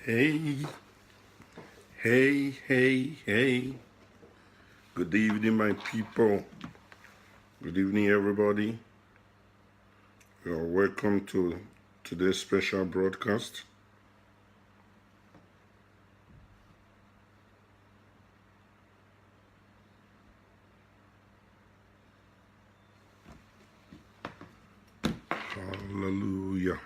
Hey, hey. Good evening, my people. Good evening, everybody. You are welcome to today's special broadcast. Hallelujah.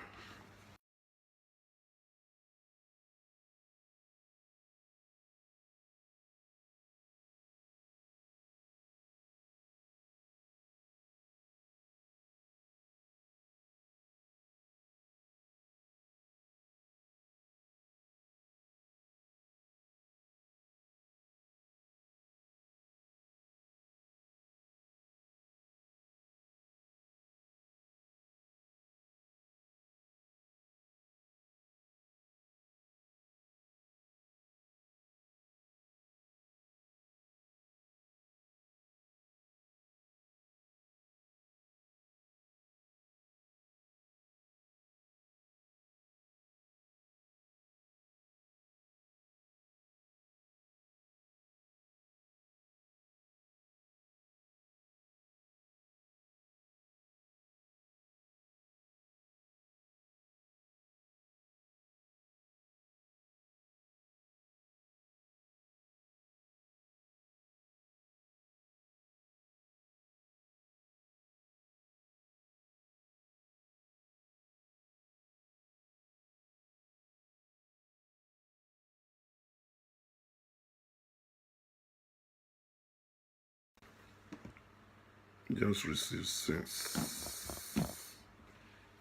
Just received sense.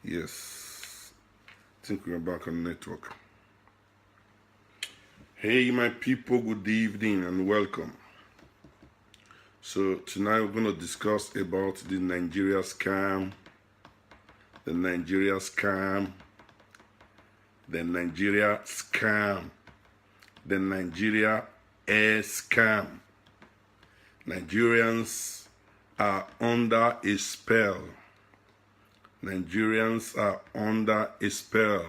Yes. I think we are back on network. Hey, my people, good evening and welcome. So tonight we're going to discuss about the Nigeria scam, the Nigeria scam, the Nigeria scam, the Nigeria air scam. Nigerians are under a spell. Nigerians are under a spell.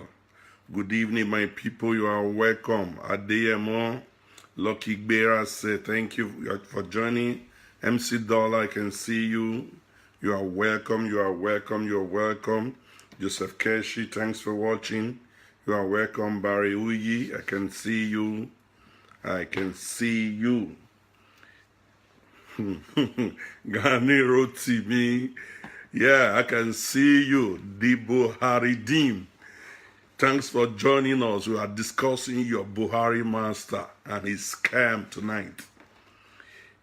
Good evening, my people. You are welcome. Adeyemo, Lucky Bear say thank you for joining. MC Dollar, I can see you. You are welcome. You are welcome. You are welcome. Joseph Keshi, thanks for watching. You are welcome. Barry Uyi, I can see you. I can see you. Gani Rotimi, yeah, I can see you. Buhari Dim, thanks for joining us. We are discussing your Buhari master and his scam tonight.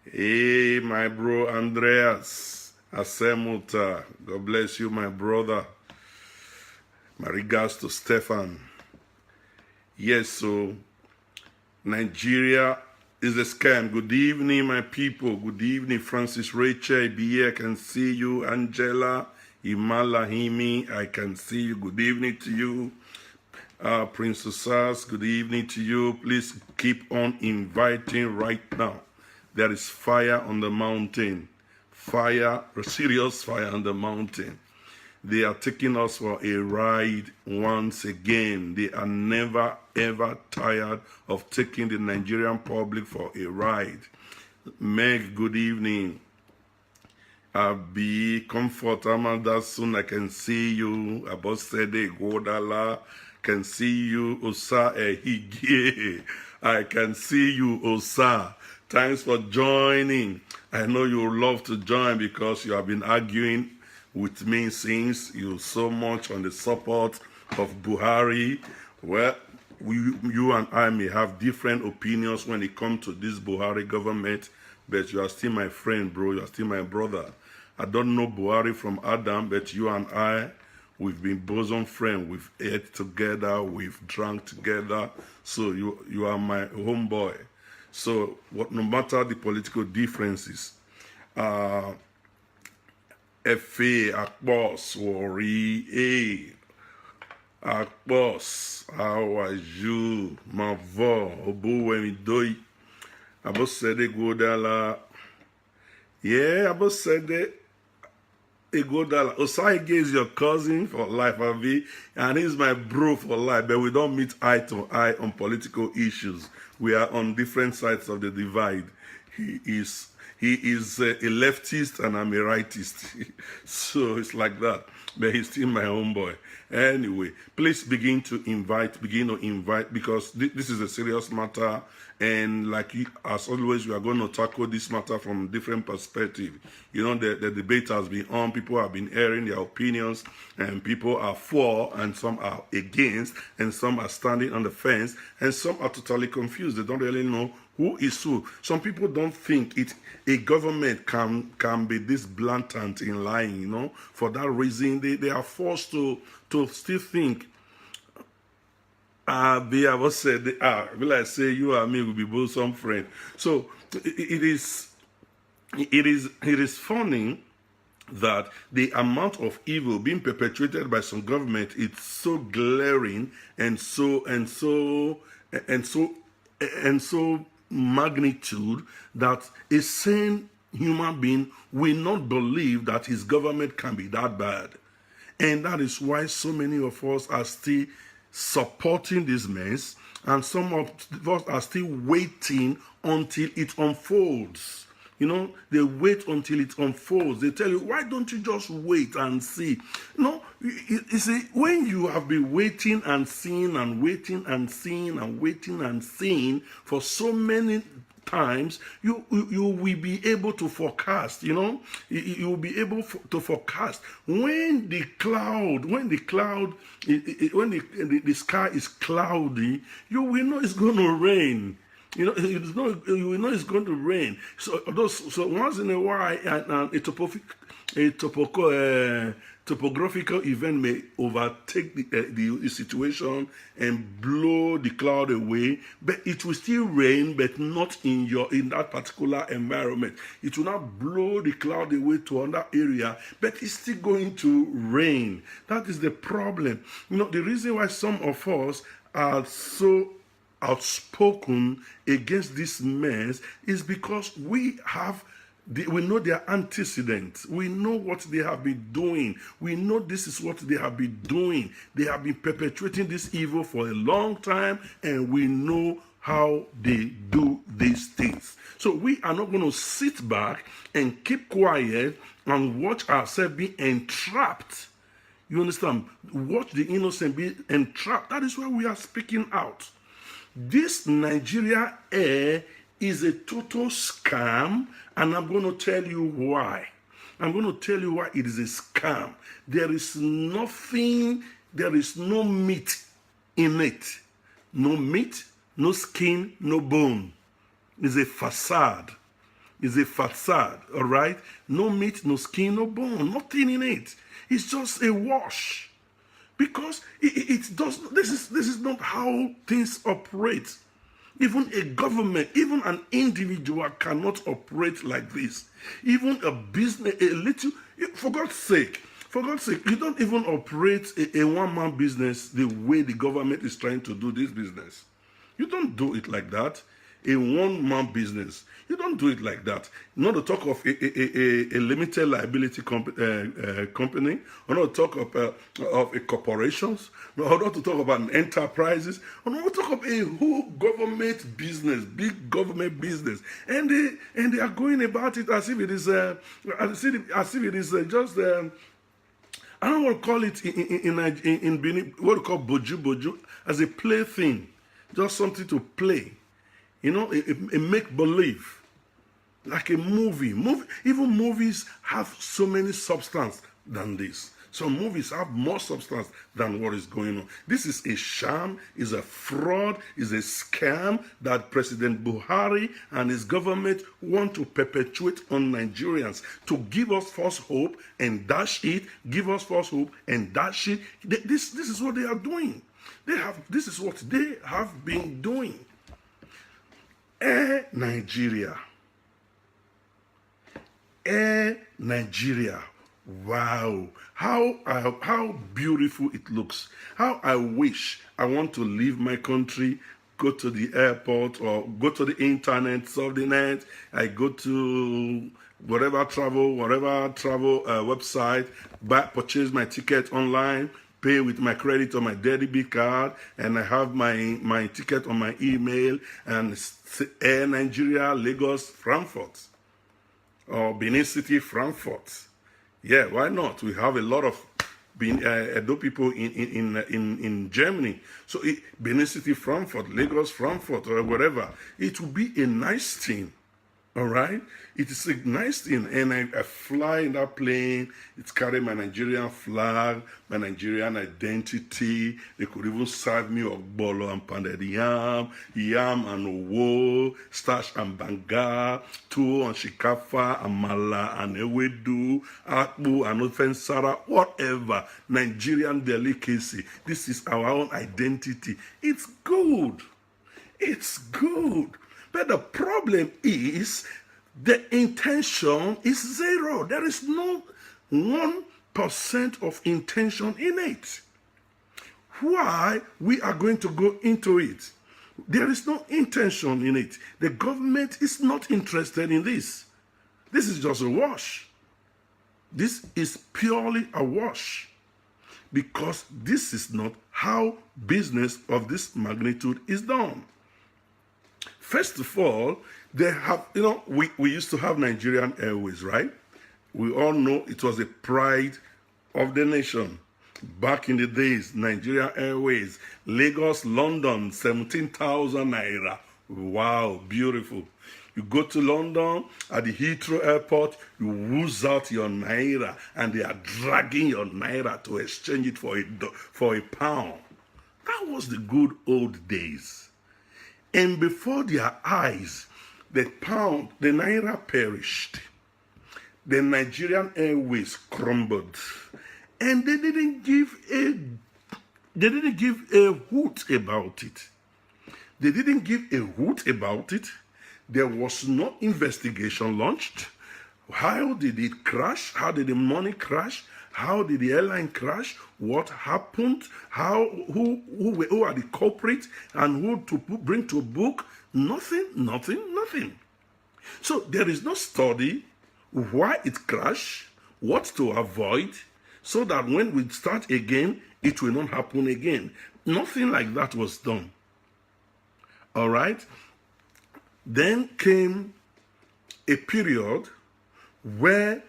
Hey, my bro Andreas Asemuta, God bless you, my brother. My regards to Stefan. Yes, so Nigeria is a scam. Good evening, my people. Good evening, Francis Rachel. Be I can see you. Angela Imalahimi, I can see you. Good evening to you. Princess Sass, good evening to you. Please keep on inviting right now. There is fire on the mountain. Fire, serious fire on the mountain. They are taking us for a ride once again. They are never, ever tired of taking the Nigerian public for a ride. Meg, good evening. Abi, Comfort, Amanda, soon I can see you. Abosede, Godala, can see you. Osa Ehige, I can see you, Osa. Thanks for joining. I know you love to join because you have been arguing with me since you so much on the support of Buhari. Well, you and I may have different opinions when it comes to this Buhari government, but you are still my friend, bro. You are still my brother. I don't know Buhari from Adam, but you and I, we've been bosom friends. We've ate together, we've drank together. So you are my homeboy. So no matter the political differences, Efe Akbos Wori Akbos, how are you? Mavo Obuwemi Doi Abosede Godala. Yeah, Abosede Egodala. Osaige is your cousin for life, Avi, and he's my bro for life, but we don't meet eye to eye on political issues. We are on different sides of the divide. He is he is a leftist and I'm a rightist. So it's like that. But he's still my homeboy. Anyway, please begin to invite, because this is a serious matter. And like as always, we are going to tackle this matter from different perspectives. You know, the debate has been on. People have been airing their opinions, and people are for, and some are against, and some are standing on the fence, and some are totally confused. They don't really know who is who. Some people don't think a government can be this blatant in lying, you know. For that reason, they are forced to still think. They have said, will I say you and me will be both some friends. So it is funny that the amount of evil being perpetrated by some government is so glaring and so magnitude that a sane human being will not believe that his government can be that bad. And that is why so many of us are still supporting this mess, and some of us are still waiting until it unfolds. You know, they wait until it unfolds. They tell you, why don't you just wait and see? No, you see, when you have been waiting and seeing and waiting and seeing and waiting and seeing for so many times, you will be able to forecast. You know, you will be able to forecast when the sky is cloudy. You will know it's going to rain. You know, you will know it's going to rain. So once in a while, a topographical event may overtake the situation and blow the cloud away, but it will still rain, but not in that particular environment. It will not blow the cloud away to another area, but it's still going to rain. That is the problem. You know, the reason why some of us are so outspoken against this mess is because we know their antecedents. We know what they have been doing. We know this is what they have been doing. They have been perpetrating this evil for a long time, and we know how they do these things. So we are not going to sit back and keep quiet and watch ourselves be entrapped. You understand? Watch the innocent be entrapped. That is why we are speaking out. This Nigeria air is a total scam, and I'm going to tell you why. I'm going to tell you why it is a scam. There is no meat in it. No meat, no skin, no bone. It's a facade. It's a facade, all right? No meat, no skin, no bone. Nothing in it. It's just a wash. Because it does. This is not how things operate. Even a government, even an individual cannot operate like this. Even a business, for God's sake, you don't even operate a one-man business the way the government is trying to do this business. You don't do it like that. A one-man business. You don't do it like that. Not to talk of a limited liability company, or not to talk of a corporations, or not to talk about enterprises, or not to talk of a whole government business, big government business, and they are going about it as if it is just. I don't want to call it in Benin what we call boju as a plaything, just something to play. You know, a make-believe, like a movie. Even movies have so many substance than this. Some movies have more substance than what is going on. This is a sham, is a fraud, is a scam that President Buhari and his government want to perpetuate on Nigerians to give us false hope and dash it, give us false hope and dash it. This is what they are doing. This is what they have been doing. Air Nigeria. Wow. How beautiful it looks. How I wish I want to leave my country, go to the airport or go to the internet, surf the net. I go to whatever travel website, purchase my ticket online, pay with my credit or my debit card, and I have my ticket on my email, and Air Nigeria, Lagos, Frankfurt, or Benin City, Frankfurt. Yeah, why not? We have a lot of Edo people in Germany. So Benin City, Frankfurt, Lagos, Frankfurt, or whatever. It will be a nice thing. All right, it is a nice thing, and I fly in that plane. It's carrying my Nigerian flag, my Nigerian identity. They could even serve me ogbolo and pounded yam and owo, starch and banga, tuwo and shikafa, amala and ewedu, akpu and ofensara, whatever Nigerian delicacy. This is our own identity. It's good. It's good. But the problem is the intention is zero. There is no 1% of intention in it. Why we are going to go into it? There is no intention in it. The government is not interested in this. This is just a wash. This is purely a wash, because this is not how business of this magnitude is done. First of all, they have, we used to have Nigerian Airways, right? We all know it was a pride of the nation. Back in the days, Nigerian Airways, Lagos, London, 17,000 naira. Wow, beautiful. You go to London, at the Heathrow Airport, you whoosh out your naira, and they are dragging your naira to exchange it for a pound. That was the good old days. And before their eyes, the naira perished. The Nigerian Airways crumbled. And they didn't give a hoot about it. They didn't give a hoot about it. There was no investigation launched. How did it crash? How did the money crash? How did the airline crash? What happened? Who are the culprits, and who to bring to book? Nothing. So there is no study why it crashed, what to avoid, so that when we start again, it will not happen again. Nothing like that was done. All right? Then came a period where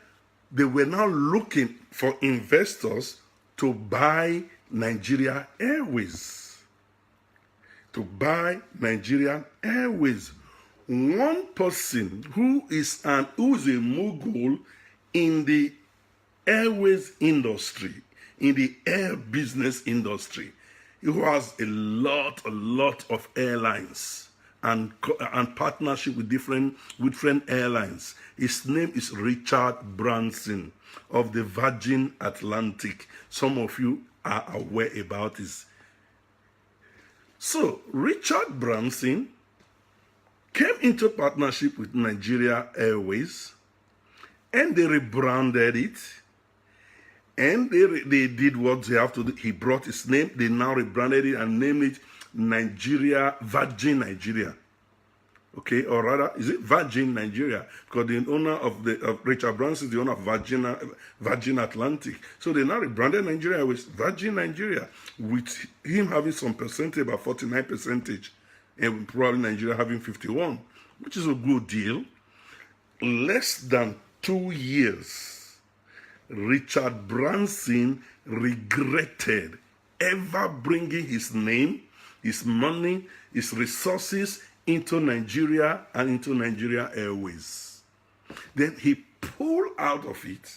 they were now looking for investors to buy Nigeria Airways. To buy Nigerian Airways. One person who is a mogul in the airways industry, in the air business industry, who has a lot of airlines and partnership with different airlines. His name is Richard Branson of the Virgin Atlantic. Some of you are aware about this. So Richard Branson came into partnership with Nigeria Airways, and they rebranded it, and they did what they have to do. He brought his name. They now rebranded it and named it Virgin Nigeria. Okay, or rather, is it Virgin Nigeria? Because the owner of Richard Branson is the owner of Virgin Atlantic. So they now rebranded Nigeria with Virgin Nigeria, with him having some percentage, about 49%, and probably Nigeria having 51%, which is a good deal. Less than 2 years, Richard Branson regretted ever bringing his name, his money, his resources into Nigeria and into Nigeria Airways. Then he pulled out of it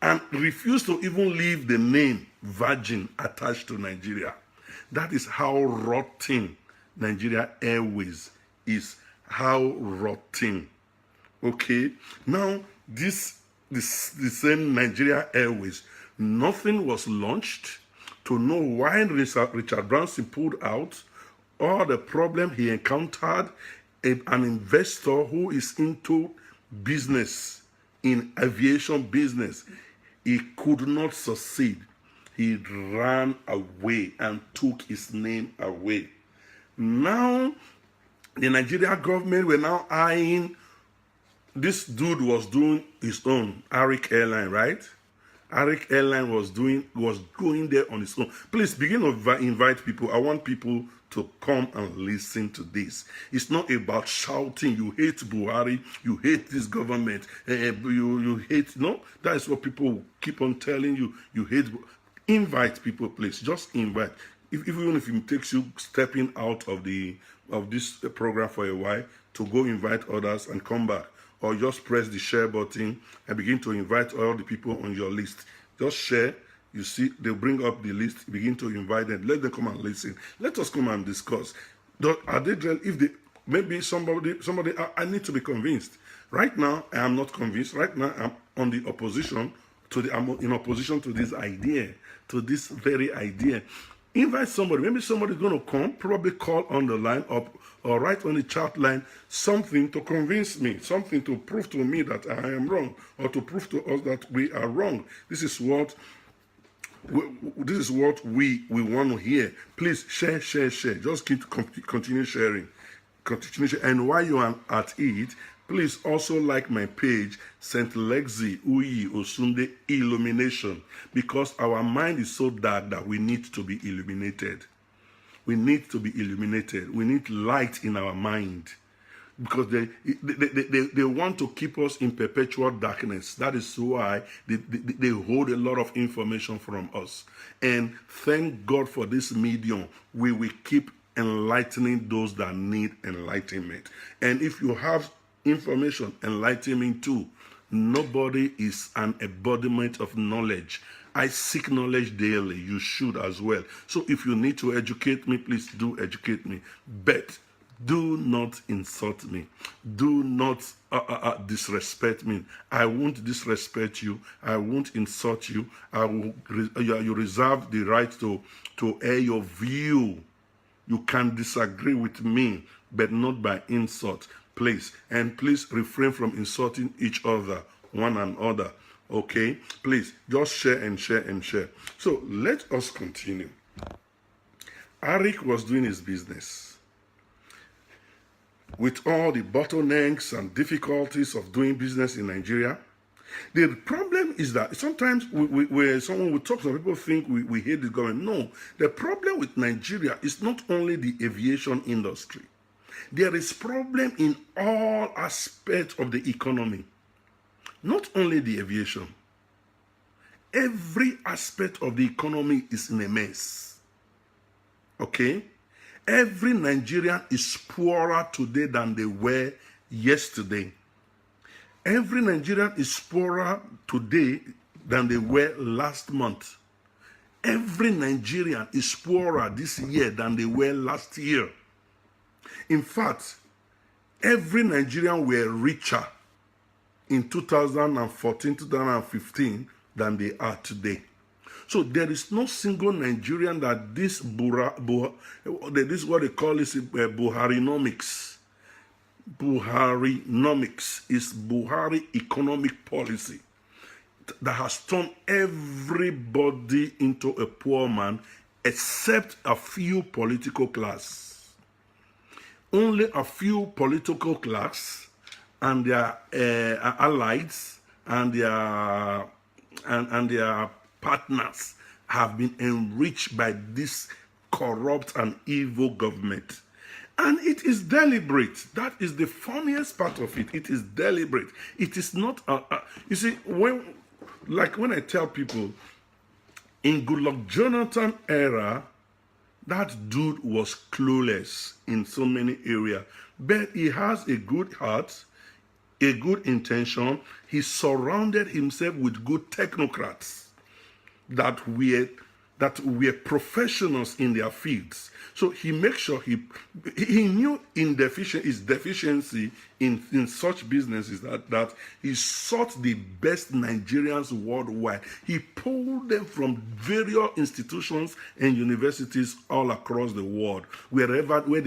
and refused to even leave the name Virgin attached to Nigeria. That is how rotten Nigeria Airways is. How rotten. Okay? Now, the same Nigeria Airways, nothing was launched to know why Richard Branson pulled out, or the problem he encountered. An investor who is into business, in aviation business, he could not succeed. He ran away and took his name away. Now, the Nigerian government were now eyeing this dude was doing his own, Arik Airline, right? Arik Airline was going there on its own. Please begin to invite people. I want people to come and listen to this. It's not about shouting, you hate Buhari, you hate this government, you hate, no, that is what people keep on telling you, you hate. Invite people, please, just invite. Even if it takes you stepping out of this program for a while to go invite others and come back, or just press the share button and begin to invite all the people on your list. Just share. You see, they bring up the list, begin to invite them. Let them come and listen. Let us come and discuss. Are they, if they, maybe somebody, I need to be convinced. Right now, I am not convinced. Right now, I'm on the opposition I'm in opposition to this idea, to this very idea. Invite somebody. Maybe somebody's going to come, probably call on the line up or write on the chat line something to convince me, something to prove to me that I am wrong, or to prove to us that we are wrong. This is what we want to hear. Please share. Just continue sharing. And while you are at it, please also like my page, St. Lexy Uyi Osunde Illumination, because our mind is so dark that we need to be illuminated. We need to be illuminated. We need light in our mind, because they want to keep us in perpetual darkness. That is why they hold a lot of information from us. And thank God for this medium. We will keep enlightening those that need enlightenment. And if you have information, enlightenment too, nobody is an embodiment of knowledge. I seek knowledge daily. You should as well. So if you need to educate me, please do educate me. But do not insult me. Do not disrespect me. I won't disrespect you. I won't insult you. You reserve the right to air your view. You can disagree with me, but not by insult. Please. And please refrain from insulting each other, one another. Okay? Please, just share and share and share. So let us continue. Arik was doing his business. With all the bottlenecks and difficulties of doing business in Nigeria, the problem is that sometimes someone will talk, some people think we hate the government. No, the problem with Nigeria is not only the aviation industry. There is problem in all aspects of the economy. Not only the aviation. Every aspect of the economy is in a mess. Okay? Every Nigerian is poorer today than they were yesterday. Every Nigerian is poorer today than they were last month. Every Nigerian is poorer this year than they were last year. In fact, every Nigerian were richer in 2014, 2015 than they are today. So there is no single Nigerian that this is what they call this Buharinomics. Buharinomics is Buhari economic policy that has turned everybody into a poor man except a few political class. Only a few political class and their allies and their partners have been enriched by this corrupt and evil government. And it is deliberate. That is the funniest part of it. It is deliberate. It is not, you see, when I tell people, in Goodluck Jonathan era, that dude was clueless in so many areas. But he has a good heart, a good intention. He surrounded himself with good technocrats that were professionals in their fields. So he makes sure he knew his deficiency in such businesses that he sought the best Nigerians worldwide. He pulled them from various institutions and universities all across the world, where they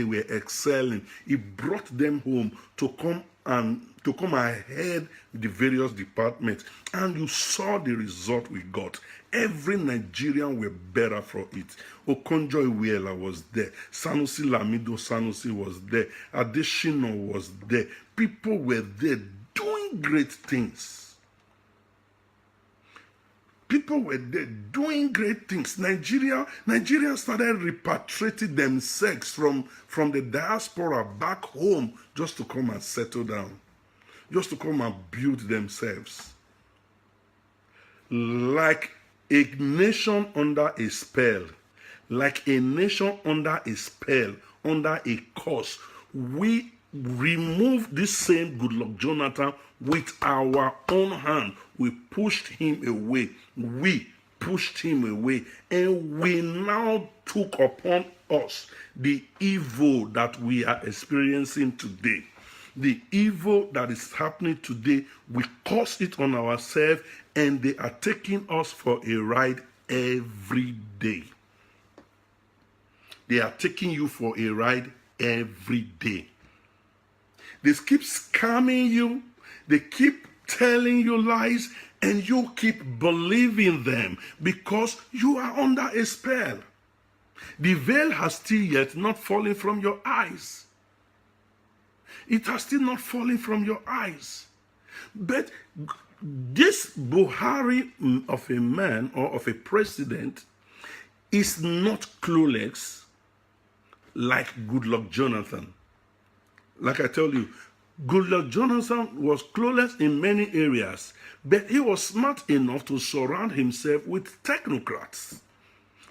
were excelling. He brought them home to come ahead the various departments, and you saw the result we got. Every Nigerian were better for it. Okonjo Iweala was there. Sanusi Lamido Sanusi was there. Adeshino was there. People were there doing doing great things. People were there doing great things. Nigeria started repatriating themselves from the diaspora back home just to come and settle down, just to come and build themselves. Like a nation under a spell, like a nation under a spell, under a curse, we removed this same Goodluck Jonathan with our own hand. We pushed him away. We pushed him away. And we now took upon us the evil that we are experiencing today. The evil that is happening today, we cause it on ourselves, and they are taking us for a ride every day. They are taking you for a ride every day. They keep scamming you. They keep telling you lies, and you keep believing them because you are under a spell. The veil has still yet not fallen from your eyes. It has still not fallen from your eyes. But this Buhari of a man or of a president is not clueless like Goodluck Jonathan. Like I tell you, Goodluck Jonathan was clueless in many areas, but he was smart enough to surround himself with technocrats,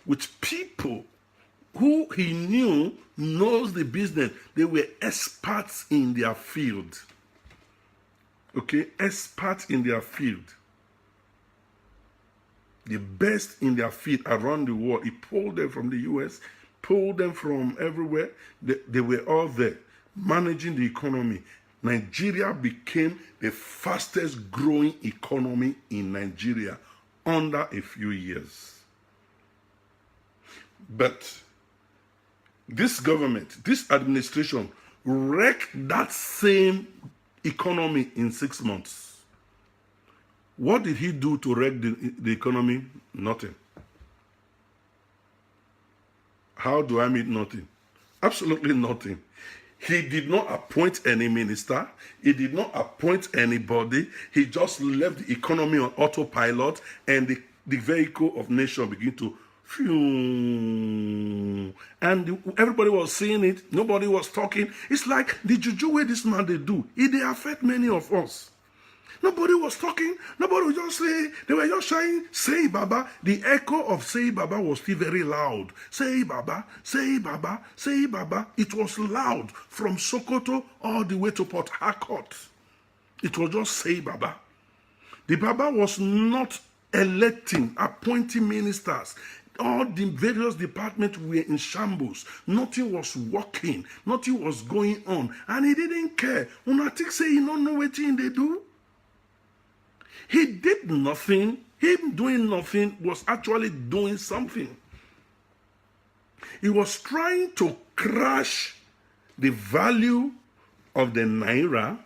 with people who he knew knows the business. They were experts in their field. Okay, experts in their field. The best in their field around the world. He pulled them from the US, pulled them from everywhere. They were all there, managing the economy. Nigeria became the fastest growing economy in Nigeria under a few years. But this government, this administration, wrecked that same economy in 6 months. What did he do to wreck the economy? Nothing. How do I mean nothing? Absolutely nothing. He did not appoint any minister. He did not appoint anybody. He just left the economy on autopilot, and the vehicle of nation began to phew. And everybody was seeing it. Nobody was talking. It's like the juju way this man they do. They affect many of us. Nobody was talking. Nobody was just saying. They were just saying, say Baba. The echo of say Baba was still very loud. Say Baba, say Baba, say Baba. It was loud from Sokoto all the way to Port Harcourt. It was just say Baba. The Baba was not electing, appointing ministers. All the various departments were in shambles. Nothing was working. Nothing was going on. And he didn't care. Una think say he don't know what they do. He did nothing. Him doing nothing was actually doing something. He was trying to crash the value of the naira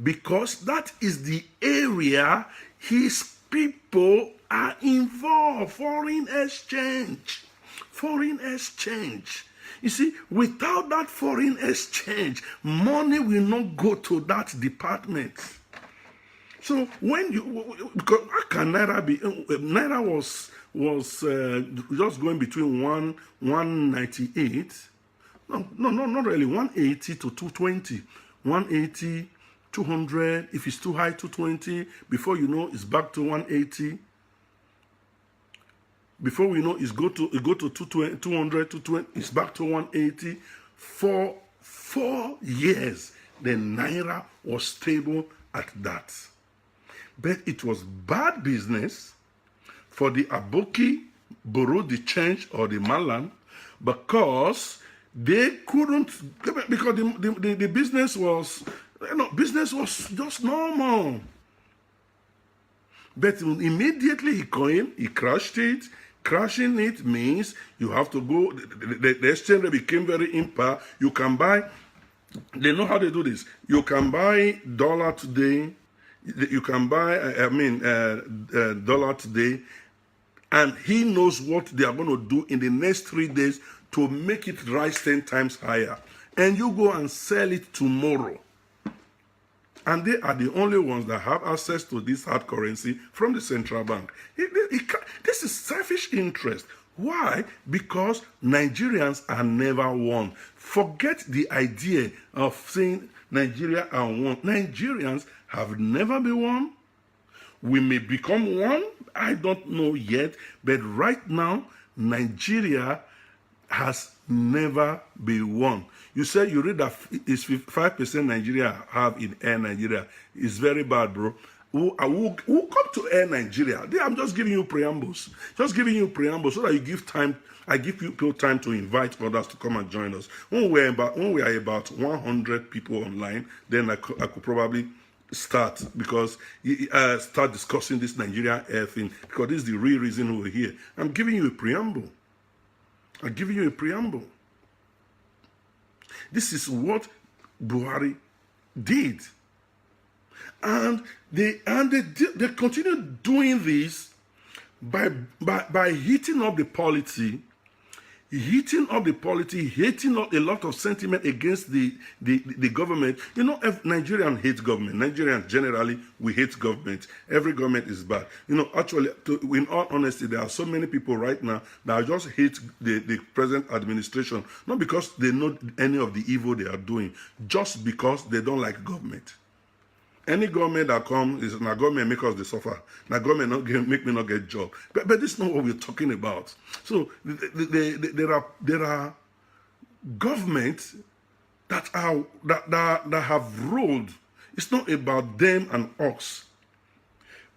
because that is the area his people are involved. Foreign exchange. Foreign exchange. You see, without that foreign exchange, money will not go to that department. So when you, because how can naira be? Naira was just going between 198. No, not really. 180 to 220. 180, 200. If it's too high, 220. Before you know, it's back to 180. Before we know, it go to 200, 220. It's back to 180. For 4 years, the naira was stable at that. But it was bad business for the Aboki, borrow the change or the Malan, because they couldn't, because the business was, business was just normal. But immediately he crashed it. Crashing it means you have to go, the exchange rate became very impar. You can buy, they know how they do this. You can buy dollar today. You can buy, dollar today, and he knows what they are going to do in the next 3 days to make it rise 10 times higher. And you go and sell it tomorrow. And they are the only ones that have access to this hard currency from the central bank. This is selfish interest. Why? Because Nigerians are never one. Forget the idea of saying Nigeria are one. Nigerians have never been one. We may become one. I don't know yet. But right now, Nigeria has never been one. You said you read that it's 5% Nigeria have in Air Nigeria. It's very bad, bro. Who come to Air Nigeria? I'm just giving you preambles. Just giving you preambles so that you give time. I give people time to invite others to come and join us. When we are about 100 people online, then I could probably start, because start discussing this Nigeria Air thing, because this is the real reason we're here. I'm giving you a preamble. I'm giving you a preamble. This is what Buhari did. And they continue doing this by heating up the polity, hating up a lot of sentiment against the government. You know, Nigerians hate government. Nigerians generally, we hate government. Every government is bad. You know, actually, in all honesty, there are so many people right now that just hate the present administration, not because they know any of the evil they are doing, just because they don't like government. Any government that comes is na government make us they suffer. Na government make me not get job. But this is not what we're talking about. So there are governments that have ruled. It's not about them and us.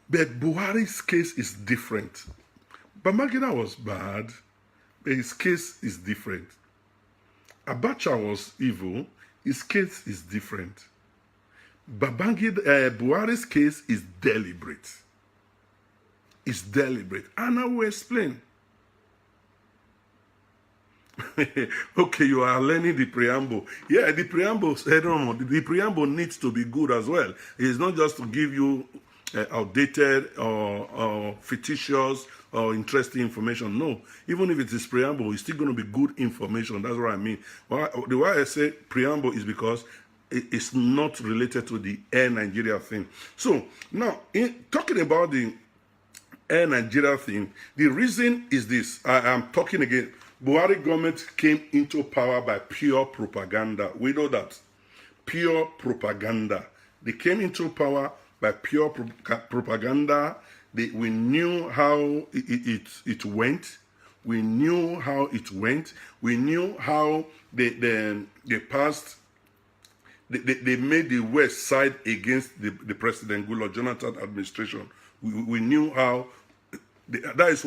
But Buhari's case is different. Babangida was bad, but his case is different. Abacha was evil. His case is different. Buhari's case is deliberate. It's deliberate. And I will explain. Okay, you are learning the preamble. Yeah, the preamble, the preamble needs to be good as well. It's not just to give you outdated or fictitious or interesting information. No, even if it is preamble, it's still going to be good information. That's what I mean. The way I say preamble is because it's not related to the Air Nigeria thing. So now, talking about the Air Nigeria thing, the reason is this. I am talking again. Buhari government came into power by pure propaganda. We know that. Pure propaganda. They came into power by pure propaganda. We knew how it went. We knew how it went. We knew how they passed. They made the West side against the President Goodluck Jonathan administration. We knew how. That is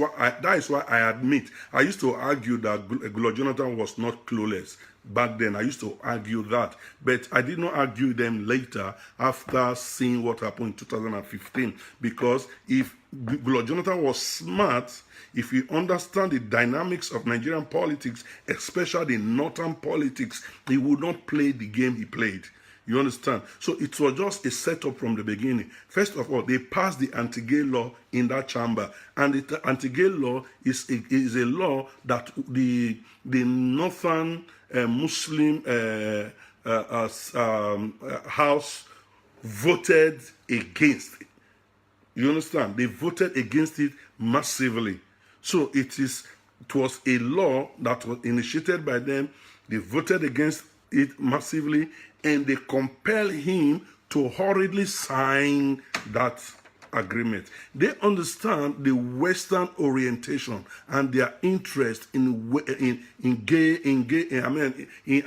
why I admit I used to argue that Goodluck Jonathan was not clueless back then. I used to argue that, but I did not argue them later after seeing what happened in 2015. Because if Goodluck Jonathan was smart, if he understand the dynamics of Nigerian politics, especially northern politics, he would not play the game he played. You understand? So it was just a setup from the beginning. First of all, they passed the anti-gay law in that chamber. And the anti-gay law is a law that the northern Muslim house voted against. You understand? They voted against it massively. So it was a law that was initiated by them. They voted against it massively, and they compelled him to hurriedly sign that agreement. They understand the Western orientation and their interest in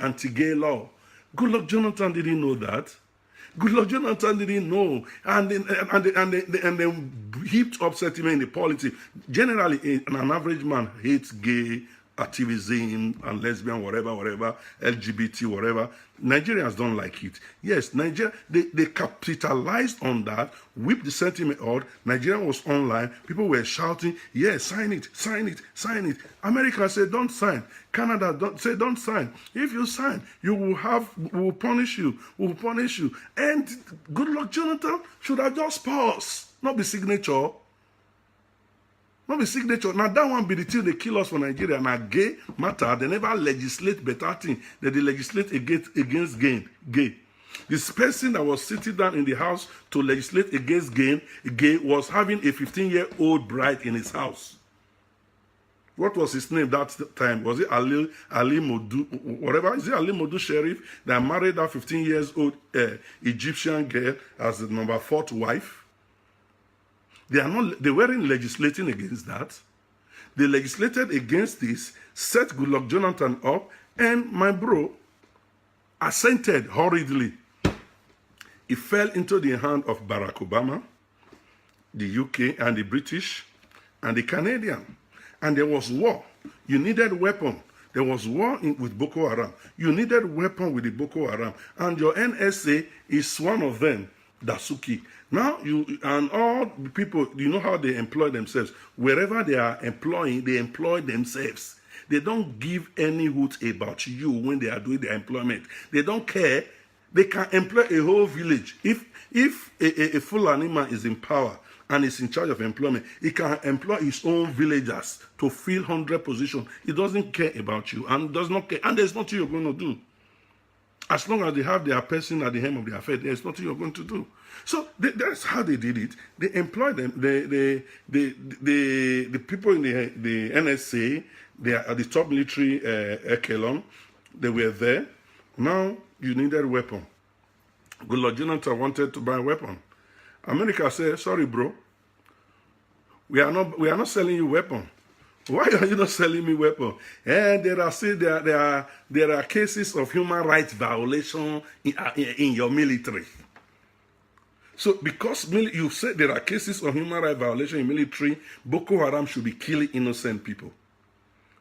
anti-gay law. Goodluck Jonathan didn't know that. Goodluck Jonathan didn't know, and then heaped up sentiment in the politics. Generally, an average man hates gay activism and lesbian, whatever, LGBT, whatever. Nigerians don't like it. Yes, Nigeria, they capitalized on that, whipped the sentiment out. Nigeria was online. People were shouting, yeah, sign it, sign it, sign it. America said, don't sign. Canada don't sign. If you sign, we will punish you. We will punish you. And Goodluck Jonathan should have just paused, not be signature. Not the signature. Now that one be the thing they kill us for Nigeria. Now gay matter, they never legislate better thing. They legislate against gay. This person that was sitting down in the house to legislate against gay was having a 15-year-old bride in his house. What was his name that time? Was it Ali Modu, whatever? Is it Ali Modu Sheriff that married that 15 years old Egyptian girl as the number 4th wife? They weren't legislating against that. They legislated against this, set Goodluck Jonathan up, and my bro assented hurriedly. It fell into the hand of Barack Obama, the UK, and the British, and the Canadian. And there was war. You needed weapon. There was war with Boko Haram. You needed weapon with the Boko Haram. And your NSA is one of them, Dasuki. Now, and all the people, you know how they employ themselves. Wherever they are employing, they employ themselves. They don't give any hoot about you when they are doing their employment. They don't care. They can employ a whole village. If a Fulani man is in power and is in charge of employment, he can employ his own villagers to fill 100 positions. He doesn't care about you and does not care. And there's nothing you're going to do. As long as they have their person at the helm of their affair, there's nothing you're going to do. So that's how they did it. They employed them. The people in the NSA, they are at the top military echelon. They were there. Now you needed a weapon. Goodluck Jonathan wanted to buy a weapon. America said, sorry, bro. We are not selling you weapon. Why are you not selling me weapon? And there are cases of human rights violation in your military. So because you said there are cases of human rights violation in military, Boko Haram should be killing innocent people.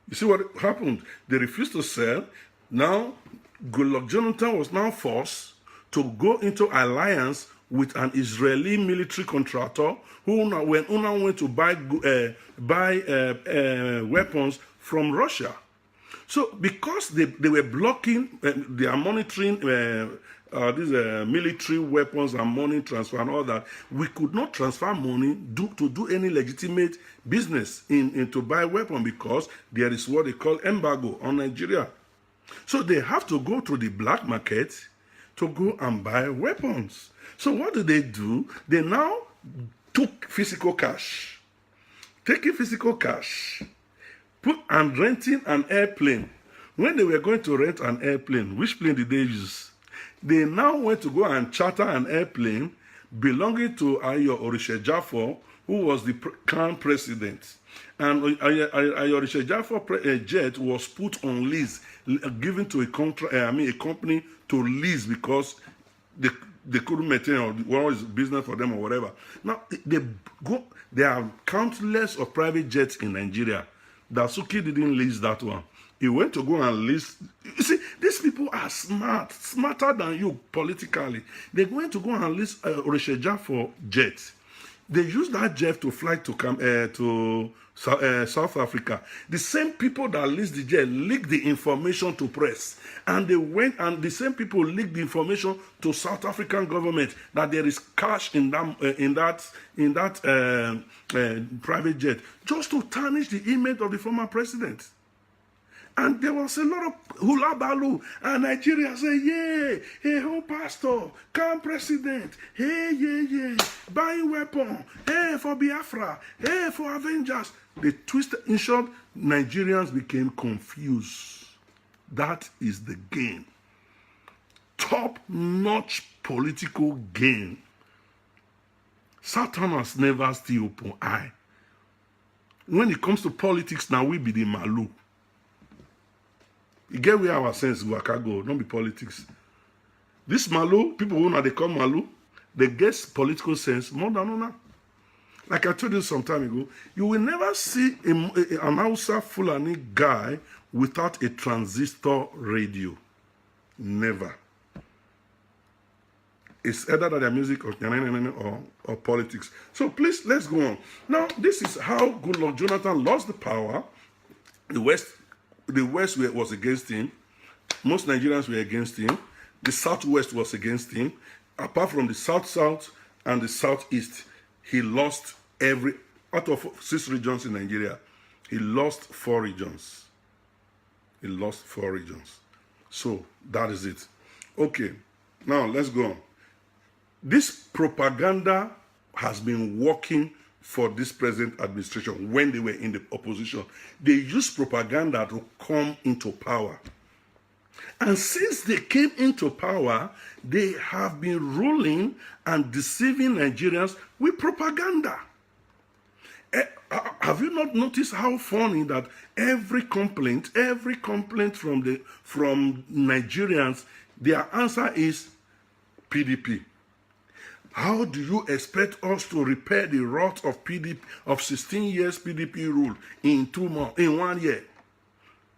You see what happened? They refused to sell. Now, Goodluck Jonathan was now forced to go into alliance with an Israeli military contractor who now went to buy weapons from Russia. So because they were blocking, they are monitoring these military weapons and money transfer and all that, we could not transfer money to do any legitimate business to buy weapons because there is what they call embargo on Nigeria. So they have to go to the black market to go and buy weapons. So what do? They now took physical cash. Taking physical cash, and renting an airplane. When they were going to rent an airplane, which plane did they use? They now went to go and charter an airplane belonging to Ayo Orisha-Jafo, who was the Crown President. And Ayo Orisha-Jafo jet was put on lease, given to a company to lease because they couldn't maintain or what was business for them or whatever. Now, there are countless of private jets in Nigeria. Dasuki didn't lease that one. He went to go and lease. You see, these people are smarter than you politically. They're going to go and lease Orisha for jet. They used that jet to fly to South Africa. The same people that leased the jet leaked the information to press, and they went and the same people leaked the information to South African government that there is cash in that private jet, just to tarnish the image of the former president. And there was a lot of hula baloo. And Nigeria said, yeah, hey, ho, pastor, come president, hey, yeah, buying weapon, hey, for Biafra, hey, for Avengers. They twisted. In short, Nigerians became confused. That is the game. Top-notch political game. Satan has never still open eye. When it comes to politics, now we be the malu. You get where our sense waka go, don't be politics. This Malu, people who know they call Malu, they get political sense more than Una. Like I told you some time ago, you will never see an Hausa Fulani guy without a transistor radio. Never. It's either that their music or politics. So please, let's go on. Now, this is how Goodluck Jonathan lost the power. The West was against him. Most Nigerians were against him. The Southwest was against him. Apart from the South-South and the Southeast, he lost out of 6 regions in Nigeria, he lost 4 regions. He lost 4 regions. So, that is it. Okay. Now, let's go on. This propaganda has been working for this present administration when they were in the opposition. They used propaganda to come into power. And since they came into power, they have been ruling and deceiving Nigerians with propaganda. Have you not noticed how funny that every complaint from Nigerians, their answer is PDP? How do you expect us to repair the rot of PDP of 16 years PDP rule in 2 months, in 1 year?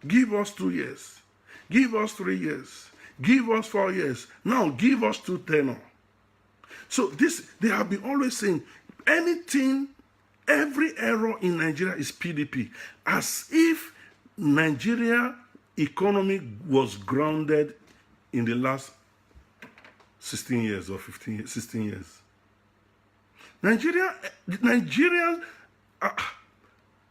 Give us 2 years. Give us 3 years. Give us 4 years. Now give us 2 tenor. So this, they have been always saying anything, every error in Nigeria is PDP, as if Nigeria economy was grounded in the last 16 years or 16 years. Nigeria,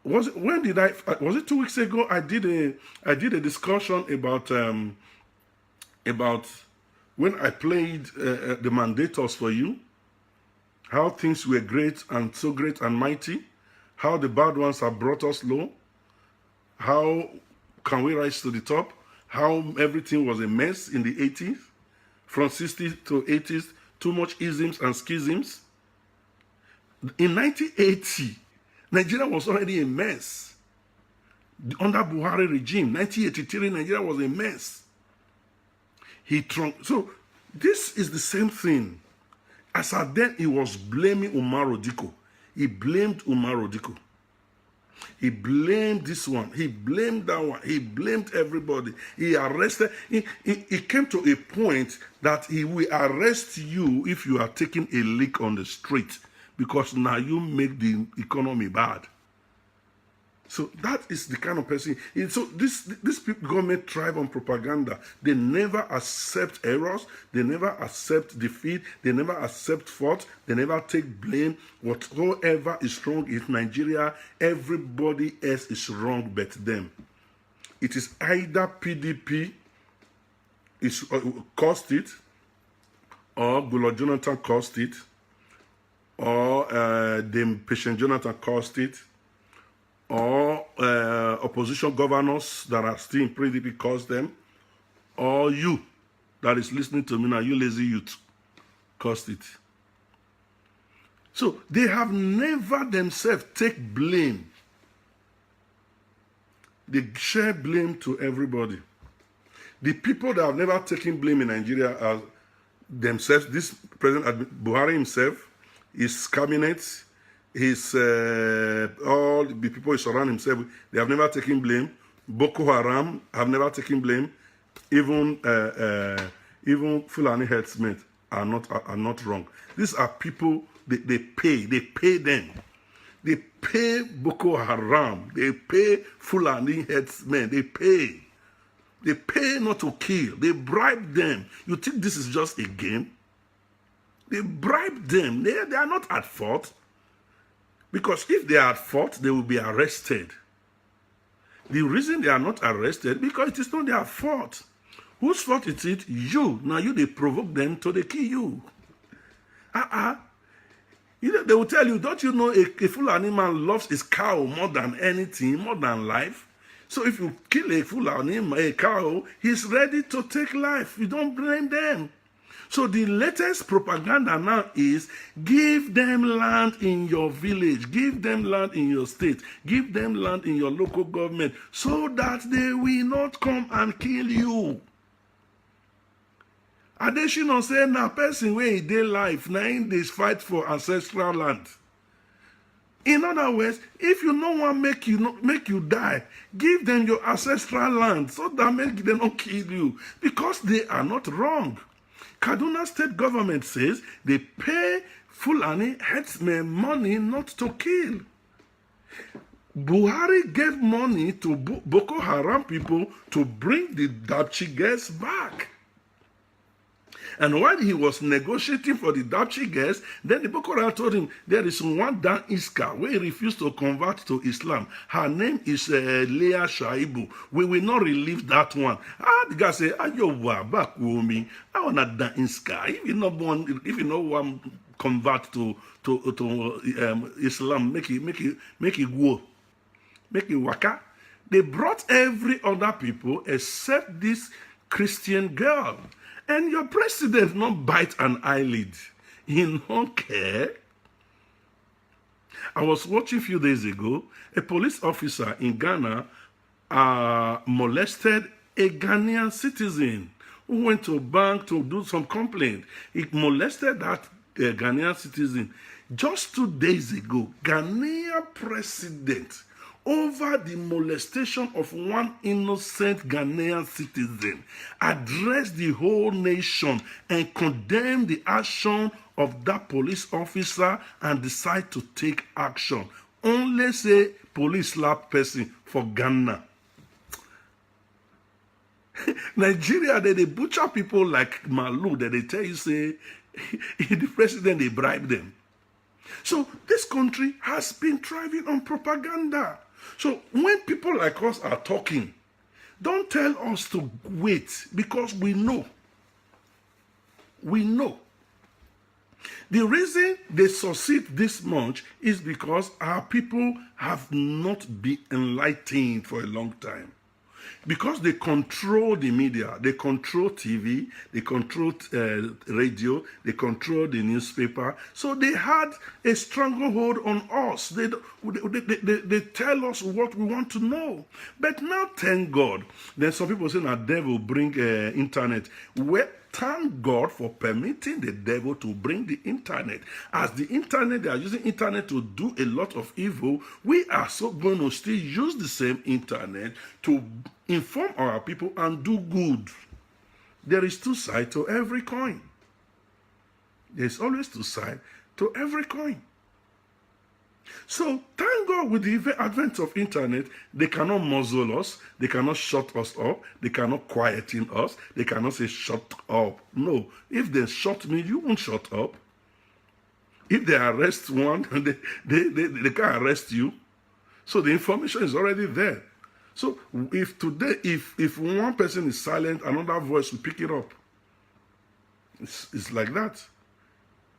was it 2 weeks ago? I did a discussion about when I played the Mandators for you, how things were great and so great and mighty, how the bad ones have brought us low, how can we rise to the top, how everything was a mess in the 80s, from 60s to 80s, too much isms and schisms. In 1980, Nigeria was already a mess. Under Buhari regime, 1983, Nigeria was a mess. So this is the same thing. As at then, he was blaming Umaru Diko. He blamed Umaru Diko. He blamed this one. He blamed that one. He blamed everybody. He arrested. He came to a point that he will arrest you if you are taking a lick on the street, because now you make the economy bad. So that is the kind of person. So this government thrive on propaganda. They never accept errors. They never accept defeat. They never accept fault. They never take blame. Whatever is wrong in Nigeria, everybody else is wrong but them. It is either PDP is caused it, or Goodluck Jonathan caused it, or the patient Jonathan caused it, or opposition governors that are still in PDP caused them, or you that is listening to me now, you lazy youth, caused it. So they have never themselves take blame. They share blame to everybody. The people that have never taken blame in Nigeria are themselves. This President Buhari himself, his cabinet, all the people he surround himself with, they have never taken blame. Boko Haram have never taken blame. Even Fulani herdsmen are not wrong. These are people they pay them. They pay Boko Haram. They pay Fulani herdsmen. They pay not to kill. They bribe them. You think this is just a game? They bribe them. They are not at fault. Because if they are at fault, they will be arrested. The reason they are not arrested, because it is not their fault. Whose fault is it? You. Now they provoke them to they kill you. They will tell you, don't you know a Fulani man loves his cow more than anything, more than life? So if you kill a Fulani, a cow, he's ready to take life. You don't blame them. So the latest propaganda now is give them land in your village, give them land in your state, give them land in your local government so that they will not come and kill you. Adesina say na person wey dey life na im dey fight for ancestral land. In other words, if you no want make you die, give them your ancestral land so that make them not kill you, because they are not wrong. Kaduna state government says they pay Fulani herdsmen money not to kill. Buhari gave money to Boko Haram people to bring the Dapchi girls back. And while he was negotiating for the Dapchi girls, then the Boko Haram told him, there is one Dan Iska where he refused to convert to Islam. Her name is Leah Shaibu. We will not relieve that one. The guy said, Ayo back with me. I want to Dan Iska. If you not want convert to Islam, make it go. Make it waka. They brought every other people except this Christian girl. And your president not bite an eyelid. He don't care. I was watching a few days ago, a police officer in Ghana molested a Ghanaian citizen who went to a bank to do some complaint. He molested that Ghanaian citizen. Just 2 days ago, Ghanaian president over the molestation of one innocent Ghanaian citizen, addressed the whole nation and condemned the action of that police officer and decide to take action. Only say police slap person for Ghana. Nigeria, they butcher people like Malu, that they tell you, say, the president, they bribe them. So this country has been thriving on propaganda. So when people like us are talking, don't tell us to wait, because we know. We know. The reason they succeed this much is because our people have not been enlightened for a long time. Because they control the media, they control TV, they control radio, they control the newspaper. So they had a stranglehold on us. They tell us what we want to know. But now, thank God, then some people say that devil bring internet. Well, thank God for permitting the devil to bring the internet. As the internet, they are using internet to do a lot of evil. We are so going to still use the same internet to inform our people and do good. There is two sides to every coin. There's always two sides to every coin. So thank God, with the advent of internet, they cannot muzzle us, they cannot shut us up, they cannot quieten us, they cannot say shut up. No, if they shut me, you won't shut up. If they arrest one, they can arrest you. So the information is already there. So if today, if one person is silent, another voice will pick it up. It's like that.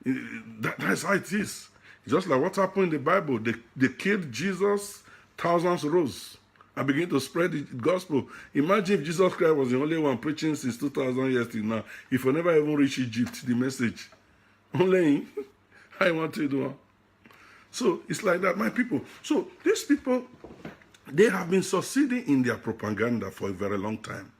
That's how it is. Just like what happened in the Bible. They killed Jesus, thousands rose and began to spread the gospel. Imagine if Jesus Christ was the only one preaching since 2,000 years till now. If we never even reach Egypt, the message. Only him. I want to do. So it's like that, my people. So these people, they have been succeeding in their propaganda for a very long time.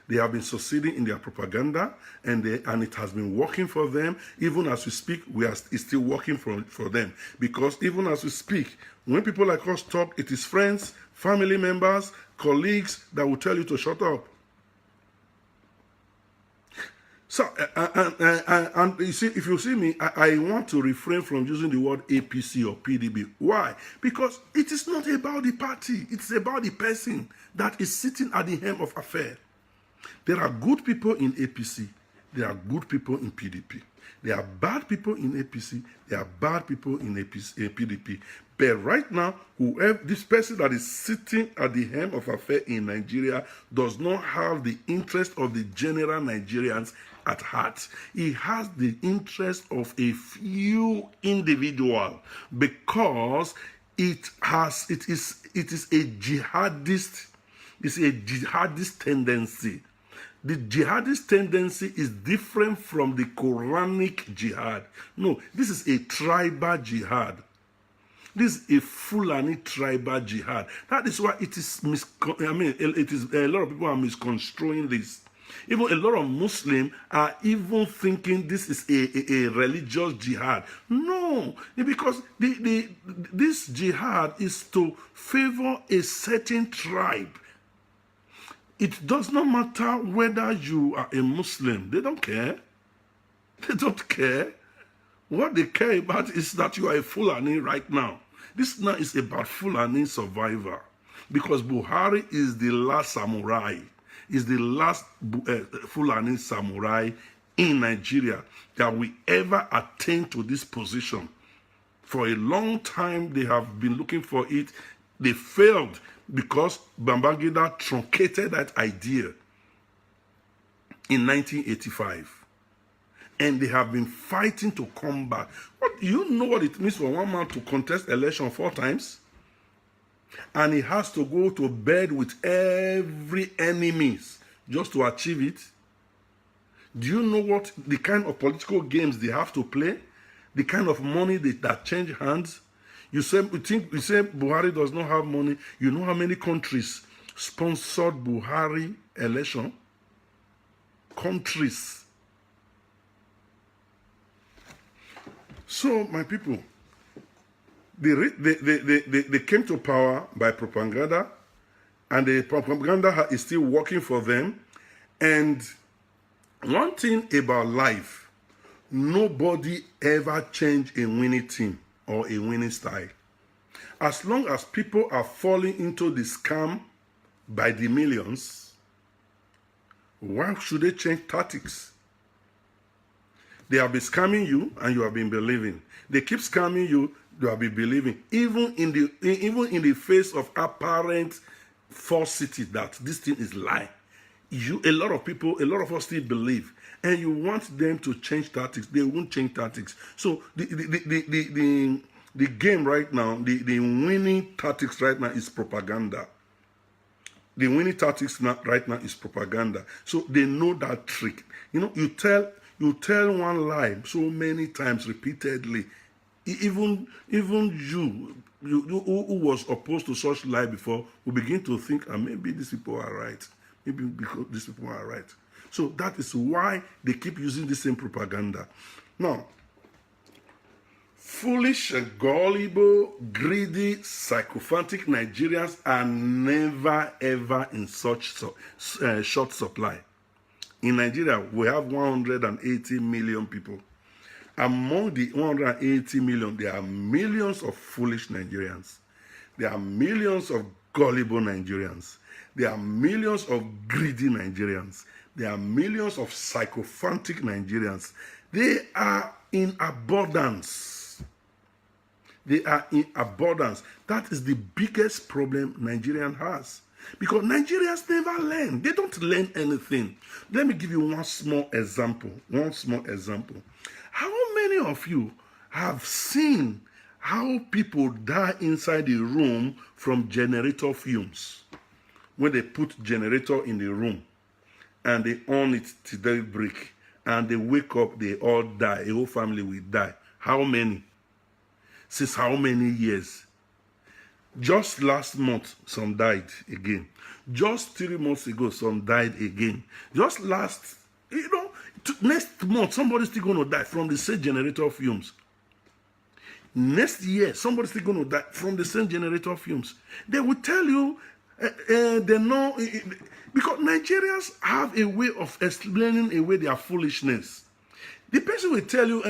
They have been succeeding in their propaganda, and it has been working for them. Even as we speak, it's still working for them. Because even as we speak, when people like us talk, it is friends, family members, colleagues that will tell you to shut up. So, and you see, if you see me, I want to refrain from using the word APC or PDB. Why? Because it is not about the party. It's about the person that is sitting at the helm of affairs. There are good people in APC. There are good people in PDP. There are bad people in APC. There are bad people in PDP. But right now, whoever this person that is sitting at the helm of affairs in Nigeria does not have the interest of the general Nigerians at heart. He has the interest of a few individuals, because it is a jihadist. It's a jihadist tendency. The jihadist tendency is different from the Quranic jihad. No, this is a tribal jihad. This is a Fulani tribal jihad. That is why it is it is a lot of people are misconstruing this. Even a lot of Muslims are even thinking this is a religious jihad. No, because this jihad is to favor a certain tribe. It does not matter whether you are a Muslim. They don't care. They don't care. What they care about is that you are a Fulani right now. This now is about Fulani survivor. Because Buhari is the last samurai. Is the last Fulani samurai in Nigeria that will ever attain to this position. For a long time, they have been looking for it. They failed because Babangida truncated that idea in 1985. And they have been fighting to come back. What, you know what it means for one man to contest election 4 times? And he has to go to bed with every enemy just to achieve it? Do you know what the kind of political games they have to play? The kind of money that change hands? You say Buhari does not have money. You know how many countries sponsored Buhari election? Countries. So, my people, they came to power by propaganda, and the propaganda is still working for them. And one thing about life, nobody ever changed a winning team or a winning style. As long as people are falling into the scam by the millions, why should they change tactics? They have been scamming you and you have been believing. They keep scamming you, you have been believing. Even in the face of apparent falsity that this thing is lie. A lot of us still believe. And you want them to change tactics. They won't change tactics. So the game right now, the winning tactics right now is propaganda. The winning tactics right now is propaganda. So they know that trick. You know, you tell one lie so many times repeatedly. Even you who was opposed to such lie before will begin to think, maybe these people are right. Maybe because these people are right. So that is why they keep using the same propaganda. Now, foolish, gullible, greedy, sycophantic Nigerians are never ever in such short supply. In Nigeria, we have 180 million people. Among the 180 million, there are millions of foolish Nigerians. There are millions of gullible Nigerians. There are millions of greedy Nigerians. There are millions of sycophantic Nigerians. They are in abundance. They are in abundance. That is the biggest problem Nigerian has. Because Nigerians never learn. They don't learn anything. Let me give you one small example. How many of you have seen how people die inside the room from generator fumes? When they put generator in the room and they on it till they break and they wake up, they all die. A whole family will die. How many? Since how many years? Just last month, some died again. Just 3 months ago, some died again. Just last, next month, somebody's still going to die from the same generator fumes. Next year, somebody's still going to die from the same generator fumes. They will tell you, they know, because Nigerians have a way of explaining away their foolishness. The person will tell you,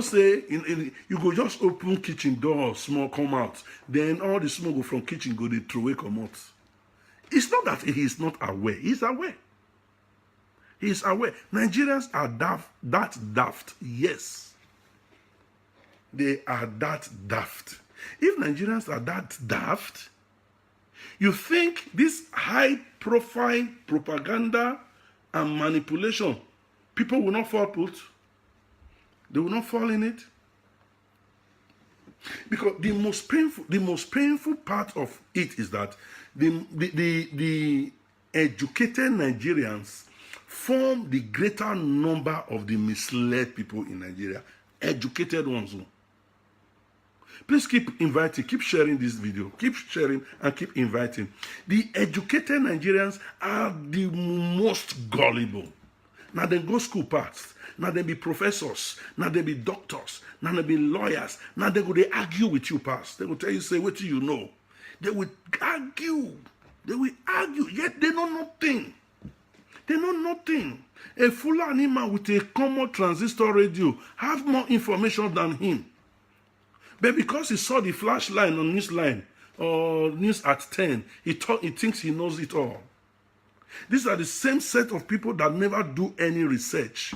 say, you go just open kitchen door, smoke come out. Then all the smoke go from kitchen go, they throw away come out. It's not that he is not aware. He's aware. He is aware. Nigerians are that daft. Yes. They are that daft. If Nigerians are that daft, you think this high-profile propaganda and manipulation, people will not fall put? They will not fall in it? Because the most painful part of it is that the educated Nigerians form the greater number of the misled people in Nigeria. Educated ones. Please keep inviting, keep sharing this video, keep sharing and keep inviting. The educated Nigerians are the most gullible. Now they go school paths. Now they be professors. Now they be doctors. Now they be lawyers. Now they argue with you past. They will tell you, say, what do you know? They will argue. Yet they know nothing. They know nothing. A Fulani man with a common transistor radio have more information than him. But because he saw the flash line on news line or news at 10, he thinks he knows it all. These are the same set of people that never do any research.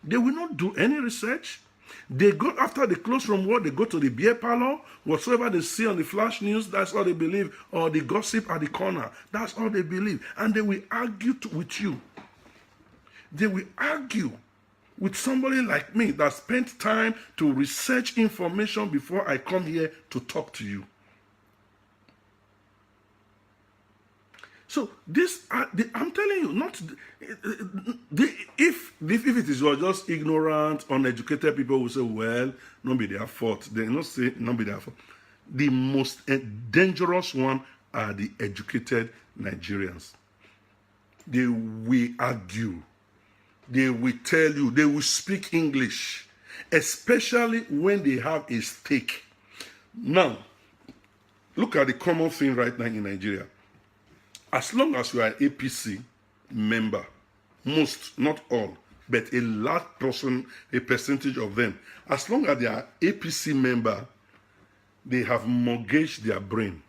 They will not do any research. They go, after they close from work, they go to the beer parlor. Whatsoever they see on the flash news, that's all they believe. Or the gossip at the corner, that's all they believe. And they will argue with you. They will argue with somebody like me that spent time to research information before I come here to talk to you. So this, I'm telling you, not if it is just ignorant, uneducated people will say, well, not be their fault. They not say not be their fault. The most dangerous one are the educated Nigerians. They will argue. They will tell you. They will speak English, especially when they have a stake. Now, look at the common thing right now in Nigeria. As long as you are an APC member, most, not all, but a large percentage of them, as long as they are APC member, they have mortgaged their brain.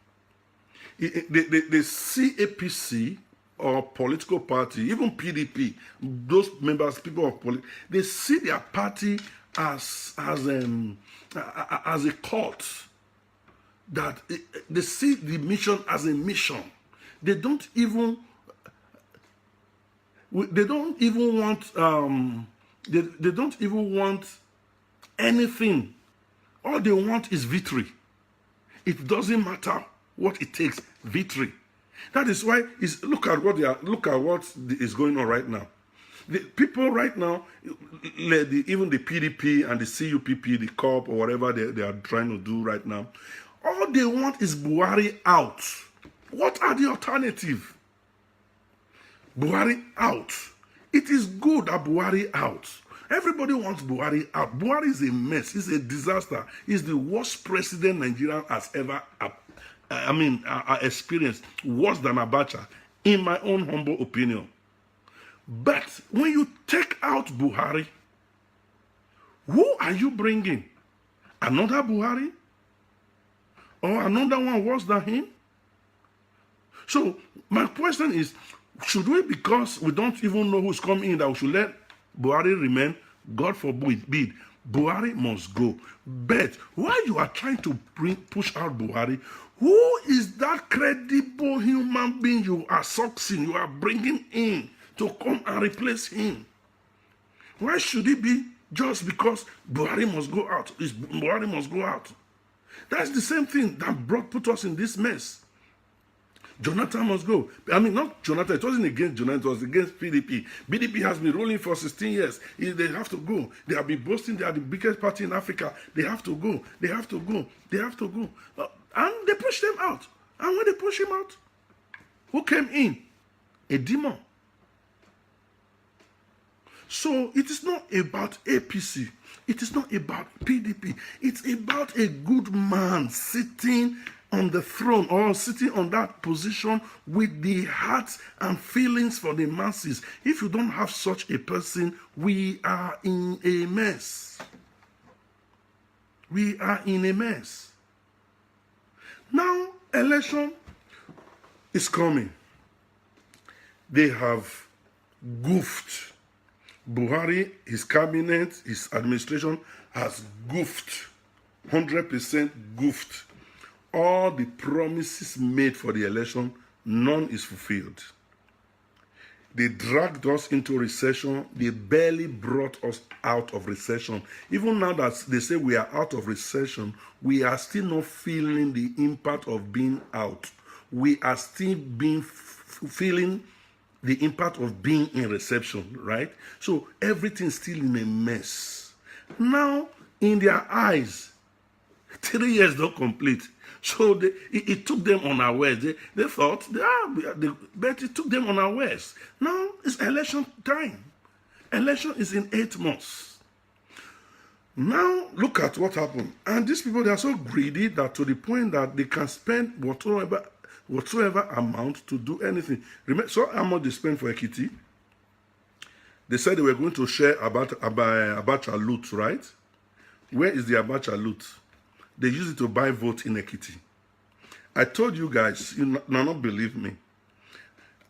They see APC or political party, even PDP, those members, people of politics, they see their party as a cult. That they see the mission as a mission. They don't even want they don't even want anything. All they want is victory. It doesn't matter what it takes, victory. That is why look at what is going on right now. The people right now, even the PDP and the CUPP, the COP or whatever they are trying to do right now, all they want is Buhari out. What are the alternatives? Buhari out. It is good that Buhari out. Everybody wants Buhari out. Buhari is a mess. He's a disaster. He's the worst president Nigeria has ever experienced. Worse than Abacha, in my own humble opinion. But when you take out Buhari, who are you bringing? Another Buhari? Or another one worse than him? So my question is, should we, because we don't even know who's coming in, that we should let Buhari remain? God forbid, Buhari must go. But while you are trying to push out Buhari, who is that credible human being you are succeeding, you are bringing in to come and replace him? Why should it be just because Buhari must go out? Buhari must go out. That's the same thing that put us in this mess. Jonathan must go. I mean, not Jonathan. It wasn't against Jonathan. It was against PDP. PDP has been ruling for 16 years. They have to go. They have been boasting they are the biggest party in Africa. They have to go. They have to go. They have to go. And they pushed them out. And when they pushed him out, who came in? A demon. So it is not about APC. It is not about PDP. It's about a good man sitting on the throne or sitting on that position with the hearts and feelings for the masses. If you don't have such a person, we are in a mess. We are in a mess. Now, election is coming. They have goofed. Buhari, his cabinet, his administration has goofed. 100% goofed. All the promises made for the election, none is fulfilled. They dragged us into recession. They barely brought us out of recession. Even now that they say we are out of recession, we are still not feeling the impact of being out. We are still feeling the impact of being in recession, right? So everything's still in a mess. Now, in their eyes, 3 years don't complete. So it took them unawares. They thought, but it took them unawares. Now it's election time. Election is in 8 months. Now look at what happened. And these people, they are so greedy that to the point that they can spend whatsoever amount to do anything. Remember, so how much they spent for Ekiti? They said they were going to share Abacha loot, right? Where is the Abacha loot? They use it to buy votes in Ekiti. I told you guys, you now not believe me.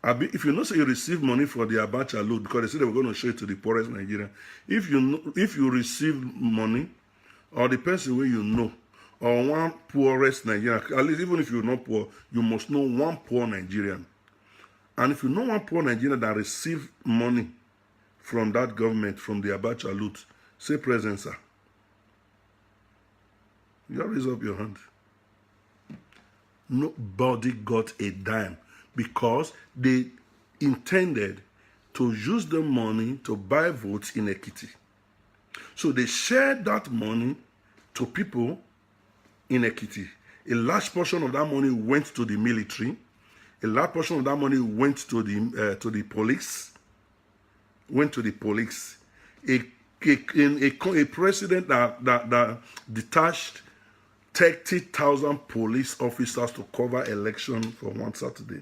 If you know, say you receive money for the Abacha load, because they said they were going to show it to the poorest Nigerian. If you receive money, or the person where you know, or one poorest Nigerian, at least even if you're not poor, you must know one poor Nigerian. And if you know one poor Nigerian that received money from that government, from the Abacha loot, say present, sir. You raise up your hand. Nobody got a dime because they intended to use the money to buy votes in Ekiti. So they shared that money to people in Ekiti. A large portion of that money went to the military. A large portion of that money went to the police. Went to the police. A president that detached 30,000 police officers to cover election for one Saturday.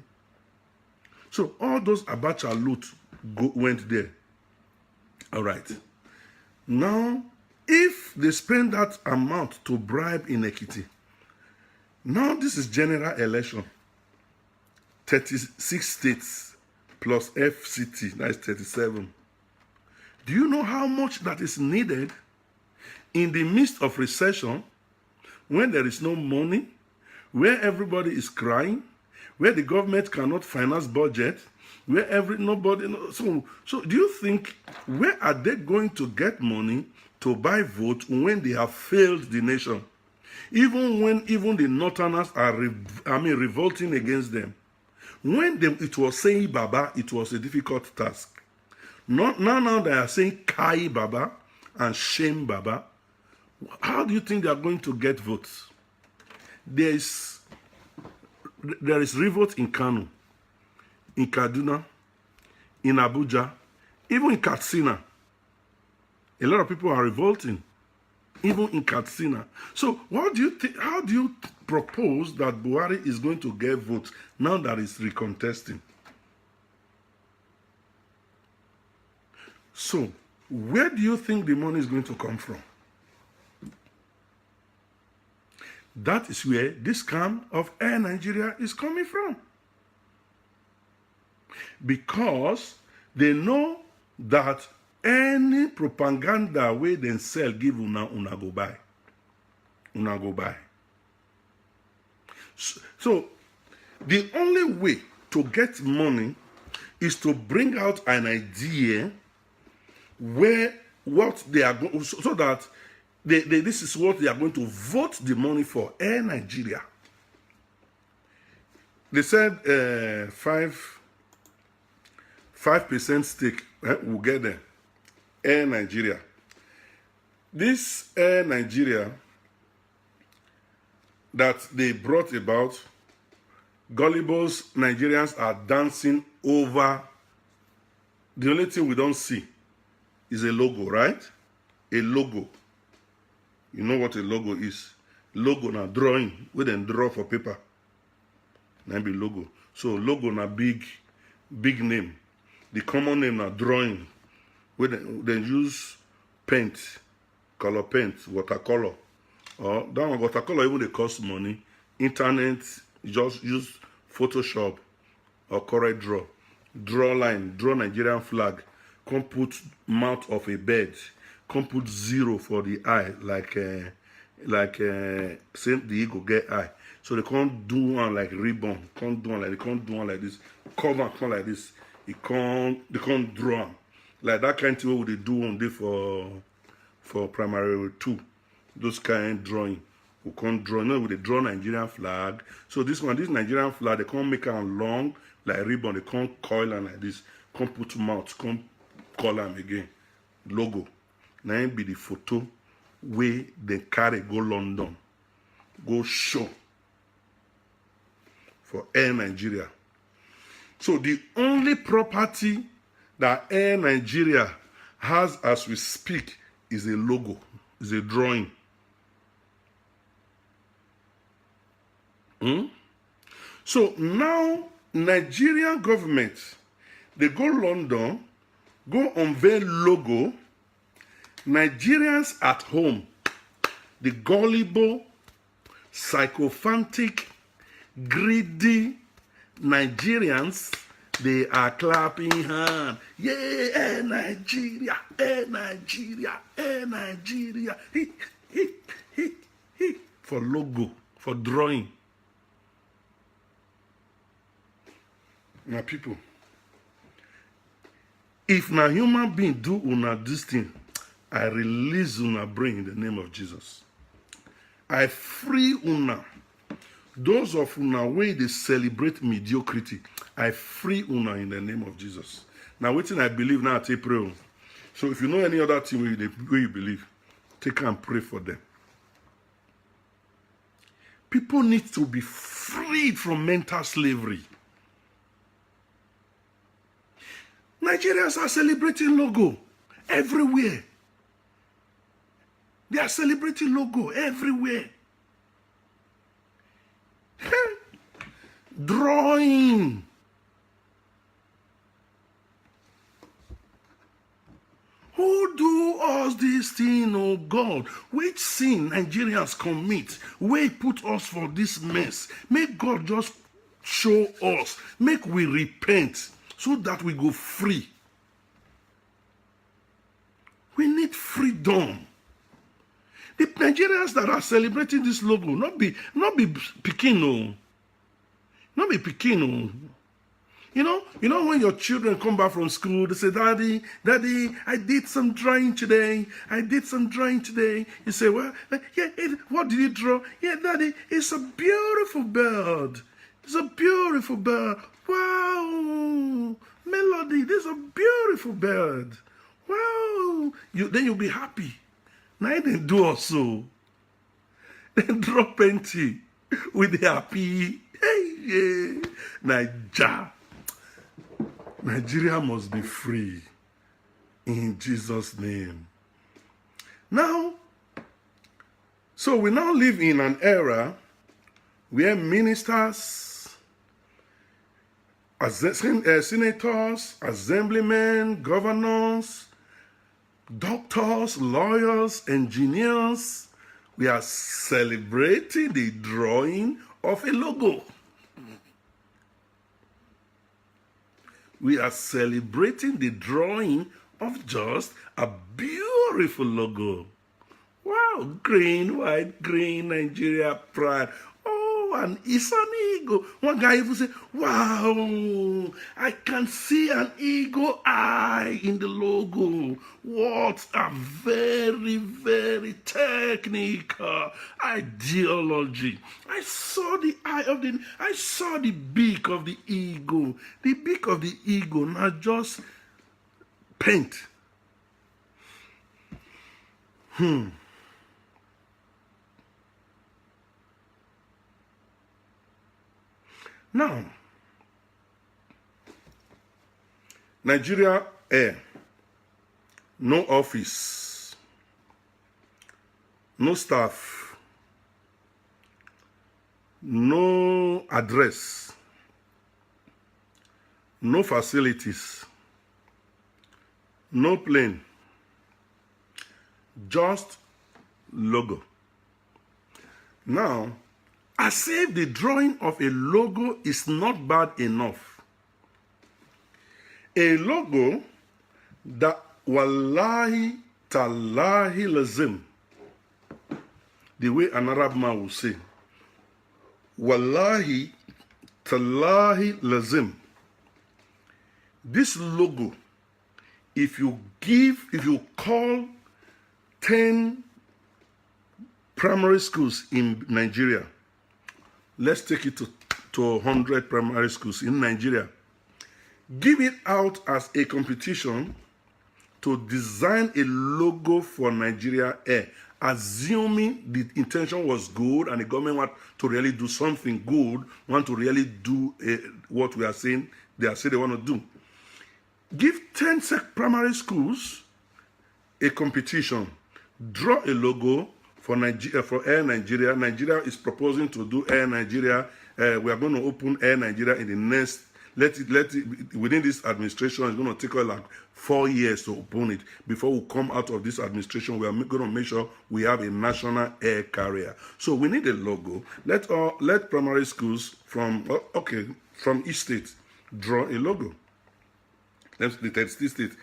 So all those Abacha loot went there. All right. Now, if they spend that amount to bribe in Ekiti, now this is general election. 36 states plus FCT, that is 37. Do you know how much that is needed in the midst of recession, when there is no money, where everybody is crying, where the government cannot finance budget, where nobody knows. So do you think, where are they going to get money to buy votes when they have failed the nation? Even when the Northerners are revolting against them. When it was saying Baba, it was a difficult task. Now they are saying Kai Baba and Shame Baba. How do you think they are going to get votes? There is revolt in Kano, in Kaduna, in Abuja, even in Katsina. A lot of people are revolting, even in Katsina. So what do you think? How do you propose that Buhari is going to get votes now that he's recontesting? So where do you think the money is going to come from? That is where this scam of Air Nigeria is coming from. Because they know that any propaganda way they sell give una go buy. Una go buy. So the only way to get money is to bring out an idea where what they are going, so that this is what they are going to vote the money for. Air Nigeria. They said 5% stake will get there. Air Nigeria. This Air Nigeria that they brought about, gullible Nigerians are dancing over. The only thing we don't see is a logo, right? A logo. You know what a logo is? Logo na drawing, we then draw for paper. That be logo. So logo na big name. The common name na drawing. We then use paint, color paint, watercolor. Or that one watercolor even they cost money. Internet, just use Photoshop or correct draw. Draw line, draw Nigerian flag. Come put mouth of a bird. Come put 0 for the eye, like same the eagle get eye. So they can't do one like ribbon. Can't do one like, they can't do one like this. Cover come like this. They can't draw them. Like that kind of thing what they do on day for primary 2. Those kind of drawing. We can't draw. No, they draw Nigerian flag. So this Nigerian flag, they can't make them long like ribbon. They can't coil them like this. Can't put mouth. Can't call them again. Logo. Now be the photo where they carry go London. Go show for Air Nigeria. So the only property that Air Nigeria has as we speak is a logo, is a drawing. So now Nigerian government, they go London, go unveil logo. Nigerians at home, the gullible, sycophantic, greedy Nigerians They are clapping hands. Yeah, Air Nigeria, Air Nigeria, Air Nigeria. For logo, for drawing. Now, people, if na human being do una this thing, I release una brain in the name of Jesus. I free una. Those of una way they celebrate mediocrity, I free una in the name of Jesus. Now, waiting, I believe now at April. So if you know any other thing where you believe, take and pray for them. People need to be freed from mental slavery. Nigerians are celebrating logo everywhere. They are celebrating logo everywhere. Drawing. Who do us this thing, oh God? Which sin Nigerians commit? Where put us for this mess? Make God just show us. Make we repent so that we go free. We need freedom. The Nigerians that are celebrating this logo, not be Pekin, no. Not be Pekin, no. You know when your children come back from school, they say, Daddy, I did some drawing today. You say, well, yeah, what did you draw? Yeah, Daddy, it's a beautiful bird. It's a beautiful bird. Wow, Melody, this is a beautiful bird. Wow, then you'll be happy. Now they do also. Then draw plenty with the happy. Hey, yeah. Nigeria must be free in Jesus' name. Now, so we now live in an era where ministers, senators, assemblymen, governors, doctors, lawyers, engineers, we are celebrating the drawing of a logo. We are celebrating the drawing of just a beautiful logo. Wow, green, white, green, Nigeria pride. Oh, and it's an eagle. One guy even said, wow, I can see an eagle eye in the logo. What a very, very technical ideology. I saw the beak of the eagle. The beak of the eagle, not just paint. Now, Nigeria Air, no office, no staff, no address, no facilities, no plane, just logo. Now, as if the drawing of a logo is not bad enough. A logo that wallahi tallahi lazim, the way an Arab man will say, wallahi tallahi lazim. This logo, if you call 10 primary schools in Nigeria, let's take it to 100 primary schools in Nigeria. Give it out as a competition to design a logo for Nigeria Air, assuming the intention was good and the government want to really do something good, want to really do what we are saying, they want to do. Give 10 primary schools a competition. Draw a logo for Air Nigeria. Nigeria is proposing to do Air Nigeria. We are going to open Air Nigeria in the next, within this administration, it's going to take like 4 years to open it. Before we come out of this administration, we are going to make sure we have a national air carrier. So we need a logo. Let primary schools from each state draw a logo. The 36 states,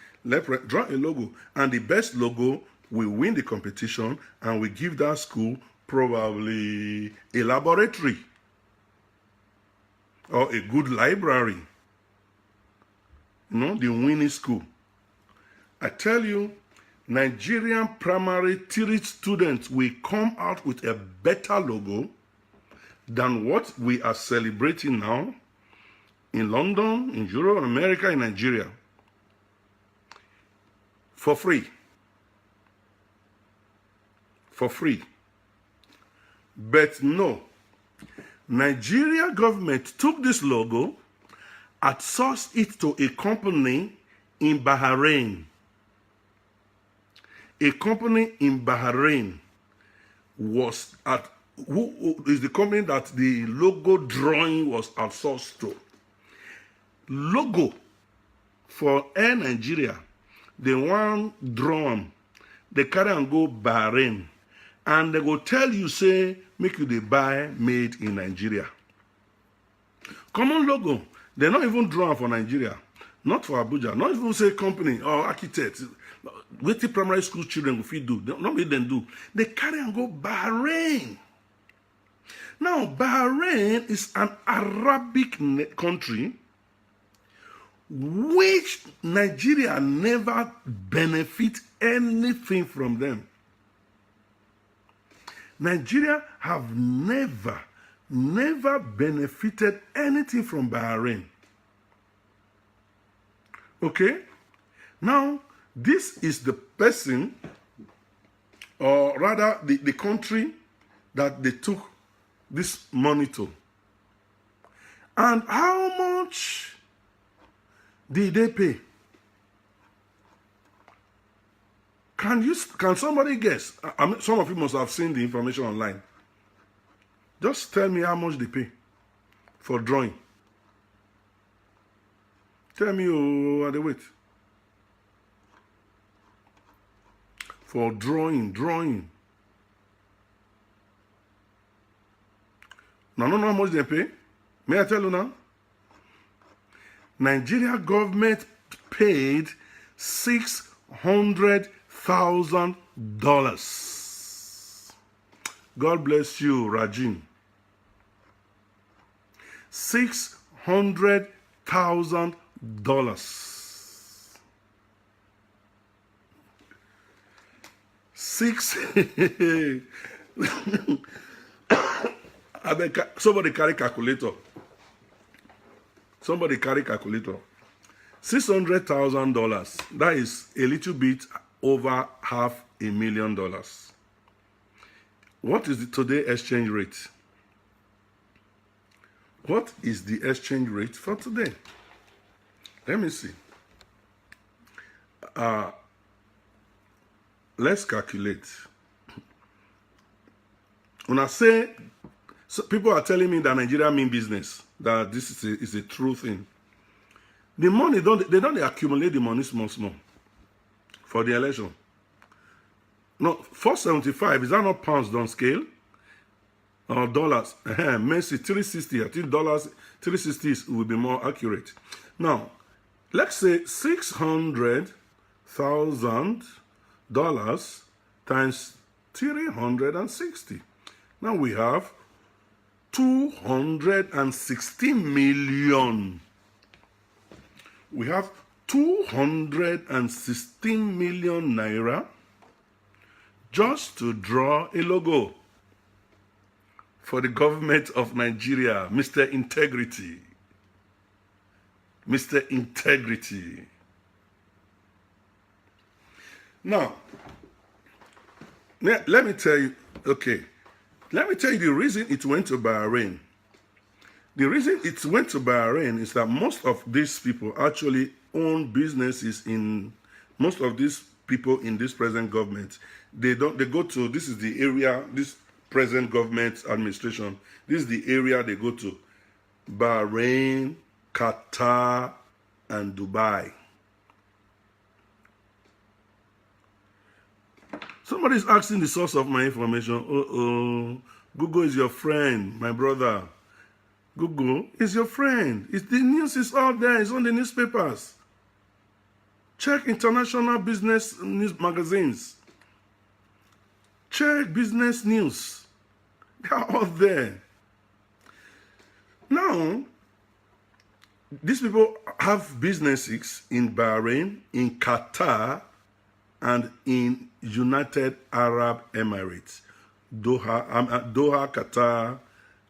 draw a logo. And the best logo will win the competition, and we give that school probably a laboratory or a good library. You know, the winning school. I tell you, Nigerian primary 3 students will come out with a better logo than what we are celebrating now in London, in Europe, America, in Nigeria. For free. For free. But no, Nigeria government took this logo, outsourced it to a company in Bahrain. A company in Bahrain was at, who is the company that the logo drawing was outsourced to. Logo for Air Nigeria, they want drawn, they carry and go Bahrain, and they go tell you, say, make you the buy made in Nigeria. Common logo, they're not even drawn for Nigeria, not for Abuja, not even say company or architect. What the primary school children will do, not make them do. They carry and go Bahrain. Now, Bahrain is an Arabic country which Nigeria never benefit anything from them. Nigeria have never benefited anything from Bahrain. Okay? Now, this is the person, or rather the country that they took this money to. And how much did they pay? Can somebody guess? I mean, some of you must have seen the information online. Just tell me how much they pay for drawing. Tell me, oh, they wait. For drawing. Now, no, how much they pay? May I tell you now? Nigeria government paid $600,000. God bless you, Rajin. $600,000. Somebody carry calculator. $600,000. That is a little bit over $500,000. What is the today exchange rate? What is the exchange rate for today? Let me see. Let's calculate. When I say, so people are telling me that Nigeria mean business, that this is a true thing. The money, they don't accumulate the money small for the election. No, 475, is that not pounds on scale? Or dollars? Mercy, 360. I think dollars, 360 will be more accurate. Now, let's say $600,000 times 360. Now we have 216 million. We have 216 million naira just to draw a logo for the government of Nigeria, Mr. Integrity. Mr. Integrity. Now, let me tell you, okay, let me tell you the reason it went to Bahrain. The reason it went to Bahrain is that most of these people actually own businesses in, most of these people in this present government, they go to, this is the area, this present government administration, this is the area they go to, Bahrain, Qatar, and Dubai. Somebody's asking the source of my information. Google is your friend, my brother. Google is your friend. The news is out there. It's on the newspapers. Check international business news magazines. Check business news. They are out there. Now, these people have businesses in Bahrain, in Qatar, and in United Arab Emirates. Doha, Qatar,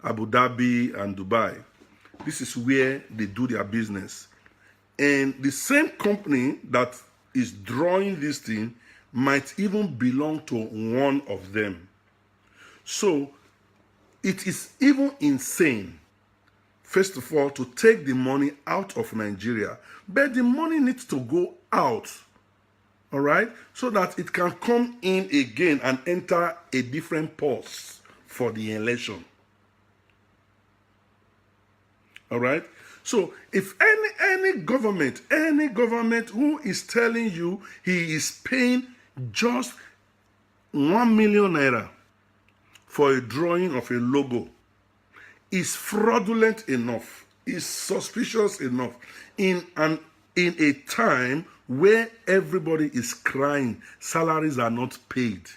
Abu Dhabi, and Dubai. This is where they do their business. And the same company that is drawing this thing might even belong to one of them. So it is even insane, first of all, to take the money out of Nigeria. But the money needs to go out, all right, so that it can come in again and enter a different purse for the election. All right? So if any government who is telling you he is paying just 1 million naira for a drawing of a logo is fraudulent enough, is suspicious enough in a time where everybody is crying, salaries are not paid,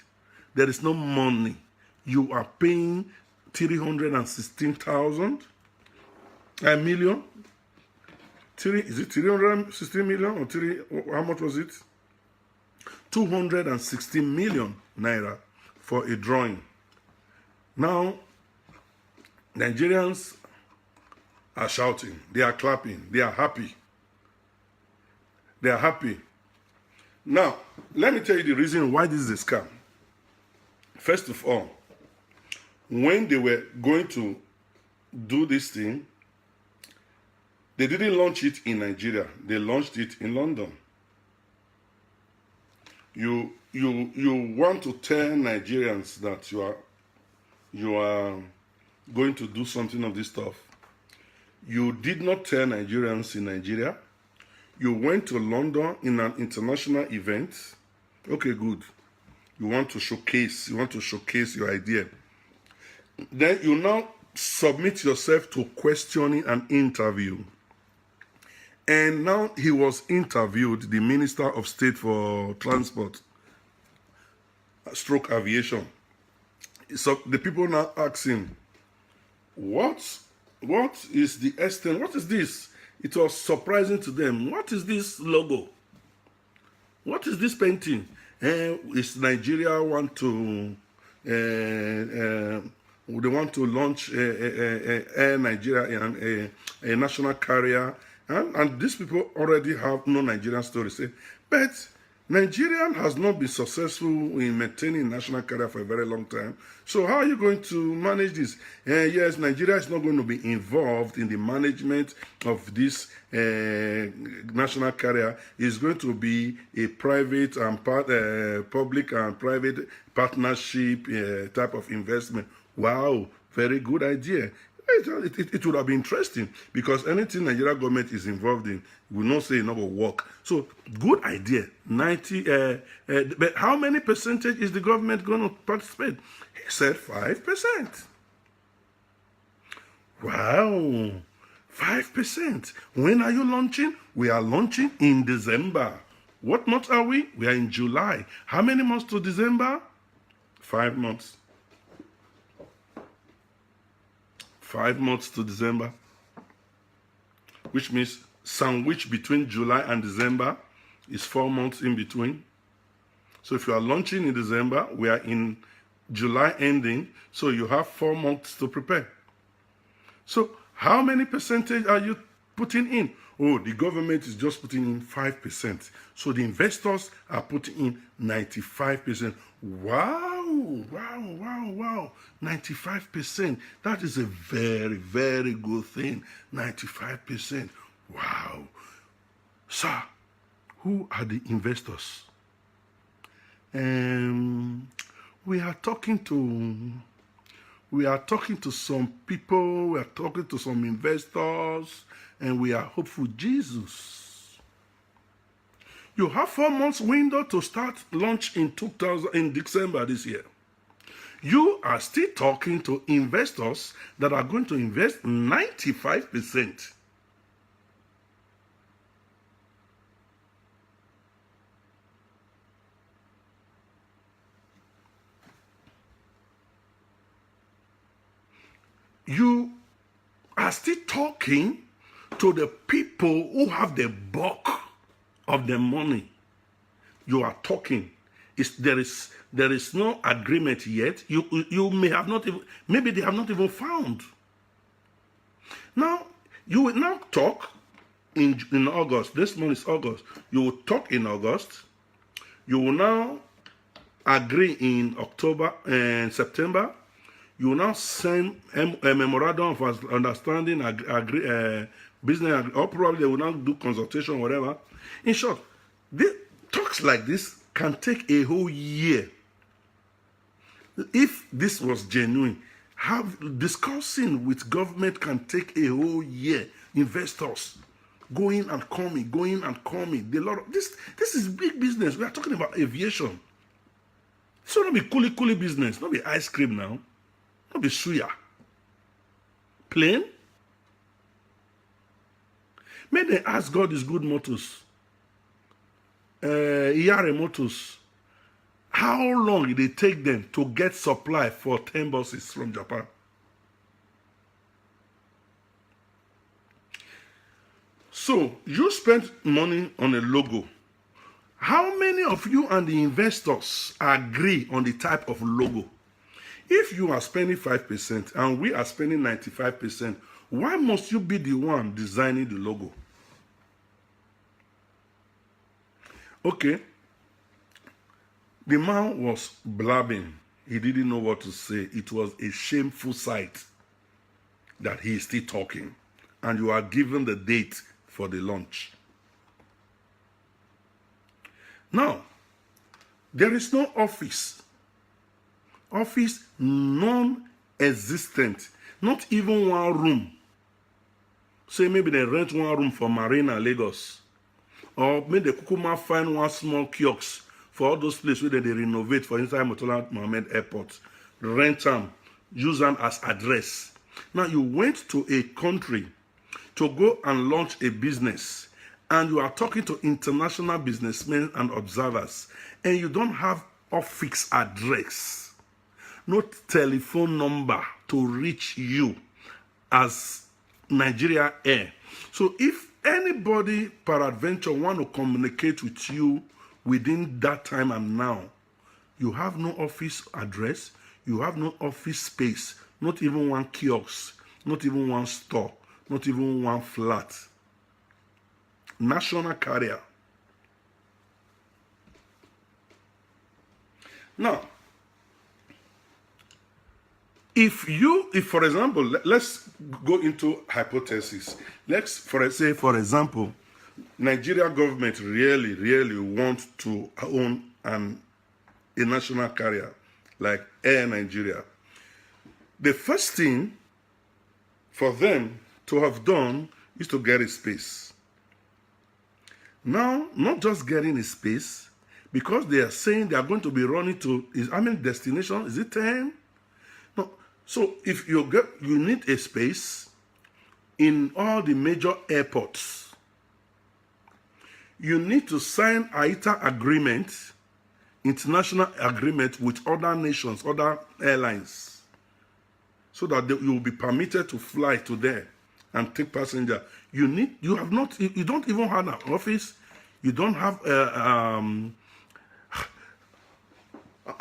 there is no money, you are paying 316,000 a million. Is it 316 million or how much was it? 216 million naira for a drawing. Now, Nigerians are shouting, they are clapping, they are happy. They are happy. Now, let me tell you the reason why this is a scam. First of all, when they were going to do this thing, they didn't launch it in Nigeria. They launched it in London. You want to tell Nigerians that you are going to do something of this stuff. You did not tell Nigerians in Nigeria. You went to London in an international event. Okay, good. You want to showcase your idea. Then you now submit yourself to questioning and interview. And now he was interviewed, the Minister of State for Transport, stroke aviation. So the people now ask him, what is the extent, what is this? It was surprising to them. What is this logo? What is this painting? Is Nigeria want to, they want to launch Air Nigeria, a national carrier. And these people already have no Nigerian story. Say, but Nigeria has not been successful in maintaining national carrier for a very long time. So how are you going to manage this? Yes, Nigeria is not going to be involved in the management of this national carrier. It's going to be a private and public and private partnership type of investment. Wow, very good idea. It would have been interesting because anything Nigeria government is involved in will not say it will work. So good idea. 90. But how many percentage is the government going to participate? He said 5%. Wow, 5%. When are you launching? We are launching in December. What month are we? We are in July. How many months to December? 5 months. 5 months to December, which means sandwich between July and December is 4 months in between. So if you are launching in December, we are in July ending, so you have 4 months to prepare. So how many percentage are you putting in? Oh, the government is just putting in 5%. So the investors are putting in 95%. Wow. 95%. That is a very, very good thing. 95%. Wow. Sir, who are the investors? We are talking to some people, we are talking to some investors, and we are hopeful. Jesus, you have 4 months window to start launch in December this year. You are still talking to investors that are going to invest 95%. You are still talking to the people who have the bulk of the money. You are talking. There is no agreement yet. You may have not even, maybe they have not even found. Now, you will now talk in August. This month is August. You will talk in August. You will now agree in October and September. You will now send a memorandum of understanding, business, or probably they will now do consultation, whatever. In short, talks like this can take a whole year. If this was genuine, discussing with government can take a whole year. Investors going and coming. This is big business. We are talking about aviation. So not be coolie business, not be ice cream now, not be suya. Plane. May they ask God is good motors. Iyare Motors, how long did it take them to get supply for 10 buses from Japan? So, you spent money on a logo. How many of you and the investors agree on the type of logo? If you are spending 5% and we are spending 95%, why must you be the one designing the logo? Okay, the man was blabbing. He didn't know what to say. It was a shameful sight that he is still talking. And you are given the date for the launch. Now, there is no office. Office non-existent. Not even one room. Say maybe they rent one room for Marina, Lagos. Or maybe the Kukuma find one small kiosk for all those places where they renovate for inside Murtala Mohammed Airport. Rent them, use them as address. Now you went to a country to go and launch a business, and you are talking to international businessmen and observers, and you don't have office address, no telephone number to reach you as Nigeria Air. So if anybody peradventure want to communicate with you within that time and now, you have no office address, you have no office space, not even one kiosk, not even one store, not even one flat. National carrier. Now, if for example, let's go into hypothesis. Let's say, for example, Nigeria government really want to own a national carrier like Air Nigeria. The first thing for them to have done is to get a space. Now, not just getting a space, because they are saying they are going to be running to, how many destinations? Is it 10? No. So if you need a space in all the major airports, you need to sign AITA agreement, international agreement with other nations, other airlines, so that you will be permitted to fly to there and take passenger. You don't even have an office. You don't have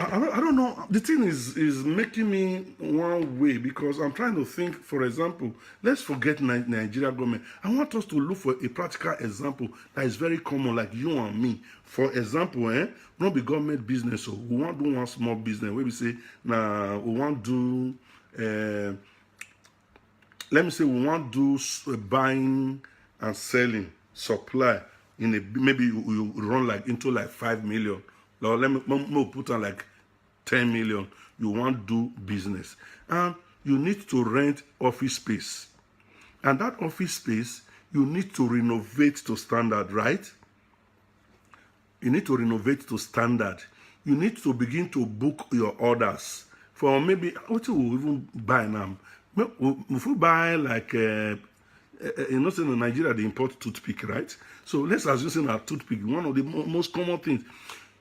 I don't know. The thing is making me one way, because I'm trying to think. For example, let's forget Nigeria government. I want us to look for a practical example that is very common, like you and me. For example, not be government business. So we want to do one small business where we say, nah, we want to do. Let me say we want to do buying and selling supply in a, maybe you run like into like 5 million. Now let me put on like 10 million. You want to do business, and you need to rent office space, and that office space you need to renovate to standard, right? You need to renovate to standard. You need to begin to book your orders for maybe what you will even buy now. If you buy like you know, in Nigeria they import toothpick, right? So let's assume a toothpick, one of the most common things.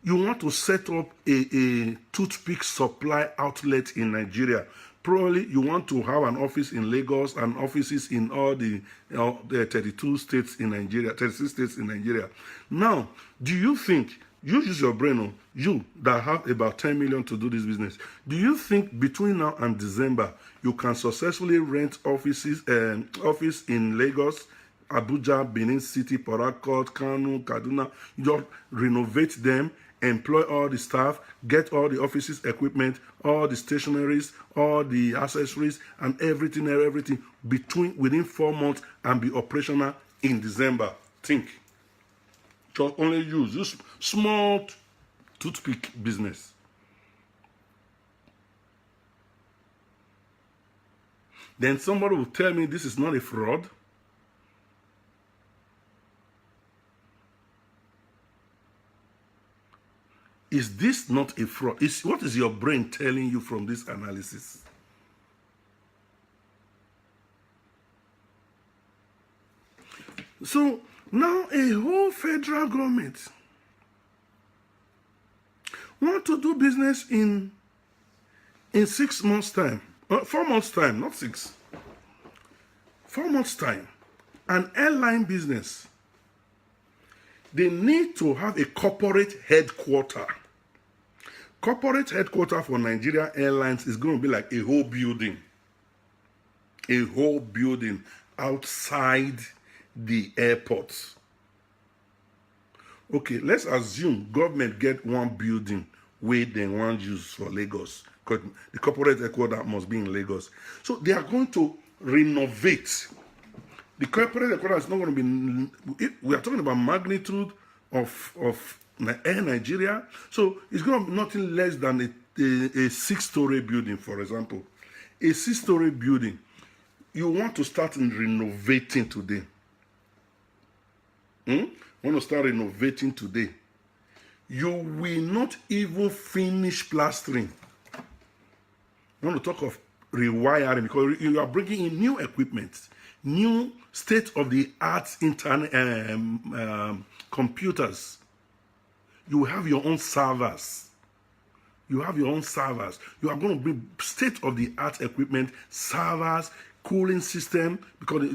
You want to set up a toothpick supply outlet in Nigeria. Probably you want to have an office in Lagos and offices in all the 32 states in Nigeria, 36 states in Nigeria. Now, do you think, you use your brain, you that have about 10 million to do this business, do you think between now and December, you can successfully rent office in Lagos, Abuja, Benin City, Port Harcourt, Kano, Kaduna, you just renovate them, employ all the staff, get all the offices equipment, all the stationaries, all the accessories, and everything within 4 months and be operational in December? Think. Just only use this small toothpick business. Then somebody will tell me this is not a fraud. Is this not a fraud? What is your brain telling you from this analysis? So now a whole federal government want to do business in 6 months' time. 4 months' time, not 6. 4 months' time. An airline business. They need to have a corporate headquarter. Corporate headquarter for Nigeria Airlines is going to be like a whole building. A whole building outside the airport. Okay, let's assume government get one building where they want use for Lagos. Because the corporate headquarter must be in Lagos. So they are going to renovate. The corporate headquarters is not going to be, we are talking about magnitude of Air Nigeria. So it's going to be nothing less than a 6-story building, for example. A 6-story building. You want to start renovating today. Want to start renovating today. You will not even finish plastering. You want to talk of rewiring because you are bringing in new equipment, new state-of-the-art internet computers. You have your own servers. You have your own servers. You are going to bring state-of-the-art equipment, servers, cooling system, because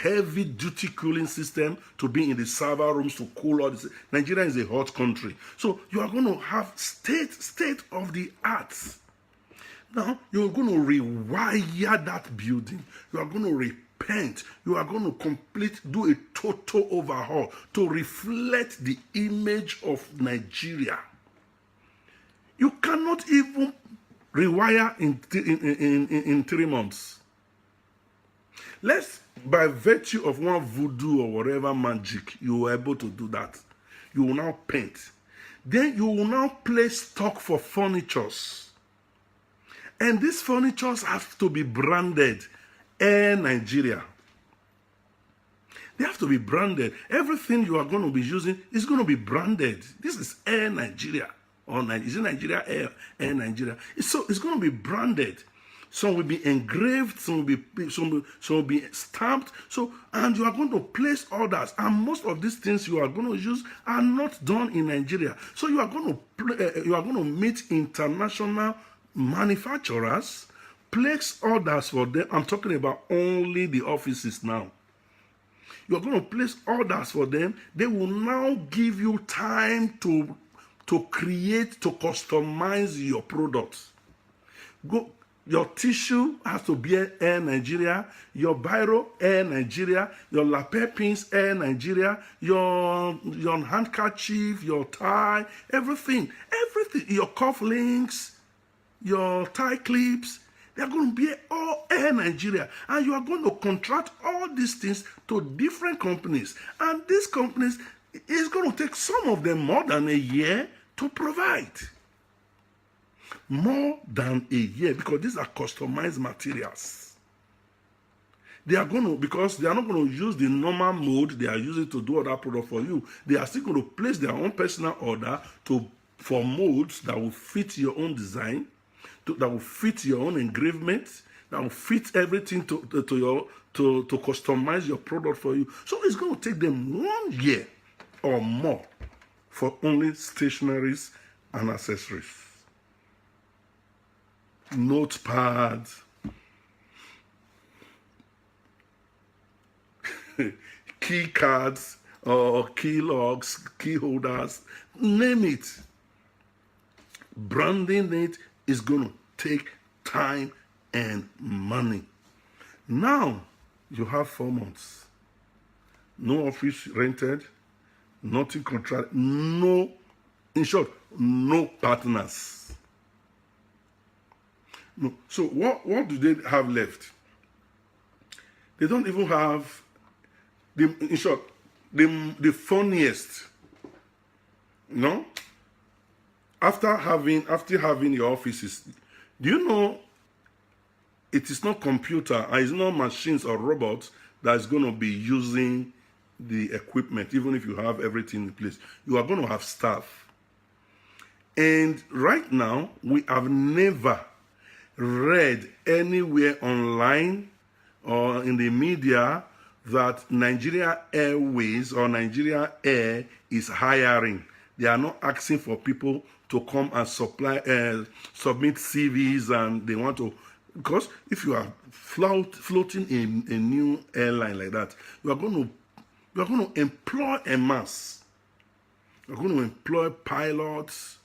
heavy-duty cooling system to be in the server rooms to cool all this. Nigeria is a hot country. So you are going to have state-of-the-art. Now, you're going to rewire that building. You are going to repaint. You are going to do a total overhaul to reflect the image of Nigeria. You cannot even rewire in 3 months. By virtue of one voodoo or whatever magic, you were able to do that. You will now paint. Then you will now place stock for furnitures. And these furnitures have to be branded Air Nigeria. They have to be branded. Everything you are going to be using is going to be branded. This is Air Nigeria. Or is it Nigeria Air Nigeria? It's going to be branded. Some will be engraved, some will be stamped. And you are going to place orders. And most of these things you are going to use are not done in Nigeria. So you are going to meet international manufacturers, place orders for them. I'm talking about only the offices now. You're going to place orders for them. They will now give you time to create, to customize your products. Your tissue has to be Air Nigeria. Your biro, Air Nigeria. Your lapel pins, Air Nigeria. Your handkerchief, your tie, everything. Your cuff links, your tie clips, they are going to be all Air Nigeria. And you are going to contract all these things to different companies. And these companies, it's going to take some of them more than a year to provide. More than a year, because these are customized materials. They are going to, because they are not going to use the normal mode they are using to do other product for you. They are still going to place their own personal order for molds that will fit your own design. that will fit your own engravement, that will fit everything to customize your product for you. So it's going to take them 1 year or more for only stationaries and accessories. Notepads, key cards or key locks, key holders, name it. Branding it is going to take time and money. Now you have 4 months. No office rented, nothing contract, no, in short, no partners. No. So what do they have left? They don't even have, in short, the funniest, no? After having your offices, do you know it is not computer, it's not machines or robots that is going to be using the equipment, even if you have everything in place. You are going to have staff. And right now, we have never read anywhere online or in the media that Nigeria Airways or Nigeria Air is hiring. They are not asking for people to come and submit CVs, and they want to, because if you are floating in a new airline like that, you are going to employ a mass. You're going to employ pilots,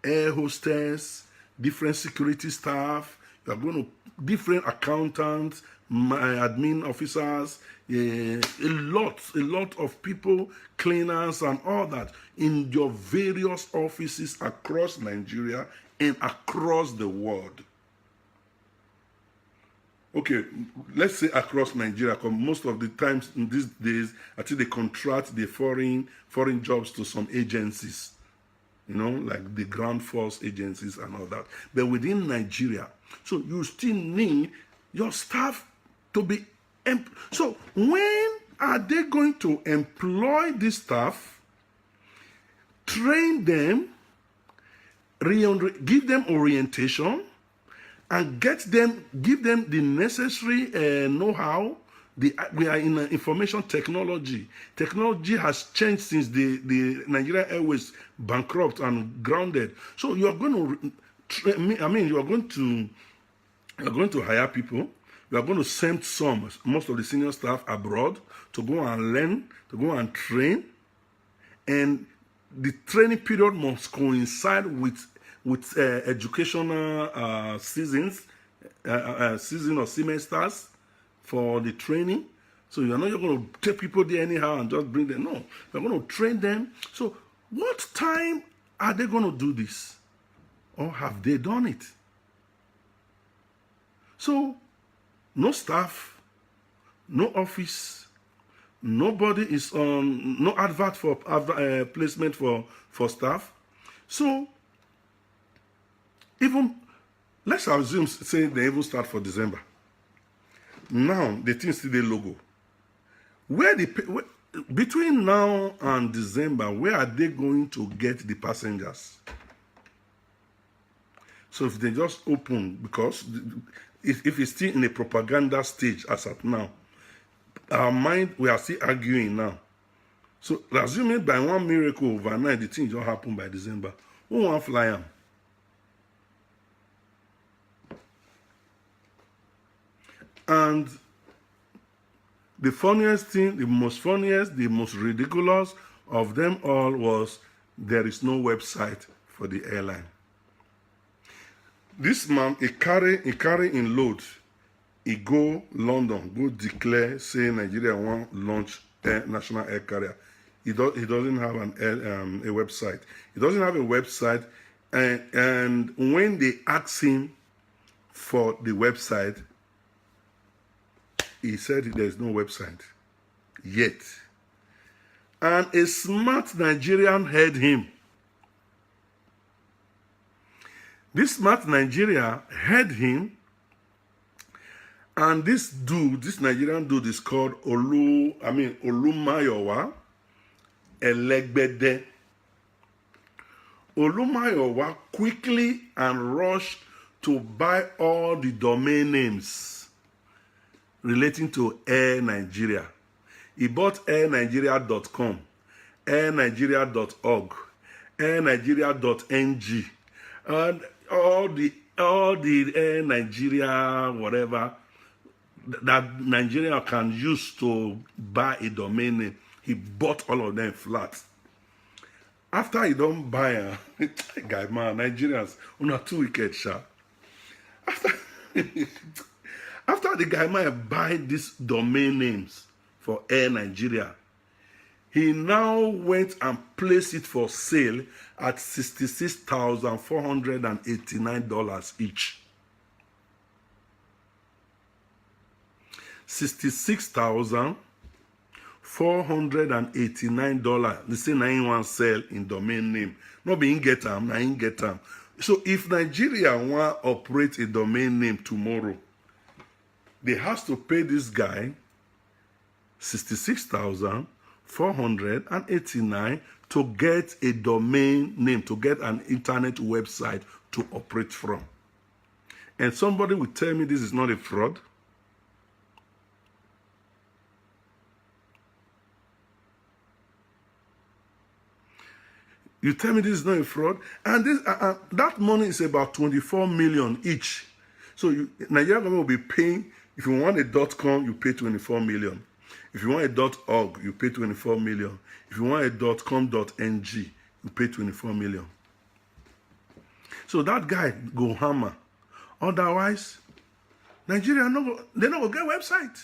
air hostess, different security staff. You're going to different accountants, admin officers, a lot of people, cleaners and all that in your various offices across Nigeria and across the world. Okay, let's say across Nigeria, because most of the times in these days, I think they contract the foreign jobs to some agencies, you know, like the ground force agencies and all that. But within Nigeria, so you still need your staff to be. So when are they going to employ this staff, train them, give them orientation, and give them the necessary know-how? We are in information technology. Technology has changed since the Nigeria Airways bankrupt and grounded. So you are going to, you are going to hire people. You are going to send most of the senior staff abroad to go and learn, to go and train, and the training period must coincide with educational season or semesters for the training. So you're not going to take people there anyhow and just bring them. No, you're going to train them. So what time are they going to do this? Or have they done it? So no staff, no office, nobody is on, no advert for placement for staff. So even, let's assume, say they even start for December. Now, the thing still the logo. Between now and December, where are they going to get the passengers? So if they just open, because if it's still in a propaganda stage as at now, our mind, we are still arguing now. So assuming by one miracle overnight, the thing just happen by December, who want to fly them? And the funniest thing, the most ridiculous of them all was there is no website for the airline. This man, he carry in load. He go London, go declare, say Nigeria want launch national air carrier. He doesn't have a website. He doesn't have a website, and when they ask him for the website, he said there's no website yet. And a smart Nigerian heard him. This smart Nigerian heard him, and this Nigerian dude is called Olumayowa Elegbede. Olumayowa quickly and rushed to buy all the domain names relating to Air Nigeria. He bought airnigeria.com, airnigeria.org, airnigeria.ng, and all the Air Nigeria whatever that Nigeria can use to buy a domain name. He bought all of them flat. After he don't buy a guy, man, Nigerians, una too wicked, sha. After the guy might buy these domain names for Air Nigeria, he now went and placed it for sale at $66,489 each. $66,489. They say 91 sell in domain name. Not being get them, na get them. So if Nigeria want to operate a domain name tomorrow, they have to pay this guy $66,489 to get a domain name, to get an internet website to operate from. And somebody will tell me this is not a fraud. You tell me this is not a fraud, and this that money is about 24 million each. So Nigeria government will be paying. If you want a .com, you pay 24 million. If you want a .org, you pay 24 million. If you want a .com.ng, you pay 24 million. So that guy go hammer. Otherwise, Nigeria they not gonna get website.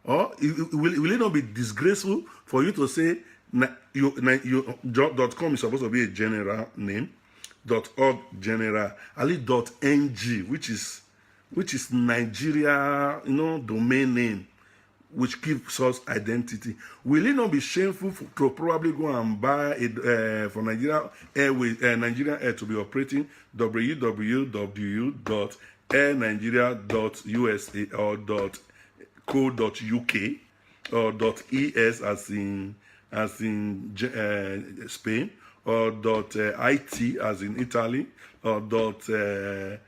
Or will it not be disgraceful for you to say .com is supposed to be a general name, .org general, ali .ng, which is Nigeria, domain name, which gives us identity. Will it not be shameful to probably go and buy it for Nigeria Airways, Nigerian Air to be operating www.airnigeria.usa or .co.uk or .es as in Spain, or .it as in Italy, or .gro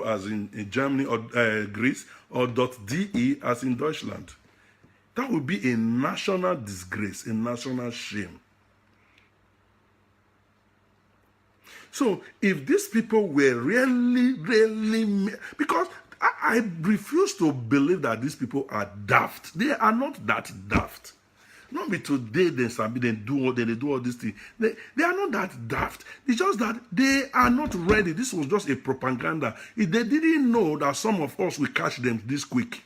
as in Germany or Greece, or .de as in Deutschland. That would be a national disgrace, a national shame. So if these people were really, because I refuse to believe that these people are daft. They are not that daft. Not be today they do all these things. They are not that daft. It's just that they are not ready. This was just a propaganda. If they didn't know that some of us will catch them this quick.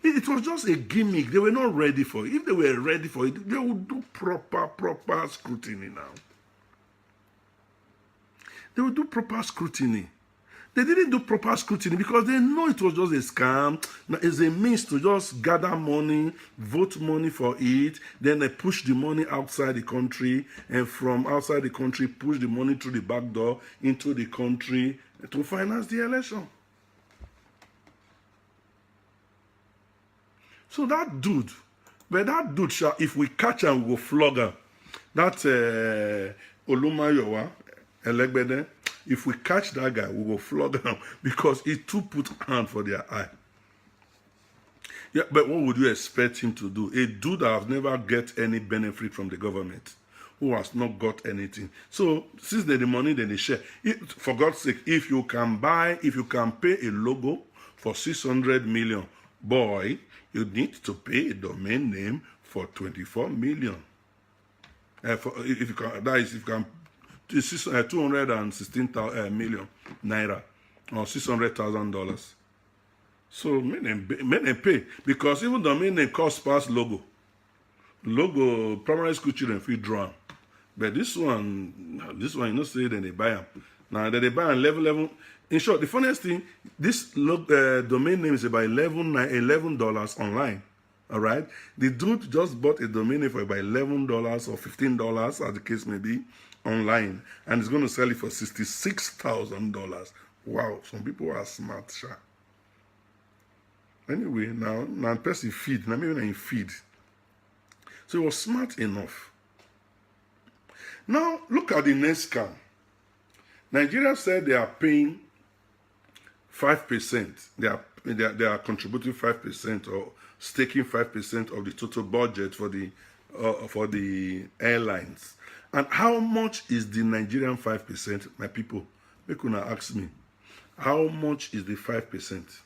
It was just a gimmick. They were not ready for it. If they were ready for it, they would do proper scrutiny now. They would do proper scrutiny. They didn't do proper scrutiny because they know it was just a scam. It's a means to just gather money, vote money for it. Then they push the money outside the country, and from outside the country, push the money through the back door into the country to finance the election. So that dude, if we catch him, we will flog him. That Olumayowa, Elegbede, if we catch that guy, we will flog him because he too put hand for their eye. Yeah, but what would you expect him to do? A dude that has never get any benefit from the government, who has not got anything. So since they the money, then they share. For God's sake, if you can pay a logo for 600 million, boy, you need to pay a domain name for 24 million. If you can. 216 million naira or $600,000. So men pay because even domain name cost past logo. Primary school children feel drawn, but this one say then they buy them. Now that they buy on level. In short, the funniest thing, this domain name is about $11 online. All right, the dude just bought a domain name for about $11 or $15, as the case may be, online, and he's going to sell it for $66,000. Wow, some people are smart, sha. Anyway, now person feed, now maybe in feed. So he was smart enough. Now look at the next scam. Nigeria said they are paying 5%. They are contributing 5% or staking 5% of the total budget for the airlines. And how much is the Nigerian 5%, my people? Make una ask me. How much is the 5%?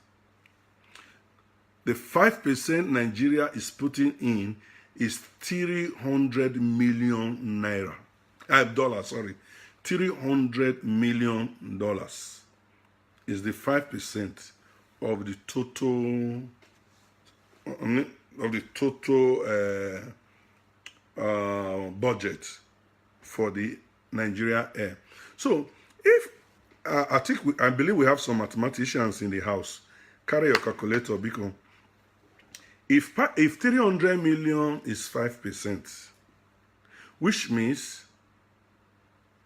The 5% Nigeria is putting in is 300 million naira. Dollars, sorry. $300 million is the 5% of the total budget for the Nigeria Air. So if I believe we have some mathematicians in the house. Carry your calculator because if 300 million is 5%, which means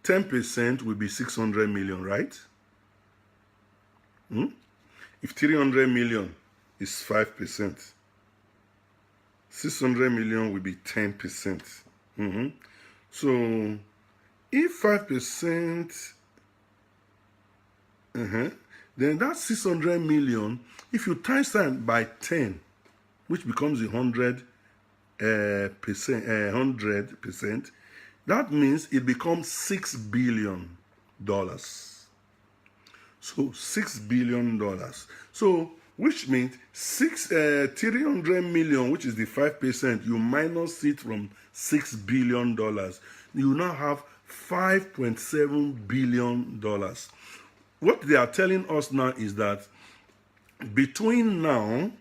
10% will be 600 million, right? If 300 million is 5%, 600 million will be 10%. So if 5%, then that's 600 million. If you times that by 10, which becomes 100%, that means it becomes $6 billion. So $6 billion. So which means 300 million, which is the 5%, you minus it from $6 billion. You now have $5.7 billion. What they are telling us now is that between now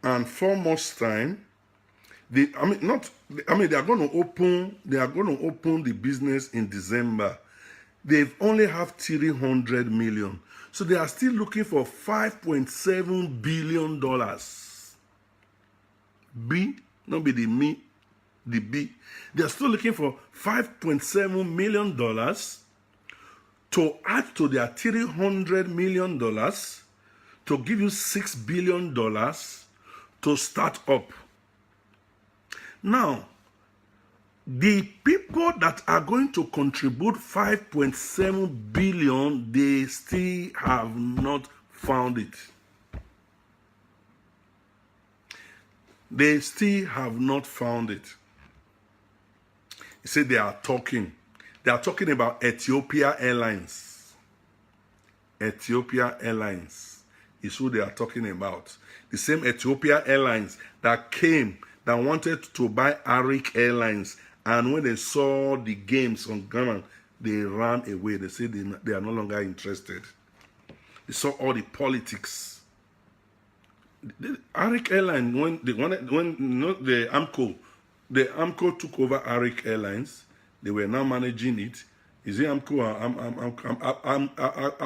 and 4 months' time, they are going to open the business in December. They've only have 300 million. So they are still looking for $5.7 billion. B, not be the me, the B. They are still looking for $5.7 million to add to their $300 million to give you $6 billion to start up. Now, the people that are going to contribute 5.7 billion, they still have not found it. They still have not found it. He said they are talking. They are talking about Ethiopia Airlines. Ethiopia Airlines is who they are talking about. The same Ethiopia Airlines that wanted to buy Arik Airlines. And when they saw the games on Ghana, they ran away. They said they are no longer interested. They saw all the politics. The Arik Airlines, when the Amco took over Arik Airlines, they were now managing it. Is it Amco or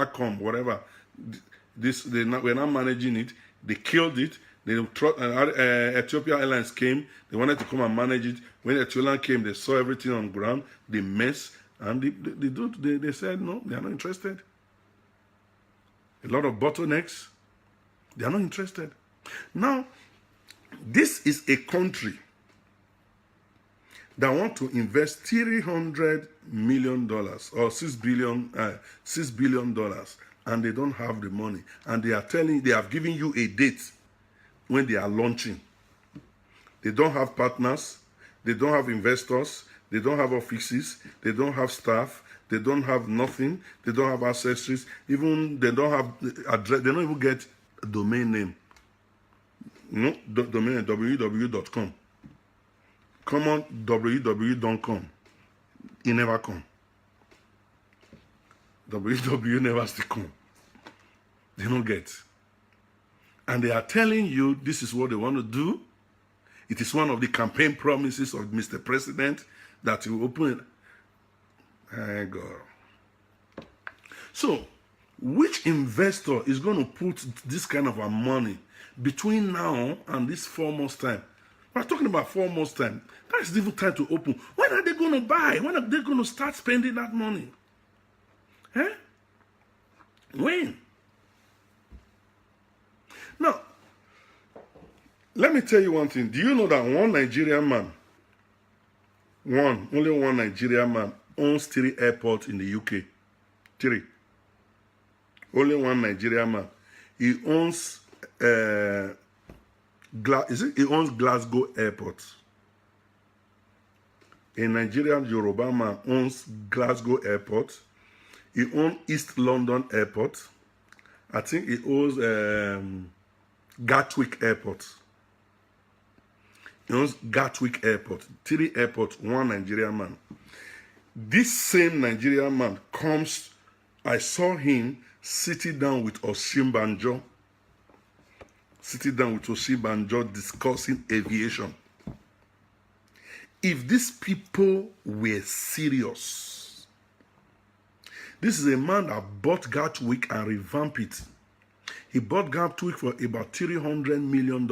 Acom, whatever? They were now managing it. They killed it. Ethiopia Airlines came. They wanted to come and manage it. When Ethiopia came, they saw everything on ground. They messed, and they said no, they are not interested. A lot of bottlenecks. They are not interested. Now, this is a country that want to invest $300 million or $6 billion, and they don't have the money. And they have given you a date when they are launching. They don't have partners, they don't have investors, they don't have offices, they don't have staff, they don't have nothing, they don't have accessories, even they don't have address, they don't even get a domain name. No, domain name, www.com. Come on, www.com. It never come. www never still come. They don't get. And they are telling you this is what they want to do. It is one of the campaign promises of Mr. President that he will open it. Thank God. So, which investor is going to put this kind of money between now and this 4 months' time? We're talking about 4 months' time. That is even time to open. When are they going to buy? When are they going to start spending that money? Eh? When? Now, let me tell you one thing. Do you know that one Nigerian man, only one Nigerian man, owns 3 airports in the UK? Three. Only one Nigerian man. He owns he owns Glasgow Airport. A Nigerian Yoruba man owns Glasgow Airport. He owns East London Airport. I think he owns Gatwick Airport. He owns Gatwick Airport. 3 airports, one Nigerian man. This same Nigerian man comes, I saw him sitting down with Osunde, discussing aviation. If these people were serious, this is a man that bought Gatwick and revamped it. He bought Gatwick for about $300 million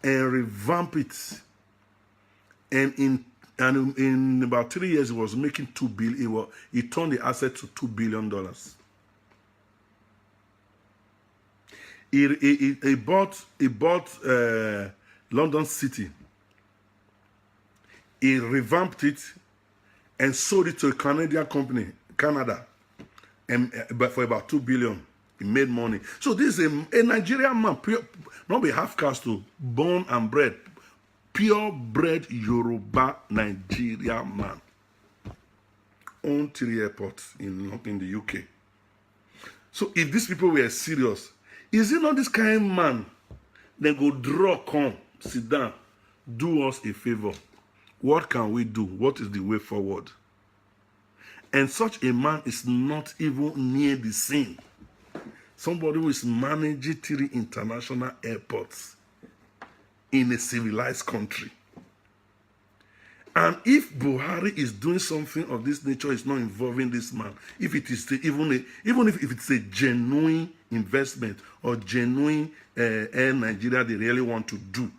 and revamped it. And in about 3 years, he was making $2 billion. He turned the asset to $2 billion. He bought London City. He revamped it and sold it to a Canadian company, Canada, but for about $2 billion. He made money. So this is a Nigerian man, not be half caste, born and bred, pure-bred Yoruba Nigerian man. Own 3 airports in the UK. So if these people were serious, is it not this kind of man that go draw, come, sit down, do us a favor? What can we do? What is the way forward? And such a man is not even near the scene. Somebody who is managing 3 international airports in a civilized country. And if Buhari is doing something of this nature, it's not involving this man. If it is even if it's a genuine investment or genuine Air Nigeria they really want to do,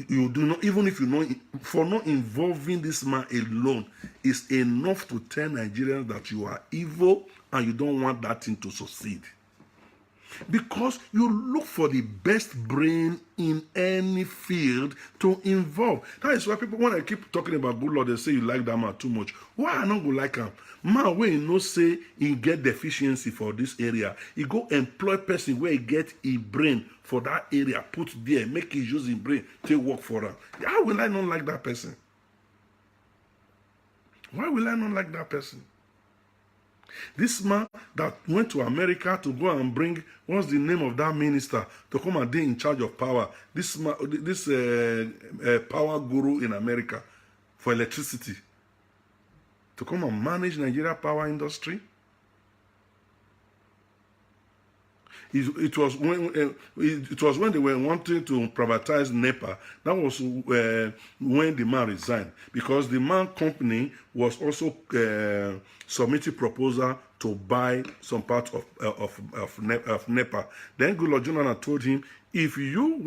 you do not, even if you know, for not involving this man alone is enough to tell Nigerians that you are evil and you don't want that thing to succeed. Because you look for the best brain in any field to involve. That is why people, when I keep talking about good Lord, they say you like that man too much. Why I not go like him? Man, where you know say he get deficiency for this area, he go employ person where he get a brain for that area, put there, make his use his brain, take work for him. How will I not like that person? Why will I not like that person? This man that went to America to go and bring, what's the name of that minister, to come and be in charge of power. This power guru in America for electricity, to come and manage Nigeria power industry. It was when they were wanting to privatize NEPA. That was when the man resigned, because the man company was also submitting proposal to buy some part of NEPA. Then Goodluck Jonathan told him, if you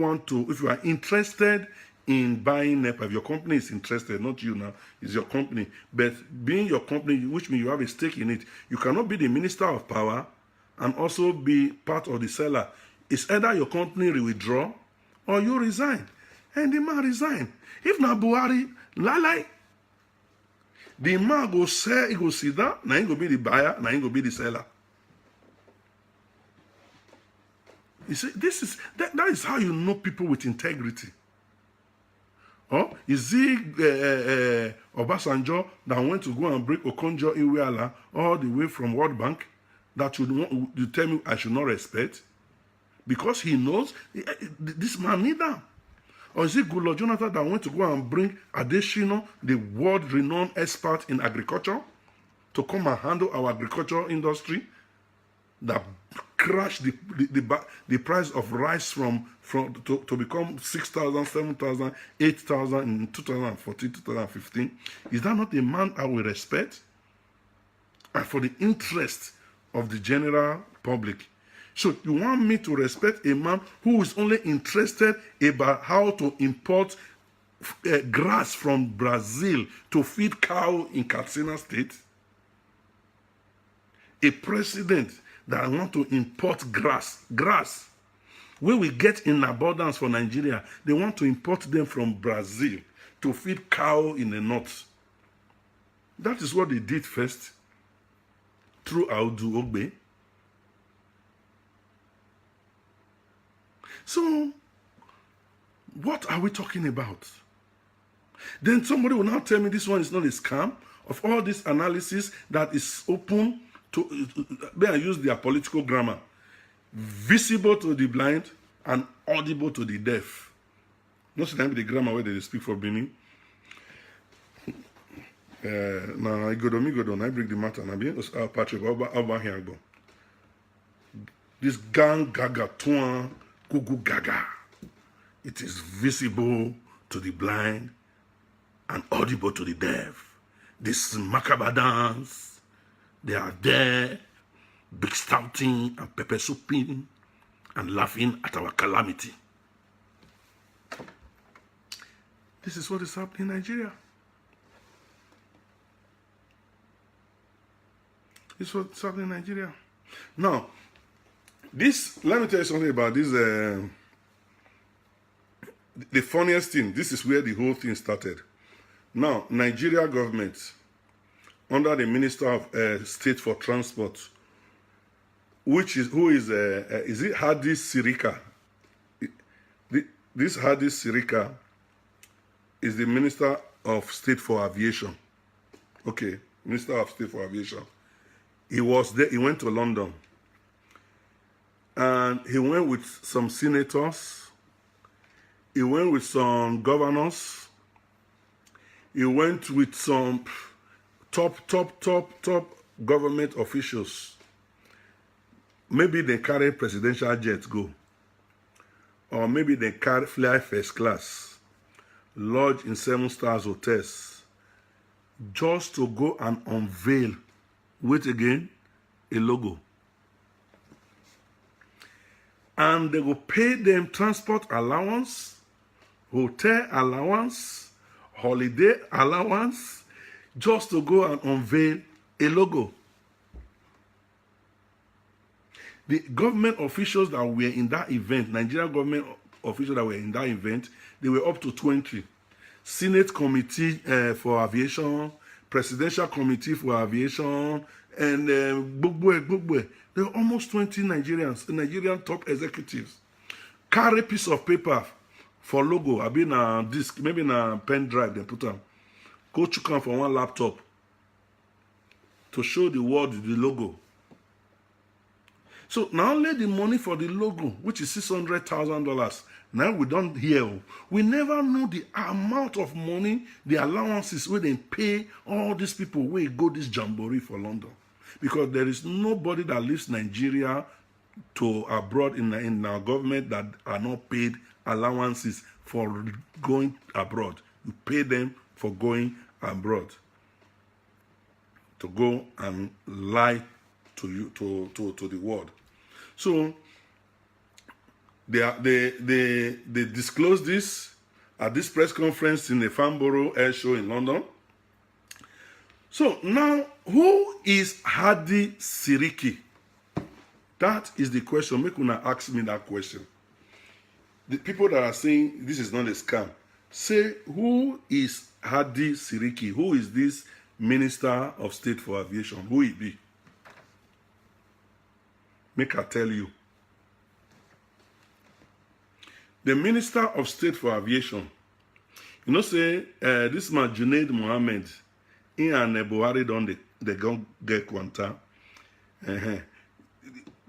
are interested in buying NEPA, if your company is interested, not you now, it's your company, but being your company, which means you have a stake in it, you cannot be the minister of power and also be part of the seller. It's either your company withdraw or you resign. And the man resigned. If not Buhari, lie. The man go sell, he go sit down, now he go be the buyer, now he go be the seller. You see, that is how you know people with integrity. Or is it Obasanjo that went to go and break Okonjo Iweala all the way from World Bank, that you tell me I should not respect? Because he knows this man need them. Or is it Goodluck Jonathan that went to go and bring Adesina, the world-renowned expert in agriculture, to come and handle our agricultural industry, that crashed the price of rice to become 6,000, 7,000, 8,000 in 2014, 2015? Is that not a man I will respect? And for the interest of the general public. So you want me to respect a man who is only interested about how to import grass from Brazil to feed cow in Katsina State? A president that want to import grass where we get in abundance for Nigeria, they want to import them from Brazil to feed cow in the north. That is what they did first. through Audu Ogbe. So, what are we talking about? Then somebody will now tell me this one is not a scam. Of all this analysis that is open to, they use their political grammar, visible to the blind and audible to the deaf. Not to the grammar where they speak for Benin. Now I go down, I break the matter. Now be Patrick over here. This gang gaga tuan gugu gaga. It is visible to the blind and audible to the deaf. This macabre dance, they are there, big stouting and pepper souping and laughing at our calamity. This is what is happening in Nigeria. This is what's happening in Nigeria. Now, this, let me tell you something about this. The funniest thing, this is where the whole thing started. Now, Nigeria government, under the Minister of State for Transport, who is it Hadi Sirika? This Hadi Sirika is the Minister of State for Aviation. Okay, Minister of State for Aviation. He was there, he went to London. And he went with some senators. He went with some governors. He went with some top government officials. Maybe they carry presidential jets go. Or maybe they carry fly first class. Lodge in 7-star hotels. Just to go and unveil, wait again, a logo. And they will pay them transport allowance, hotel allowance, holiday allowance, just to go and unveil a logo. The government officials that were in that event, Nigerian government officials that were in that event, they were up to 20. Senate Committee for Aviation, Presidential Committee for Aviation, and Gbogbo. There were almost 20 Nigerians, Nigerian top executives. Carry a piece of paper for logo. I've been a disk, maybe in a pen drive, they put them. Go check them for one laptop to show the world the logo. So now only the money for the logo, which is $600,000. Now we don't hear. We never know the amount of money, the allowances where they pay all these people where go this jamboree for London. Because there is nobody that leaves Nigeria to abroad in our government that are not paid allowances for going abroad. You pay them for going abroad. To go and lie to you, to the world. So they disclosed this at this press conference in the Farnborough Air Show in London. So now, who is Hadi Siriki? That is the question. Make una ask me that question. The people that are saying this is not a scam, say, who is Hadi Siriki? Who is this Minister of State for Aviation? Who he be? Make I tell you. The Minister of State for Aviation, you know, say, this man, Junaid Mohammed, he and Buhari don't they go get quanta.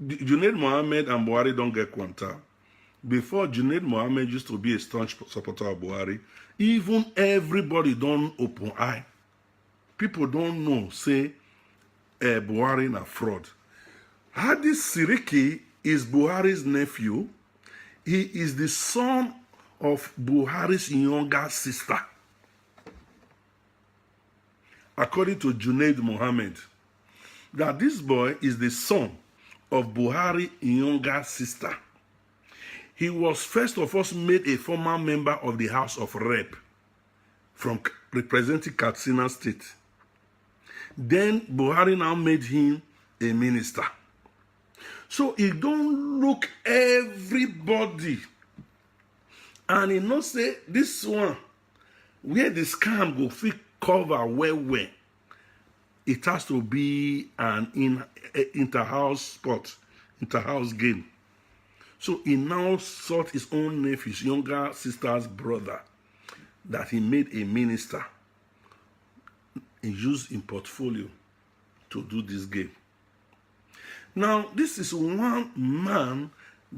Junaid Mohammed and Buhari don't get quanta. Before, Junaid Mohammed used to be a staunch supporter of Buhari. Even everybody don't open eye. People don't know, say, Buhari na fraud. Hadi Siriki is Buhari's nephew. He is the son of Buhari's younger sister. According to Junaid Mohammed, that this boy is the son of Buhari's younger sister. He was first of all made a former member of the House of Rep from representing Katsina State. Then Buhari now made him a minister. So he don't look everybody. And he not say this one, where the scam go fit cover well. it has to be an inter-house sport, inter-house game. So he now sought his own nephew, his younger sister's brother, that he made a minister. He used in portfolio to do this game. Now, this is one man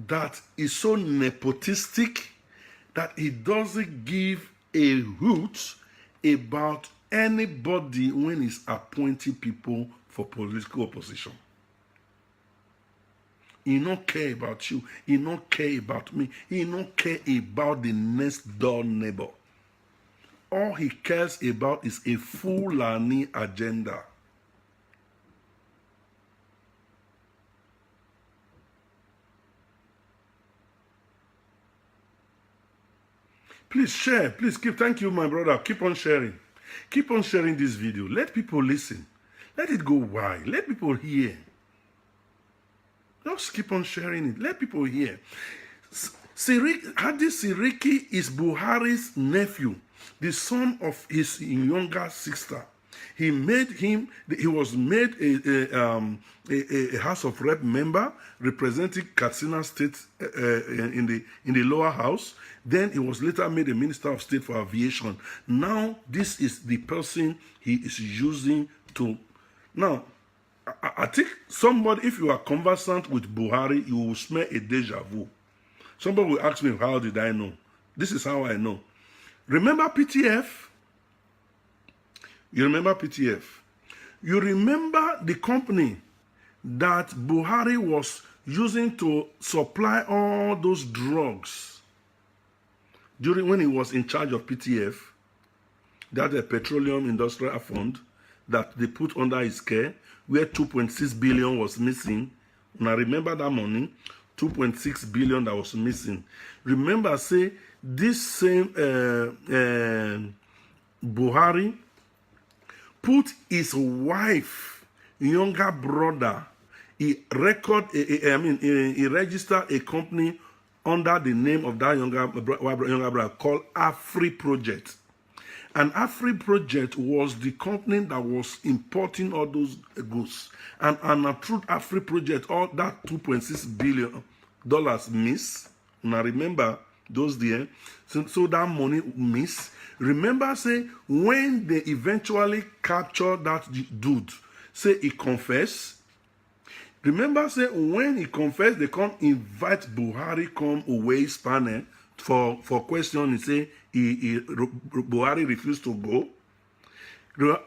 that is so nepotistic that he doesn't give a hoot about anybody when he's appointing people for political opposition. He don't care about you. He don't care about me. He don't care about the next door neighbor. All he cares about is a Fulani agenda. Please share. Please keep. Thank you, my brother. Keep on sharing. Keep on sharing this video. Let people listen. Let it go wide. Let people hear. Just keep on sharing it. Let people hear. Hadi Siriki is Buhari's nephew, the son of his younger sister. He was made a House of Rep member representing Katsina State in the lower house. Then he was later made a Minister of State for Aviation. Now this is the person he is using to. Now, I think somebody, if you are conversant with Buhari, you will smell a deja vu. Somebody will ask me, how did I know? This is how I know. Remember PTF? You remember PTF? You remember the company that Buhari was using to supply all those drugs when he was in charge of PTF, that a Petroleum Industrial Fund that they put under his care, where 2.6 billion was missing. Now remember that money, 2.6 billion that was missing. Remember, say, this same Buhari put his wife, younger brother, he registered a company under the name of that younger brother called Afri Project. And Afri Project was the company that was importing all those goods. And through Afri Project, all that $2.6 billion miss. Now remember those there. So that money miss. Remember, say, when they eventually captured that dude, say he confessed. Remember, say, when he confessed, they come invite Buhari come away panel for question. He say Buhari refused to go.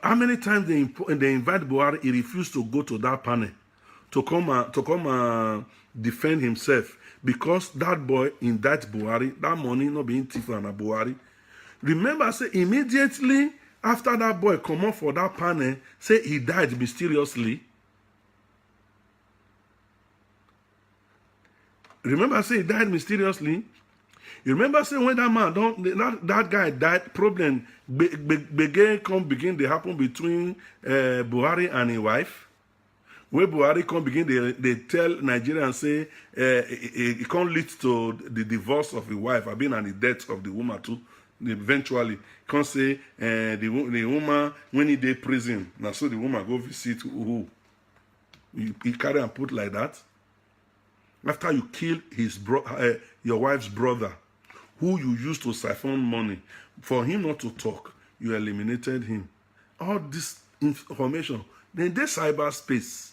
How many times they invite Buhari, he refused to go to that panel to come defend himself, because that boy indict Buhari, that money not being thief on Buhari. Remember, say, immediately after that boy come up for that panel, say he died mysteriously. Remember, say he died mysteriously. You remember, say, when that man that guy died, problem begin to happen between Buhari and his wife. Where Buhari come begin, they tell Nigerians, say it can't lead to the divorce of the wife, and the death of the woman too. Eventually, can't say the woman when he did prison. Now, so the woman go visit who? He carry and put like that. After you kill your wife's brother, who you used to siphon money, for him not to talk, you eliminated him. All this information, then there's cyberspace.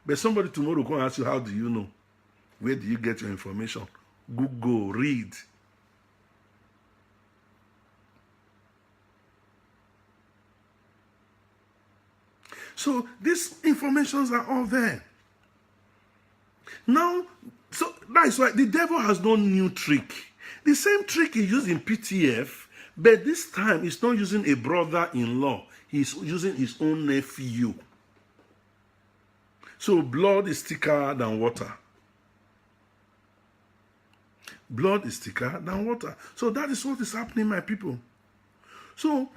But somebody tomorrow will ask you, how do you know? Where do you get your information? Google, read. So these informations are all there. Now, so that's why the devil has no new trick. The same trick he used in PTF, but this time he's not using a brother-in-law. He's using his own nephew. So blood is thicker than water. Blood is thicker than water. So that is what is happening, my people. So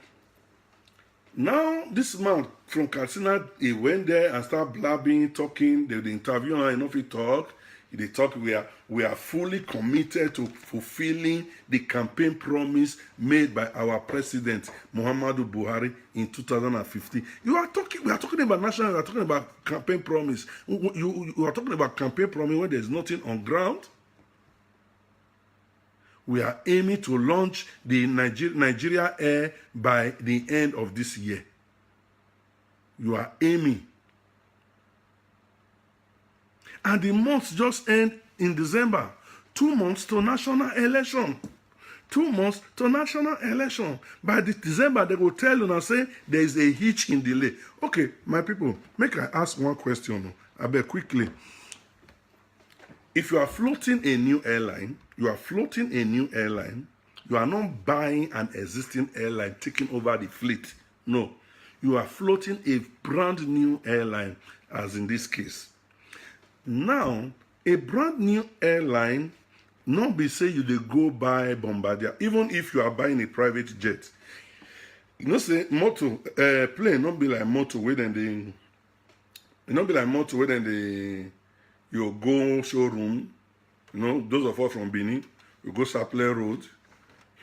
now this man from Katsina, he went there and started blabbing, talking. They interview him, enough he talk. They talk we are fully committed to fulfilling the campaign promise made by our president Muhammadu Buhari in 2015. We are talking about national. We are talking about campaign promise. You are talking about campaign promise when there is nothing on ground. We are aiming to launch the Nigeria Air by the end of this year. You are aiming. And the months just end in December. 2 months to national election. 2 months to national election. By the December, they will tell you and say there is a hitch in delay. Okay, my people, make I ask one question. I bet quickly. If you are floating a new airline, you are not buying an existing airline, taking over the fleet. No. You are floating a brand new airline, as in this case. Now, a brand new airline, not be say you dey go buy Bombardier, even if you are buying a private jet. You know, say motor, plane, not be like motor where then you go showroom. You know, those of us from Benin, you go Saple Road,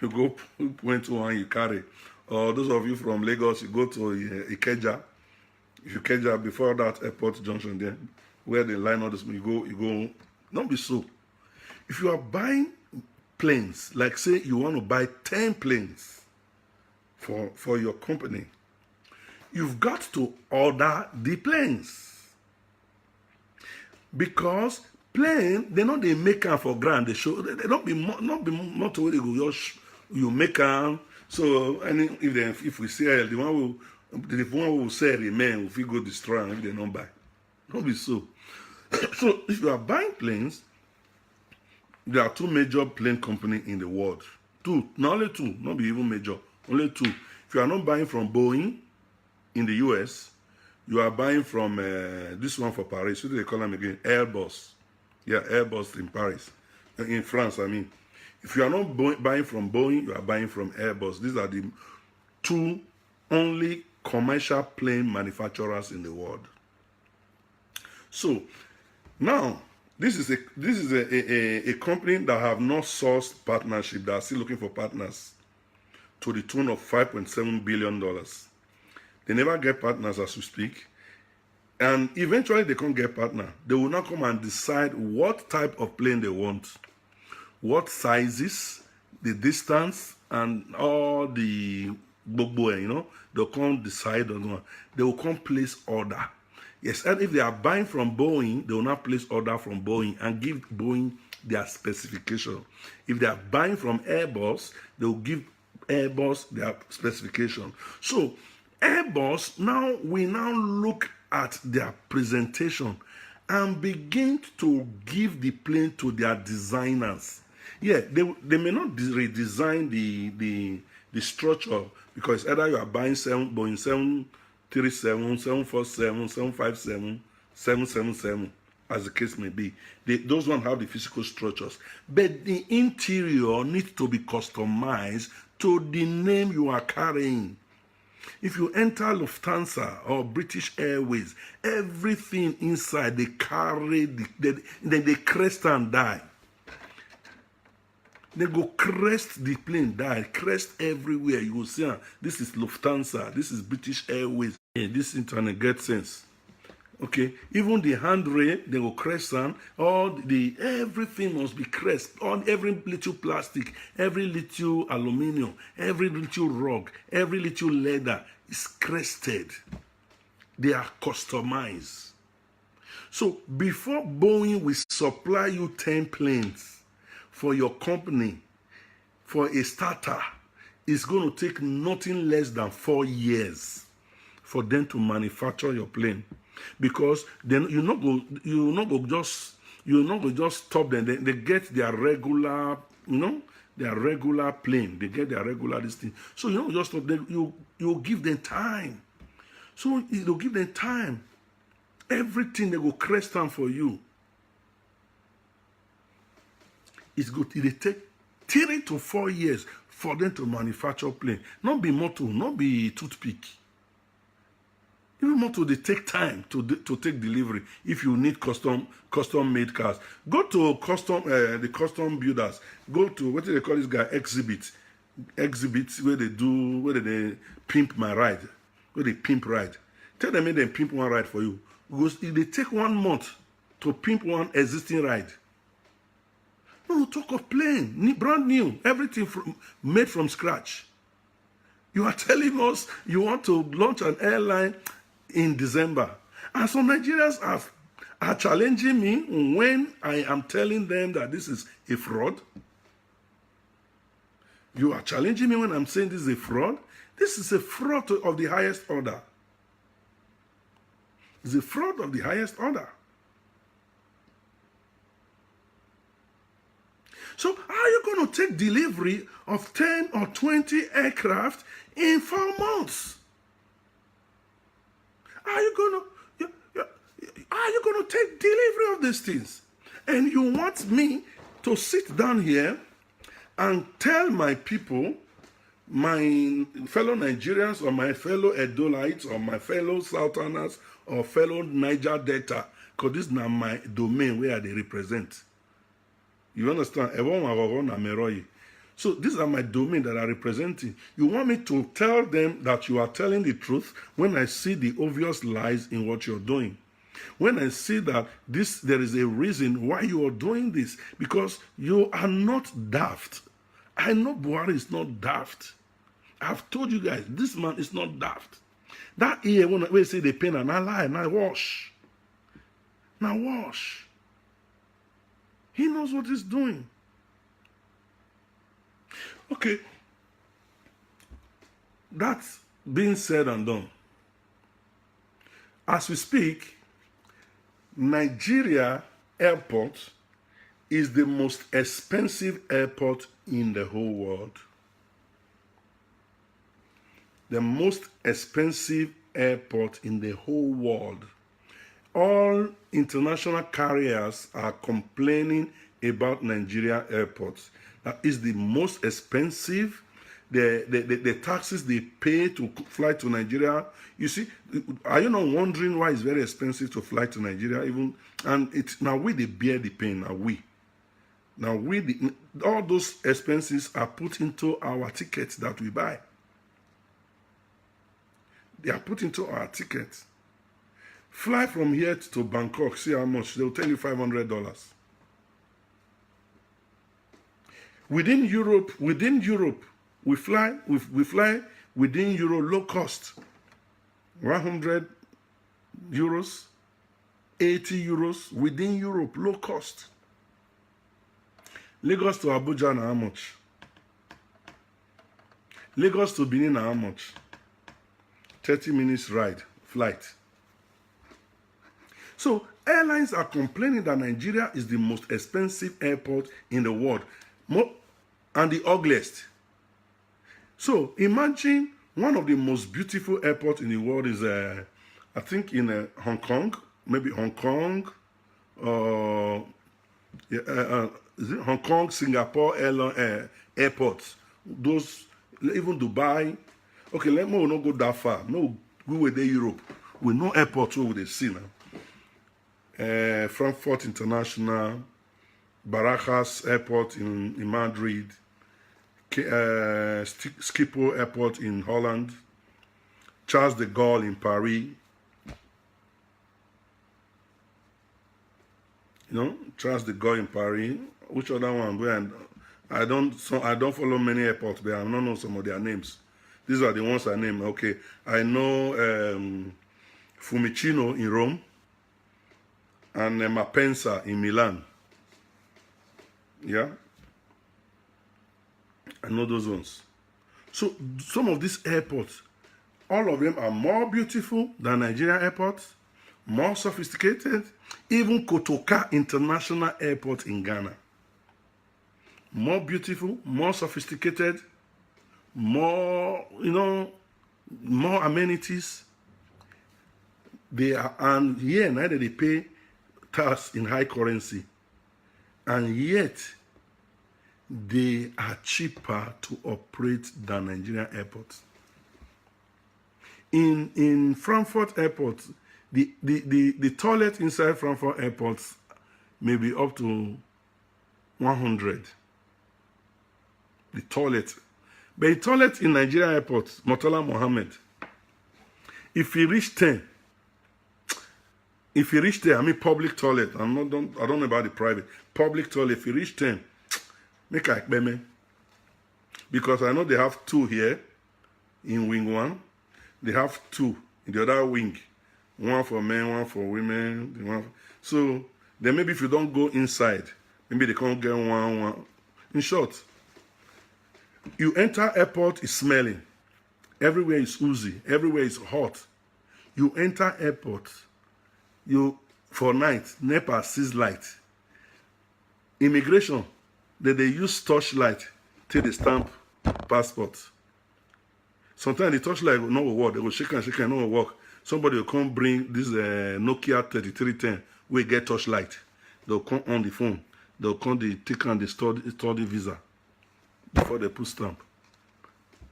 you go point to one you carry. Or those of you from Lagos, you go to Ikeja. If you Ikeja before that airport junction there, where they line all this, you go. Don't be so. If you are buying planes, like say you want to buy 10 planes for your company, you've got to order the planes. Because plane, they know they make them for grand. They show they don't be not where they go. You make them. So if we sell the one who will sell remain, if we go destroy them, if they don't buy, don't be so. So if you are buying planes, there are 2 major plane companies in the world. 2, not only 2, not be even major, only 2. If you are not buying from Boeing in the US, you are buying from this one for Paris. What do they call them again? Airbus. Yeah, Airbus in Paris. In France, I mean. If you are not buying from Boeing, you are buying from Airbus. These are the 2 only commercial plane manufacturers in the world. So, now, this is a company that have not sourced partnership. They are still looking for partners to the tune of $5.7 billion. They never get partners as we speak. And eventually they can't get partner. They will now come and decide what type of plane they want, what sizes, the distance, and all the bobo, you know, they'll come decide on one. They will come place order. Yes, and if they are buying from Boeing, they will not place order from Boeing and give Boeing their specification. If they are buying from Airbus, they will give Airbus their specification. So Airbus, now we now look at their presentation and begin to give the plane to their designers. Yeah, they may not redesign the structure, because either you are buying Boeing 737, 747, 757, 777, as the case may be. Those ones have the physical structures. But the interior needs to be customized to the name you are carrying. If you enter Lufthansa or British Airways, everything inside they carry, then they crest and die. They go crest the plane, die, crest everywhere. You will see, this is Lufthansa, this is British Airways. Yeah, this internet gets sense. Okay, even the handrail, they go crest and everything must be crest. On every little plastic, every little aluminum, every little rug, every little leather is crested. They are customized. So before Boeing will supply you 10 planes for your company, for a starter, it's going to take nothing less than 4 years for them to manufacture your plane. Because then you not go just stop them. They get their regular, their regular plane. They get their regular this thing. So you don't just stop them. You give them time. So you'll give them time. Everything they go crest down for you. It's good. It take 3 to 4 years for them to manufacture plane. Not be motor, not be toothpick. Even motor, they take time to take delivery. If you need custom made cars, go to the custom builders. Go to, what do they call this guy, exhibits where they pimp my ride, where they pimp ride. Tell them they pimp one ride for you. Because if they take 1 month to pimp one existing ride. No, talk of plane, brand new, everything made from scratch. You are telling us you want to launch an airline in December. And some Nigerians are challenging me when I am telling them that this is a fraud. You are challenging me when I'm saying this is a fraud. This is a fraud of the highest order. It's a fraud of the highest order. So how are you going to take delivery of 10 or 20 aircraft in 4 months? How are you going to take delivery of these things? And you want me to sit down here and tell my people, my fellow Nigerians or my fellow Edolites or my fellow Southerners or fellow Niger Delta, because this is not my domain where they represent. You understand? So these are my domain that are representing. You want me to tell them that you are telling the truth when I see the obvious lies in what you're doing. When I see that there is a reason why you are doing this, because you are not daft. I know Buhari is not daft. I've told you guys, this man is not daft. That ear, when we say the pain, and I lie, now wash. Now wash. He knows what he's doing. Okay. That's being said and done. As we speak, Nigeria airport is the most expensive airport in the whole world. The most expensive airport in the whole world. All international carriers are complaining about Nigeria airports. That is the most expensive. The taxes they pay to fly to Nigeria. You see, are you not wondering why it's very expensive to fly to Nigeria? And it's now they bear the pain. Now all those expenses are put into our tickets that we buy. They are put into our tickets. Fly from here to Bangkok, see how much. They'll tell you $500. Within Europe, we fly within Euro low cost. 100 euros, 80 euros within Europe, low cost. Lagos to Abuja now how much? Lagos to Benin now how much? 30 minutes ride, flight. So airlines are complaining that Nigeria is the most expensive airport in the world, and the ugliest. So imagine one of the most beautiful airports in the world is, I think, in Hong Kong, maybe Hong Kong, is it Hong Kong, Singapore airports. Those, even Dubai. Okay, let me not go that far. No, go with Europe. We know airports where they see now. Frankfurt International, Barajas Airport in Madrid, Schiphol Airport in Holland, Charles de Gaulle in Paris. You know, Charles de Gaulle in Paris. Which other one? I don't follow many airports, but I don't know some of their names. These are the ones I name. Okay, I know Fiumicino in Rome and Malpensa in Milan. Yeah, I know those ones. So some of these airports, all of them are more beautiful than Nigeria airports, more sophisticated. Even Kotoka International Airport in Ghana, more beautiful, more sophisticated, more, more amenities. They are, and here neither they pay tax in high currency, and yet they are cheaper to operate than Nigerian airports. In Frankfurt Airport, the toilet inside Frankfurt Airport may be up to 100. The toilet. But the toilet in Nigeria Airport, Murtala Mohammed, if you reach 10, I mean public toilet, I don't know about the private. Public toilet, if you reach 10, make a payment. Because I know they have 2 here in wing 1. They have 2 in the other wing. 1 for men, 1 for women. So then maybe if you don't go inside, maybe they can't get one. In short, you enter airport, it's smelling. Everywhere is oozy. Everywhere is hot. You enter airport, for night, NEPA sees light. Immigration, they use torchlight till they stamp passport. Sometimes the torchlight will not work. They will shake and not will work. Somebody will come bring this Nokia 3310 we get torchlight. They'll come on the phone. They'll come take and they store the visa before they put stamp.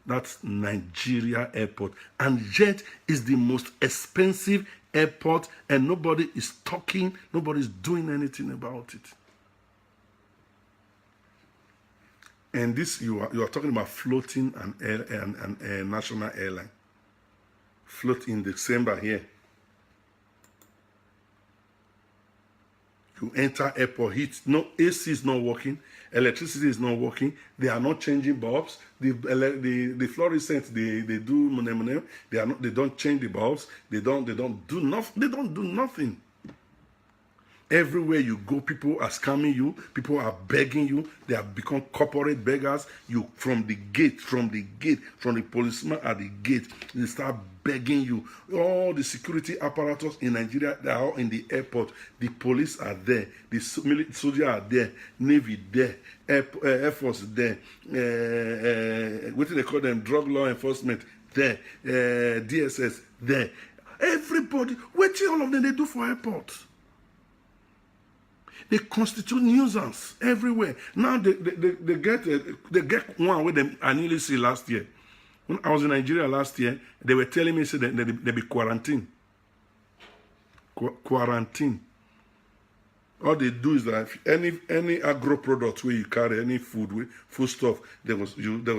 That's Nigeria airport. And yet is the most expensive airport and nobody is talking, nobody's doing anything about it. And this, you are talking about floating and national airline. Float in December here. You enter airport, heat, no AC is not working, electricity is not working, they are not changing bulbs, the fluorescent they do they don't change the bulbs, they don't do nothing. Everywhere you go, people are scamming you, people are begging you, they have become corporate beggars. You from the policeman at the gate, they start begging you. All the security apparatus in Nigeria, they are all in the airport. The police are there, the soldiers are there, Navy there, Air Force there, what do they call them, drug law enforcement there, DSS there. Everybody, what all of them they do for airport? They constitute nuisance everywhere. Now they get one with them. I nearly see last year. When I was in Nigeria last year, they were telling me that they be quarantined. Quarantine. All they do is that any agro product where you carry any food stuff, they will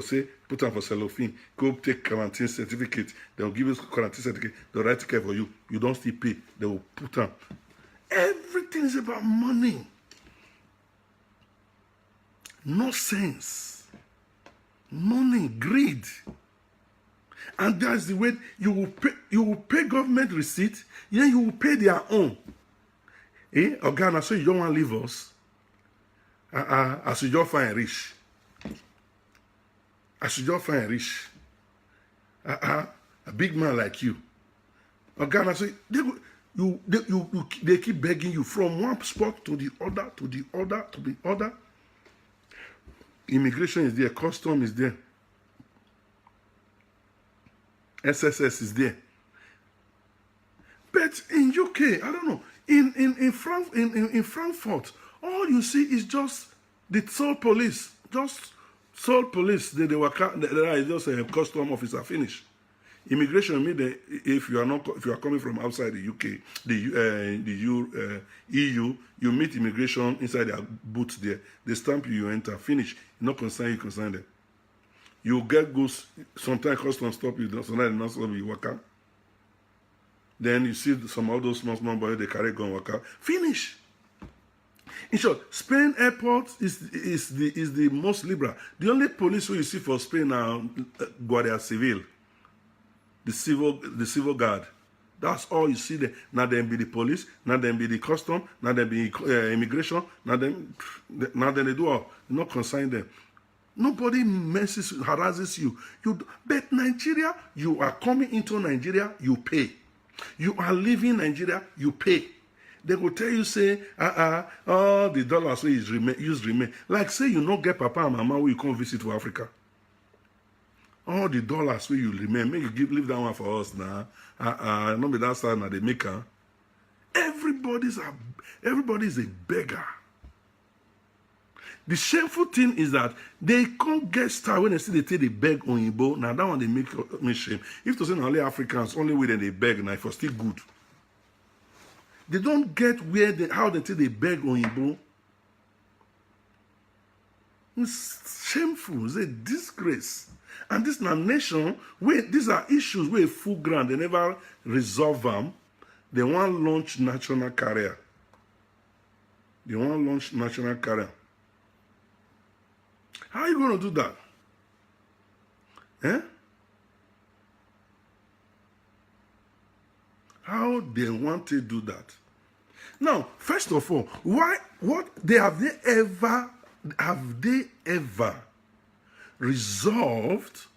say put them for cellophane. Go take quarantine certificate. They will give you quarantine certificate. They'll write ticket for you. You don't still pay. They will put them. Everything is about money. No sense. Money, greed. And that's the way you will pay government receipt, then you will pay their own. Organa, so you don't want to leave us. As you just find rich. As you just find rich. A big man like you. Organa, so they keep begging you from one spot to the other, to the other, to the other. Immigration is there, custom is there, SSS is there. But in UK, I don't know, in Frankfurt, all you see is just the sole police, just sole police. They are just a custom officer. Finish. Immigration mean if you are coming from outside the UK, the EU, you meet immigration inside their booth there. They stamp you, you enter. Finish. Not concern you, concern them. You get goods. Sometimes customs stop you. Sometimes they not stop you. Work out. Then you see some of those small boys they carry gun work out. Finish. In short, Spain airport is the most liberal. The only police who you see for Spain are Guardia Civil. The civil guard. That's all you see there. Now them be the police, now them be the custom, now them be immigration, now them they do all. You not consign them. Nobody harasses you. But Nigeria, you are coming into Nigeria, you pay. You are leaving Nigeria, you pay. They will tell you, say, all the dollars we use remain. Like say you not get papa and mama when you come visit to Africa. All the dollars where you remain, make you leave that one for us now. Not be that side now they make her. Everybody's a beggar. The shameful thing is that they can't get started when they see they take the beg on Igbo. Now that one they make me shame. If to say only Africans, only way they beg, now if still good. They don't get how they take the beg on Igbo. It's shameful. It's a disgrace. And this is a nation where these are issues where full ground, they never resolve them. They want to launch national career. They want to launch national career. How are you going to do that? Eh? How they want to do that? Now, first of all, have they ever resolved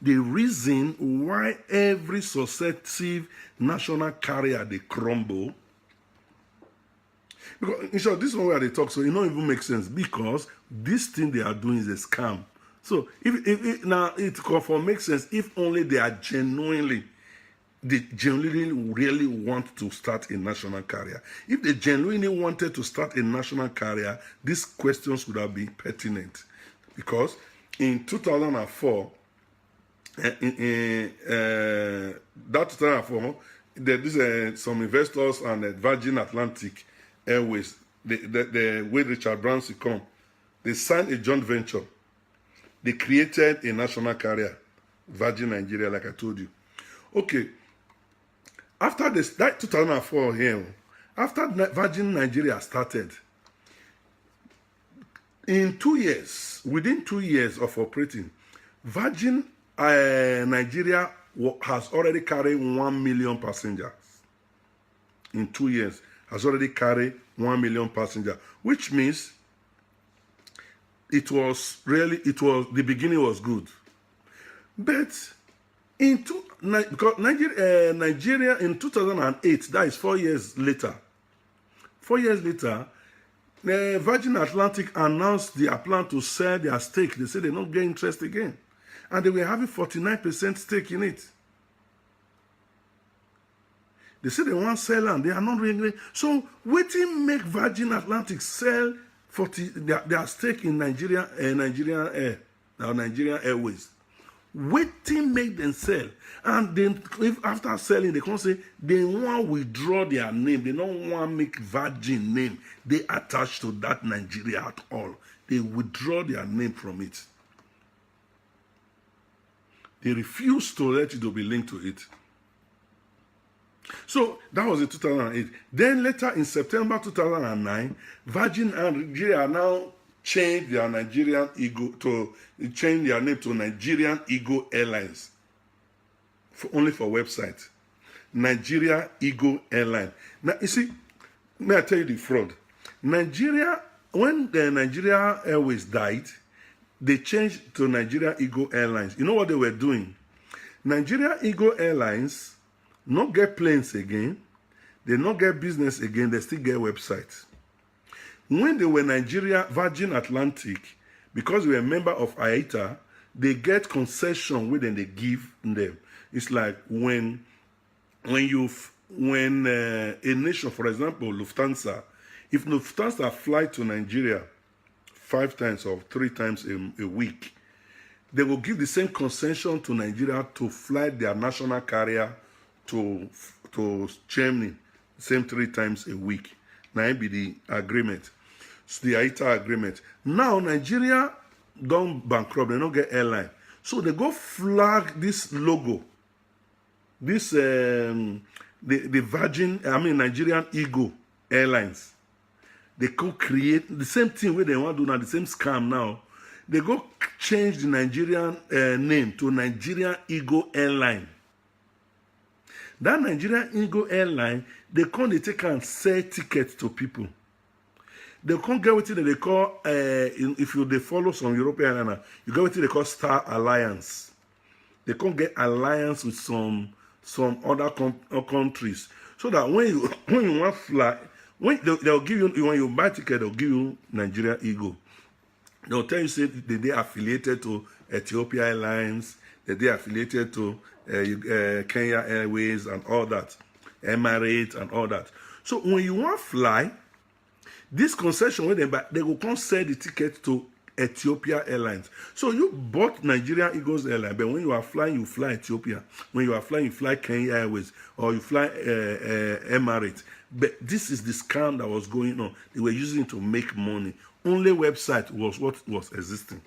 the reason why every successive national carrier they crumble? Because in short, this one where they talk, so it don't even make sense because this thing they are doing is a scam. So if now it can make sense if only they genuinely really want to start a national carrier. If they genuinely wanted to start a national carrier, these questions would have been pertinent. Because in 2004, that 2004, there's some investors and Virgin Atlantic Airways, the way Richard Branson come, they signed a joint venture. They created a national carrier, Virgin Nigeria, like I told you. Okay. After that 2004 here, after Virgin Nigeria started, in 2 years, within 2 years of operating, Virgin Nigeria has already carried 1 million passengers. In 2 years, has already carried 1 million passengers, which means the beginning was good. But because Nigeria in 2008, that is 4 years later. 4 years later, Virgin Atlantic announced their plan to sell their stake. They said they don't get interest again. And they were having 49% stake in it. They said they want to sell and they are not really. So, waiting make Virgin Atlantic sell their stake in Nigerian Airways. Waiting make them sell. And then if after selling, they can say they want to withdraw their name. They don't want to make Virgin name. They attach to that Nigeria at all. They withdraw their name from it. They refuse to let it to be linked to it. So that was in 2008. Then later in September 2009, Virgin Nigeria now changed their name to Nigerian Eagle Airlines. Only for website. Nigeria Eagle Airline. Now you see, may I tell you the fraud? Nigeria, when the Nigeria Airways died, they changed to Nigeria Eagle Airlines. You know what they were doing? Nigeria Eagle Airlines not get planes again. They not get business again. They still get websites. When they were Nigeria Virgin Atlantic, because we were a member of AITA, they get concession within they give them. It's like when a nation, for example, Lufthansa, if Lufthansa fly to Nigeria 5 times or 3 times a week, they will give the same concession to Nigeria to fly their national carrier to Germany, same 3 times a week. Now it be the agreement. It's the AITA agreement. Now Nigeria don't bankrupt, they don't get airline. So they go flag this logo. This the Nigerian Eagle Airlines. They go create the same thing where they want to do now, the same scam now. They go change the Nigerian name to Nigerian Eagle Airline. That Nigerian Eagle Airline, they take and sell tickets to people. They can't get what they call, if they follow some European airline, you get what they call Star Alliance. They can't get alliance with some other countries. So that when you want to fly, they'll give you, when you buy ticket, they'll give you Nigeria Eagle. They'll tell you, say, that they are affiliated to Ethiopia Airlines, that they are affiliated to Kenya Airways and all that, Emirates and all that. So when you want to fly, This concession, when they buy, they will come sell the ticket to Ethiopia Airlines. So you bought Nigeria Eagles Airline, but when you are flying, you fly Ethiopia. When you are flying, you fly Kenya Airways or you fly Emirates. But this is the scam that was going on. They were using it to make money. Only website was what was existing.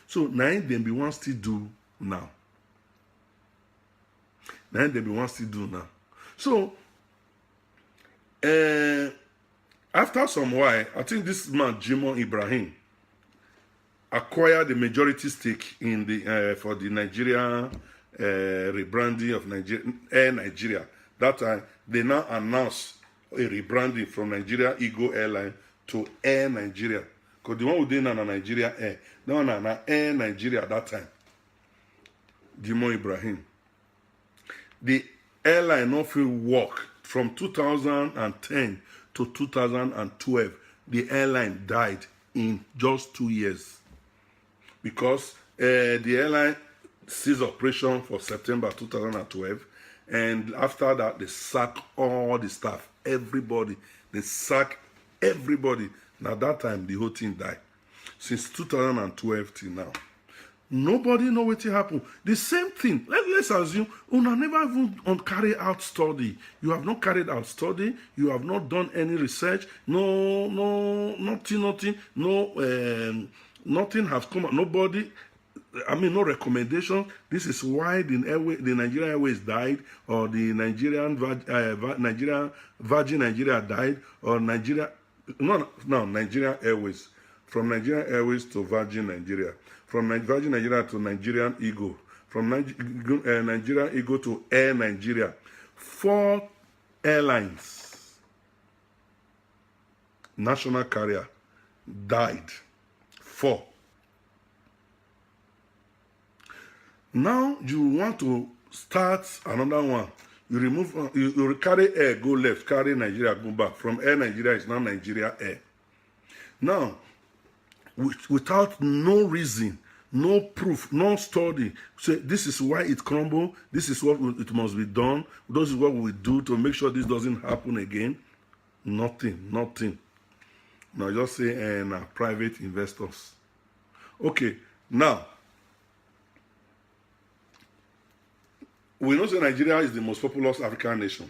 So now them be wants to do now. Now them be wants to do now. So after some while, I think this man Jimon Ibrahim acquired the majority stake in the for the Nigeria rebranding of Air Nigeria. That time they now announced a rebranding from Nigeria Eagle Airline to Air Nigeria. Because the one who did na Nigeria Air, that one na Air Nigeria at that time. Jimon Ibrahim. The airline not will work from 2010 to 2012. The airline died in just 2 years because the airline ceased operation for September 2012, and after that they sacked all the staff, everybody. They sacked everybody. Now that time the whole thing died. Since 2012 till now, nobody know what happened. The same thing. Let's assume una never even carry out study. You have not carried out study. You have not done any research. Nothing. Nothing has come out. Nobody. I mean, no recommendation. This is why the Nigerian Airways died, or the Nigerian Virgin Nigeria died, or Nigeria Airways. From Nigerian Airways to Virgin Nigeria. From Virgin Nigeria to Nigerian Eagle. From Nigerian Eagle to Air Nigeria. 4 airlines, national carrier, died. 4. Now you want to start another one. You remove, you carry Air, go left, carry Nigeria, go back. From Air Nigeria, it's now Nigeria Air. Now, without no reason, no proof, no study, say this is why it crumbled, this is what it must be done, this is what we do to make sure this doesn't happen again. Nothing. Now just say private investors. Okay, now we know that Nigeria is the most populous African nation.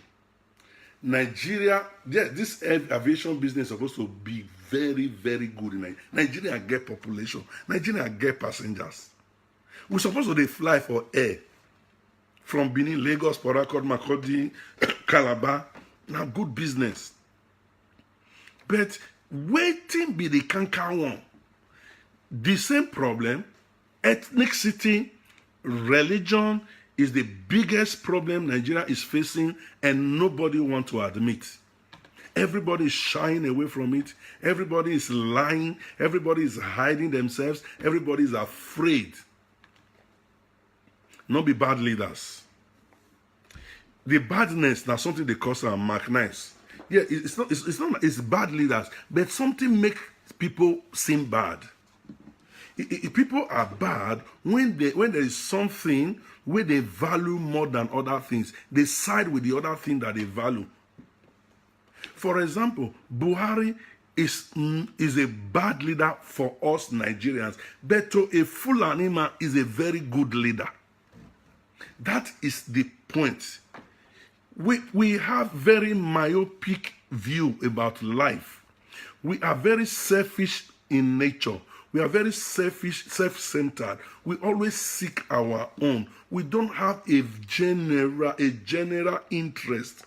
Nigeria, this aviation business is supposed to be very, very good in Nigeria. Nigeria get population. Nigeria get passengers. We're supposed to fly for air from Benin, Lagos, Port Harcourt, Makurdi, Calabar. Now, good business. But waiting be the canker one. The same problem, ethnicity, religion, is the biggest problem Nigeria is facing, and nobody wants to admit. Everybody is shying away from it. Everybody is lying. Everybody is hiding themselves. Everybody is afraid. Not be bad leaders. The badness, that's something they call some Mark Nice. Yeah, it's bad leaders, but something makes people seem bad. People are bad when there is something where they value more than other things. They side with the other thing that they value. For example, Buhari is a bad leader for us Nigerians, but to a Fulani man is a very good leader. That is the point. We have very myopic view about life. We are very selfish in nature. We are very selfish, self-centered. We always seek our own. We don't have a general interest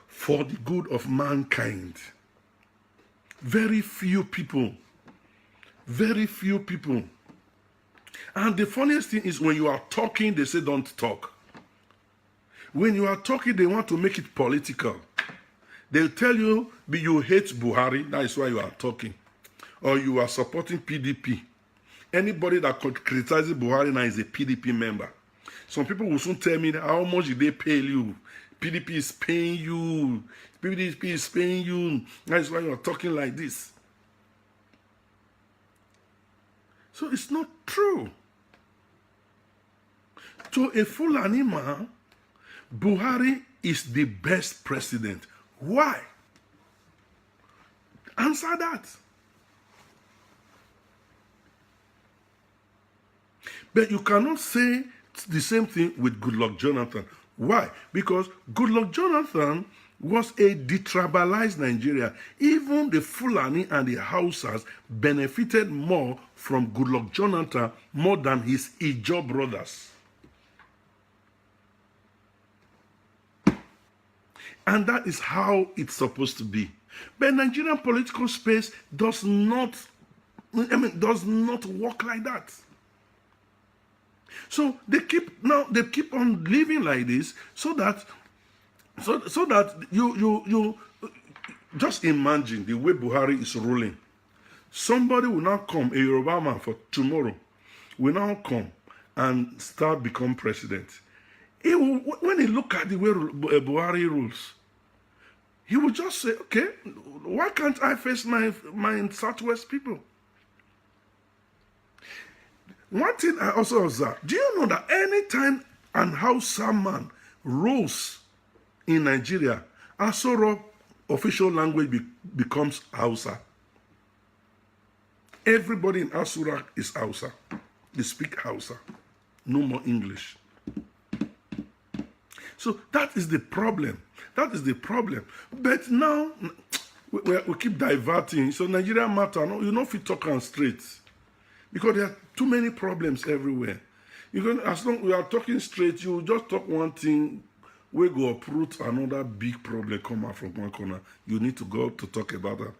for the good of mankind. Very few people. Very few people. And the funniest thing is when you are talking, they say don't talk. When you are talking, they want to make it political. They'll tell you you hate Buhari, that is why you are talking. Or you are supporting PDP. Anybody that criticizes Buhari now is a PDP member. Some people will soon tell me how much did they pay you. PDP is paying you. PDP is paying you. That's why you are talking like this. So it's not true. To a Fulani man, Buhari is the best president. Why? Answer that. But you cannot say the same thing with Goodluck Jonathan. Why? Because Goodluck Jonathan was a detribalized Nigeria. Even the Fulani and the Hausas benefited more from Goodluck Jonathan more than his Ijaw brothers. And that is how it's supposed to be. But Nigerian political space does not work like that. So they keep on living like this, so that you just imagine the way Buhari is ruling. Somebody will now come, a Yoruba man for tomorrow, will now come and start become president. When he look at the way Buhari rules, he will just say, okay, why can't I face my Southwest people? One thing I also observed, do you know that anytime an Hausa man rules in Nigeria, Asoro official language becomes Hausa. Everybody in Asura is Hausa. They speak Hausa. No more English. So that is the problem. That is the problem. But now, we keep diverting. So Nigeria matter, no, you know if you talk on straight. Because there are too many problems everywhere. As long as we are talking straight, you just talk one thing, we go uproot another big problem come out from one corner. You need to go to talk about that.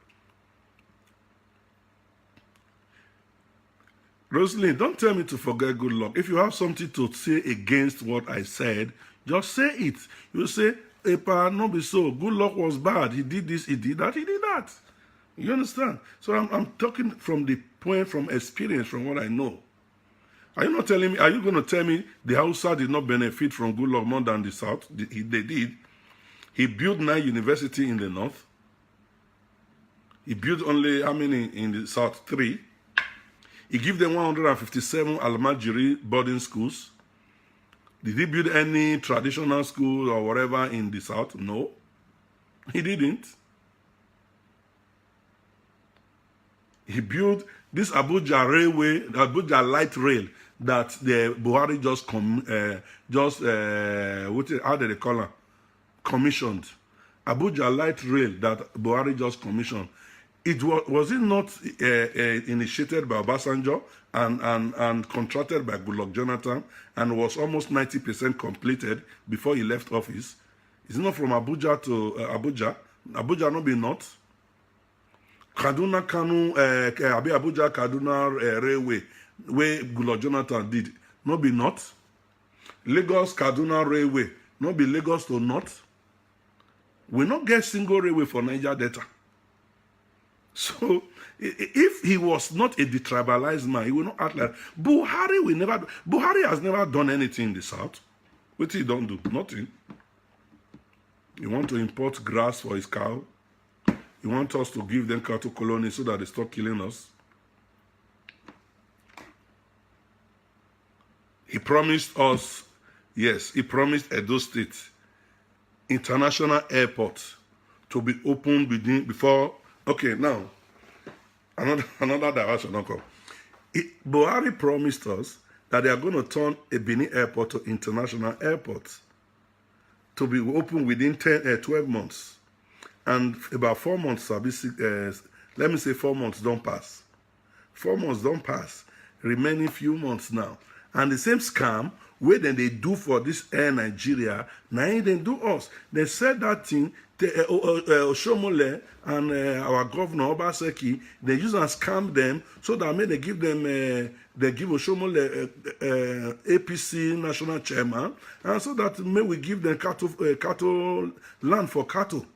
Rosalind, don't tell me to forget Goodluck. If you have something to say against what I said, just say it. You say, Epa, no be so. Goodluck was bad. He did this, he did that, he did that. You understand? So I'm talking from the point, from experience, from what I know. Are you not telling me, are you going to tell me the Hausa did not benefit from Goodluck more than the South? They did. He built 9 universities in the North. He built only, how many in the South? 3. He gave them 157 Almajiri boarding schools. Did he build any traditional school or whatever in the South? No. He didn't. He built this Abuja railway, Abuja light rail that the Buhari how do they call it? Commissioned. Abuja light rail that Buhari just commissioned. It was it not initiated by Obasanjo and contracted by Goodluck Jonathan and was almost 90% completed before he left office? It's not from Abuja to Abuja. Abuja not be not. Kaduna Kanu, Abuja Kaduna Railway, where Goodluck Jonathan did, no be not. Lagos Kaduna Railway, no be Lagos to North. We not get single railway for Niger Delta. So, if he was not a detribalized man, he will not act like Buhari. Buhari has never done anything in the South. What he don't do? Nothing. He want to import grass for his cow. He wants us to give them cattle colonies so that they stop killing us. He promised us, yes, he promised Edo State international airport to be opened before. Okay, now, another direction. Buhari promised us that they are going to turn a Benin airport to international airport to be open within 12 months. And about 4 months, let me say 4 months don't pass. 4 months don't pass. Remaining few months now. And the same scam, where then they do for this Air Nigeria, now they do us. They said that thing, Oshomole and our governor, Obaseki, they use and scam them so that may they give them, they give Oshomole APC national chairman, and so that may we give them cattle land for cattle.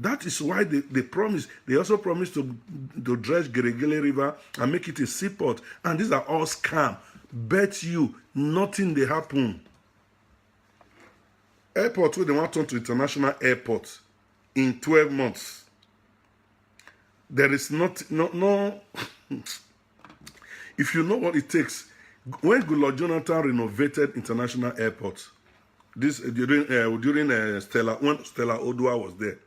That is why they promise. They also promise to dredge Geregele River and make it a seaport. And these are all scam. Bet you nothing they happen. Airport where they want to turn to international airport in 12 months. There is no. If you know what it takes, when Goodluck Jonathan renovated international airport, This during Stella, when Stella Odua was there,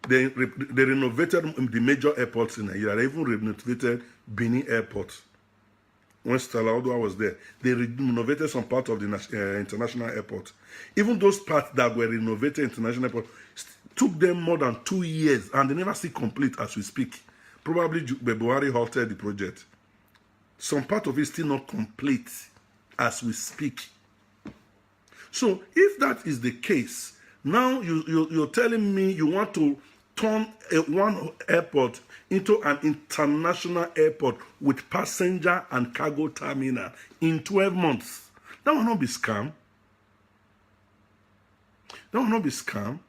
they renovated the major airports in Nigeria. They even renovated Benin Airport. When Stella Odua was there, they renovated some part of the international airport. Even those parts that were renovated international airport took them more than 2 years, and they never see complete as we speak. Probably Buhari halted the project. Some part of it is still not complete as we speak. So if that is the case, now you're telling me you want to turn one airport into an international airport with passenger and cargo terminal in 12 months. That will not be scam. That will not be scam.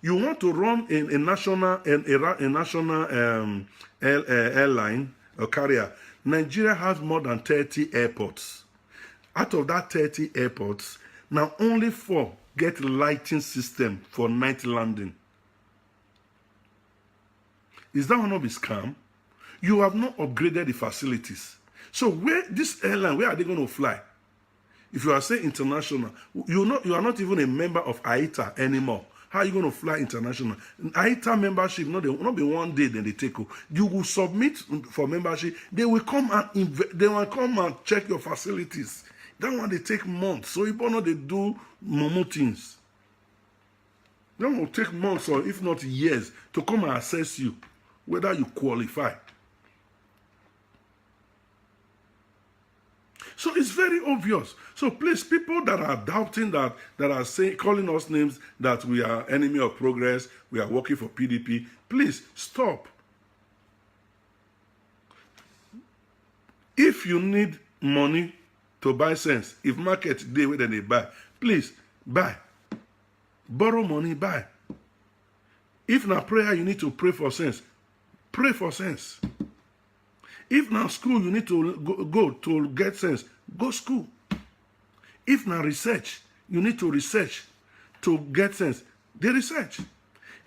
You want to run a national airline or carrier. Nigeria has more than 30 airports. Out of that 30 airports, now only 4 get lighting system for night landing. Is that not be scam? You have not upgraded the facilities. So where this airline, where are they going to fly? If you are saying international, you are not even a member of AITA anymore. How are you going to fly international? AITA membership, not be one day then they take you. You will submit for membership. They will come and check your facilities. That one they take months. So if not they do momo things. That will take months or if not years to come and assess you whether you qualify. So it's very obvious. So please, people that are doubting that are saying, calling us names that we are enemy of progress, we are working for PDP, please stop. If you need money to buy sense, if market day where they buy, please buy. Borrow money, buy. If na prayer you need to pray for sense, pray for sense. If na school you need to go to get sense, go school. If na research, you need to research to get sense, they research.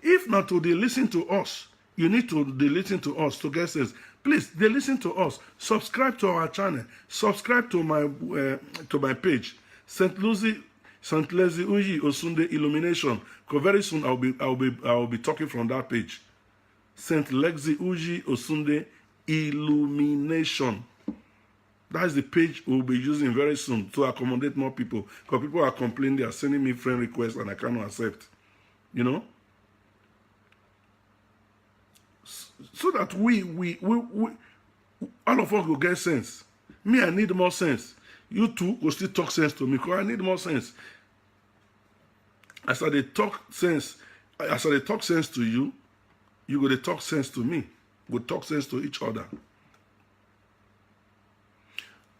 If na to they listen to us, you need to they listen to us to get sense. Please, they listen to us. Subscribe to our channel. Subscribe to my page, St. Lexy Uji Osunde Illumination. Because very soon I will be talking from that page. St. Lexy Uji Osunde Illumination. That is the page we'll be using very soon to accommodate more people. Because people are complaining, they are sending me friend requests and I cannot accept. You know? So that we all of us will get sense. Me, I need more sense. You too will still talk sense to me because I need more sense. As I talk sense to you, you go to talk sense to me. We'll talk sense to each other.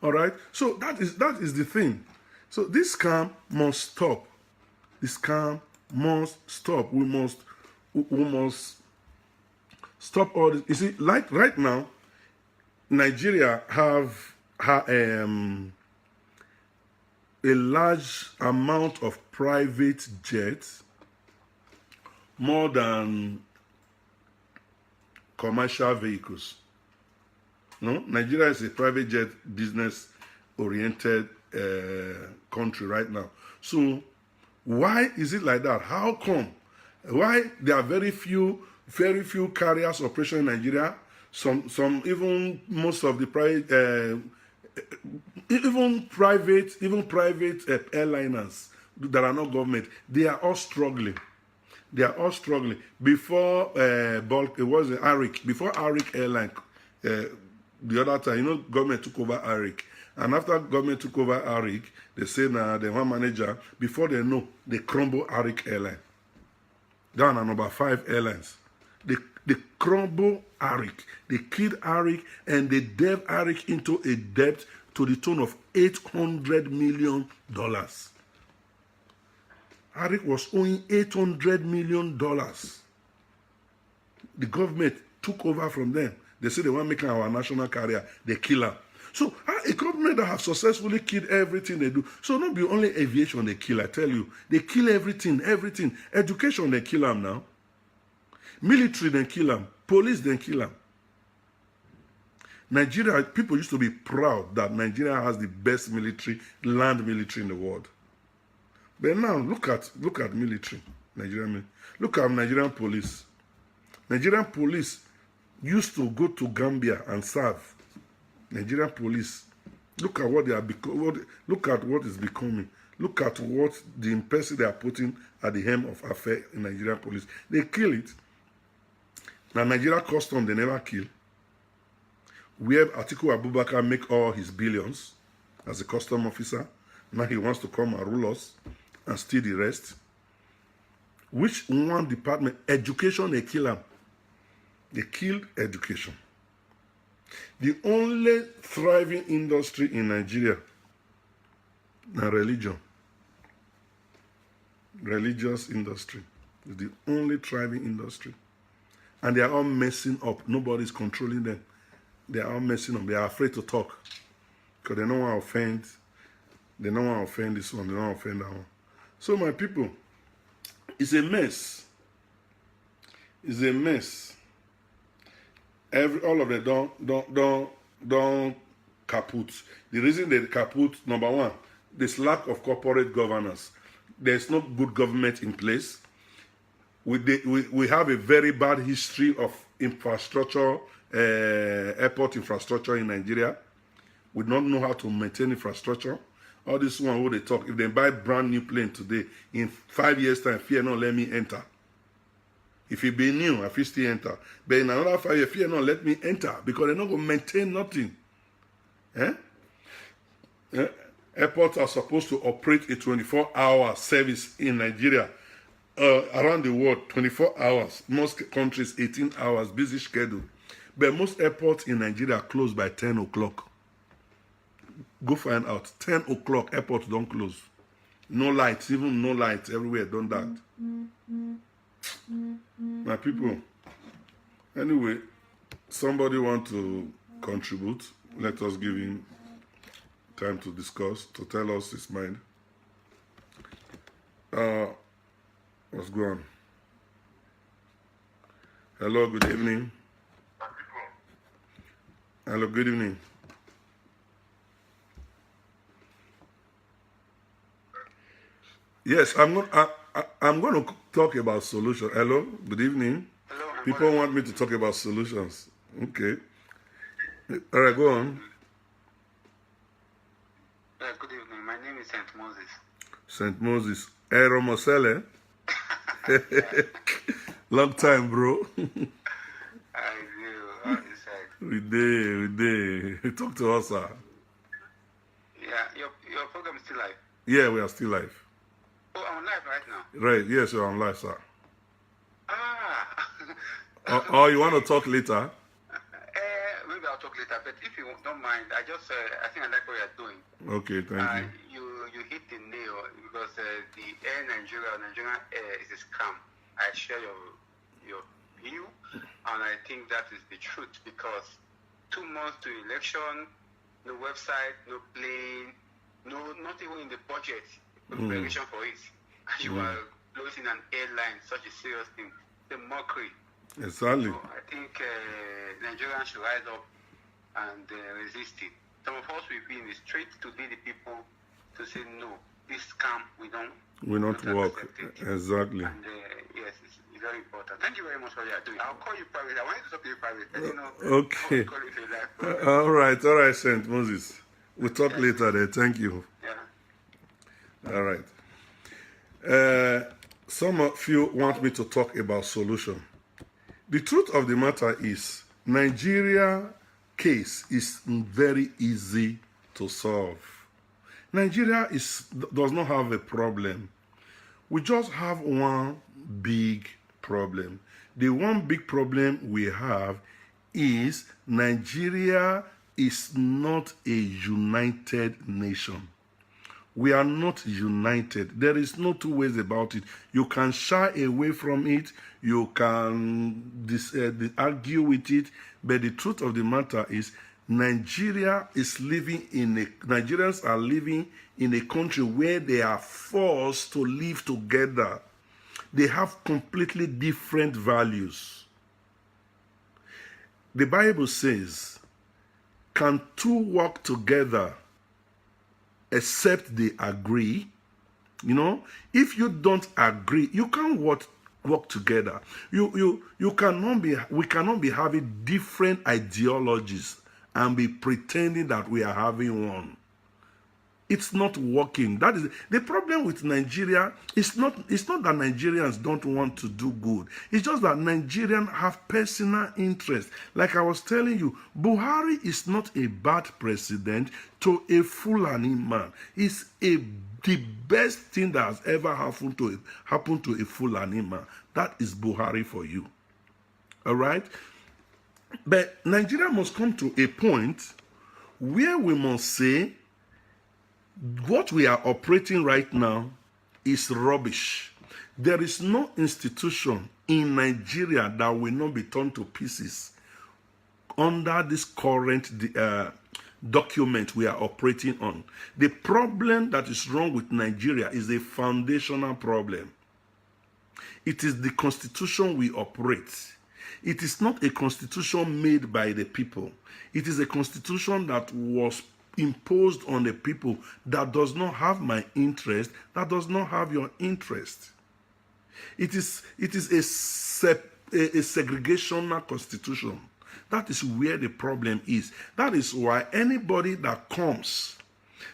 All right? So that is the thing. So this scam must stop. This scam must stop. We must stop all this. You see, like right now, Nigeria have a large amount of private jets, more than commercial vehicles. No, Nigeria is a private jet business oriented country right now. So why is it like that? How come? Why there are very few carriers operation in Nigeria? Some even most of the private even private airliners that are not government, they are all struggling. They are all struggling. Before Bulk, it was Arik. Before Arik Airline, the other time, you know, government took over Arik. And after government took over Arik, they say now the one manager, before they know, they crumble Arik Airline. Down at number 5 airlines. They crumble Arik. They killed Arik and they delved Arik into a debt to the tune of $800 million. Arik was owing $800 million. The government took over from them. They say they want to make our national carrier. They kill her. So a government that have successfully killed everything they do. So not be only aviation they kill, I tell you. They kill everything. Education, they kill them now. Military, they kill them. Police, they kill them. Nigeria, people used to be proud that Nigeria has the best military, land military in the world. But now look at military, Nigerian military. Look at Nigerian police. Nigerian police used to go to Gambia and serve. Nigerian police. Look at what they are look at what is becoming. Look at what the person they are putting at the helm of affair in Nigerian police. They kill it. Now Nigeria custom they never kill. Where Atiku Abubakar make all his billions as a custom officer. Now he wants to come and rule us and steal the rest. Which one department? Education, they kill them. They killed education. The only thriving industry in Nigeria is religion. Religious industry is the only thriving industry. And they are all messing up. Nobody's controlling them. They are all messing up. They are afraid to talk. Because they don't want to offend. They don't want to offend this one. They don't want to offend that one. So my people, it's a mess. It's a mess. All of them don't kaput. The reason they kaput, number one, this lack of corporate governance. There's no good government in place. We have a very bad history of infrastructure, airport infrastructure in Nigeria. We don't know how to maintain infrastructure. All this one who they talk, if they buy brand new plane today, in 5 years time, fear not let me enter. If it be new, I feel still enter. But in another 5 years, fear not let me enter because they're not going to maintain nothing. Airports are supposed to operate a 24-hour service in Nigeria. Around the world, 24 hours. Most countries, 18 hours, busy schedule. But most airports in Nigeria are closed by 10 o'clock. Go find out. 10 o'clock, airports don't close. No lights, even no lights everywhere, done that. My people, anyway, somebody want to contribute. Let us give him time to discuss, to tell us his mind. What's going on? Hello, good evening. Hello, good evening. Yes, I'm going to talk about solutions. Hello, good evening. Hello, People want me to talk about solutions. Okay. All right, go on. good evening. My name is Saint Moses. Saint Moses. Ero Mosele. Long time, bro. I do. On this side. we did. Talk to us, sir. Yeah, your program is still live. Yeah, we are still live. Oh, I'm live right now. Right, yes, you're on live, sir. Ah. Or you want to talk later? Maybe I'll talk later. But if you don't mind, I think I like what you're doing. Okay, thank you. You hit the nail because the Air Nigerian Air is a scam. I share your view, and I think that is the truth because 2 months to election, no website, no plane, not even in the budget preparation for it. And you are closing an airline, such a serious thing. The mockery. Exactly. So I think Nigerians should rise up and resist it. Some of us will be in the street to be the people to say no. This scam we don't work. Exactly. And yes, it's very important. Thank you very much for what you are doing. I'll call you private. I wanted to talk to you private. But, okay. I'll call you if you like. All right, Saint Moses. We'll talk later there. Thank you. Yeah. All right. Some of you want me to talk about solution. The truth of the matter is, Nigeria case is very easy to solve. Nigeria does not have a problem. We just have one big problem. The one big problem we have is Nigeria is not a united nation. We are not united. There is no two ways about it. You can shy away from it. You can argue with it. But the truth of the matter is Nigerians are living in a country where they are forced to live together. They have completely different values. The Bible says, can two walk together except they agree? You know, if you don't agree, you can't work together. You cannot be. We cannot be having different ideologies and be pretending that we are having one. It's not working. That is the problem with Nigeria. It's not that Nigerians don't want to do good. It's just that Nigerians have personal interest. Like I was telling you, Buhari is not a bad president to a Fulani man. It's the best thing that has ever happened to a Fulani man. That is Buhari for you. All right? But Nigeria must come to a point where we must say, what we are operating right now is rubbish. There is no institution in Nigeria that will not be torn to pieces under this current document we are operating on. The problem that is wrong with Nigeria is a foundational problem. It is the constitution we operate. It is not a constitution made by the people. It is a constitution that was imposed on the people that does not have my interest, that does not have your interest. It is a segregational constitution. That is where the problem is. That is why anybody that comes